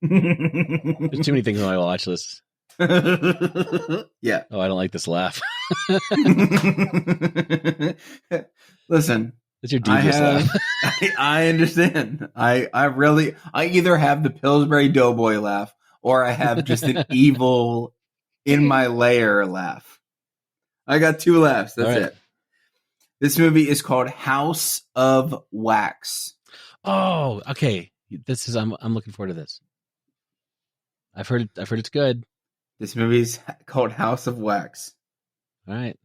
There's too many things on my watch list. Yeah. Oh, I don't like this laugh. Listen. That's your devious laugh. I understand. I either have the Pillsbury Doughboy laugh or I have just an evil in my lair laugh. I got 2 laughs. That's it. This movie is called House of Wax. Oh, okay. This is I'm looking forward to this. I've heard it's good. This movie's called House of Wax. All right.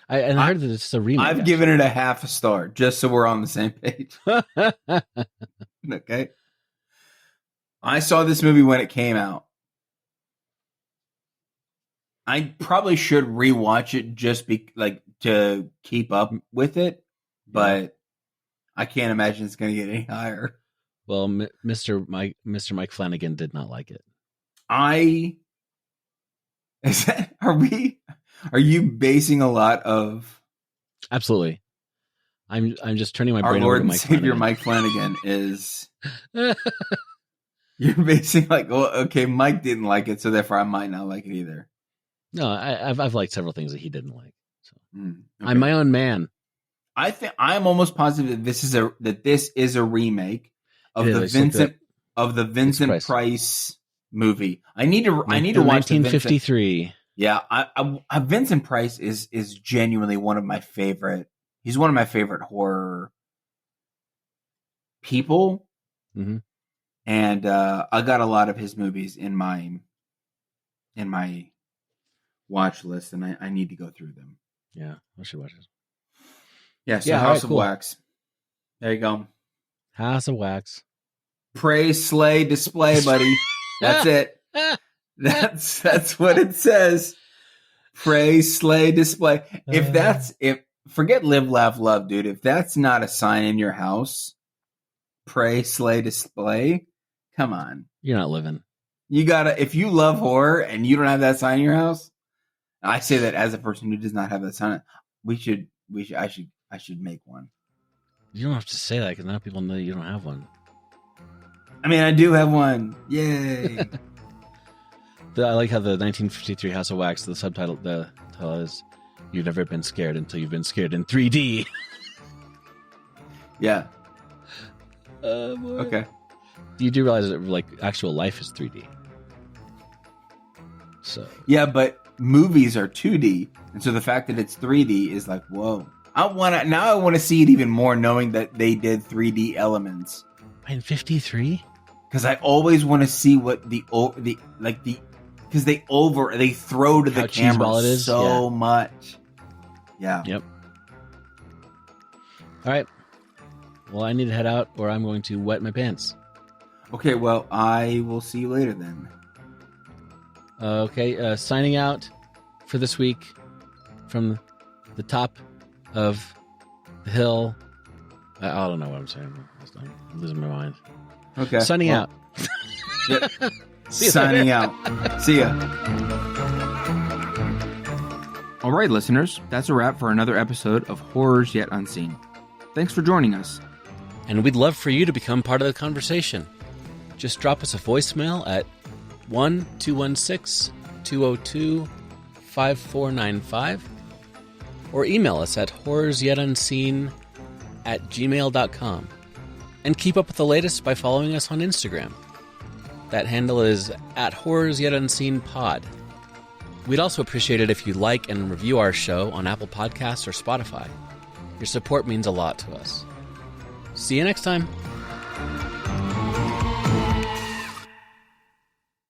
I heard that it's a remake. I've given it a half a star, just so we're on the same page. Okay. I saw this movie when it came out. I probably should rewatch it just to keep up with it, but I can't imagine it's going to get any higher. Well, Mr. Mike Flanagan did not like it. Are you basing a lot of Absolutely. I'm just turning my Our brain Lord over to and Mike Savior Flanagan. Mike Flanagan is. You're basically like, well, okay, Mike didn't like it, so therefore I might not like it either. No, I've liked several things that he didn't like. So. Okay. I'm my own man. I think I'm almost positive that this is a remake of the Vincent Price movie. I need to watch 1953. Yeah, I Vincent Price is genuinely one of my favorite. He's one of my favorite horror people, and I got a lot of his movies in my watch list, and I need to go through them. Yeah, I should watch it. Yeah, so House of Wax. There you go. House of Wax. Pray, slay, display, buddy. That's it. That's what it says. Pray, slay, display. If forget live, laugh, love, dude. If that's not a sign in your house, pray, slay, display. Come on. You're not living. You gotta, if you love horror and you don't have that sign in your house, I say that as a person who does not have that sign, I should make one. You don't have to say that because now people know you don't have one. I mean, I do have one. Yay. I like how the 1953 House of Wax, the title is, "You've never been scared until you've been scared in 3D." Yeah. Okay. You do realize that like actual life is 3D. So. Yeah, but movies are 2D, and so the fact that it's 3D is like, whoa. I want to see it even more, knowing that they did 3D elements. In 53? Because I always want to see what because they throw to the camera so much. Yeah. Yep. All right. Well, I need to head out, or I'm going to wet my pants. Okay. Well, I will see you later then. Okay. Signing out for this week from the top of the hill. I don't know what I'm saying. I'm losing my mind. Okay. Signing out. Yep. Signing out. See ya. All right, listeners. That's a wrap for another episode of Horrors Yet Unseen. Thanks for joining us. And we'd love for you to become part of the conversation. Just drop us a voicemail at 1-216-202-5495 or email us at horrorsyetonunseen@gmail.com. And keep up with the latest by following us on Instagram. That handle is at horrorsyetonunseenpod. We'd also appreciate it if you like and review our show on Apple Podcasts or Spotify. Your support means a lot to us. See you next time.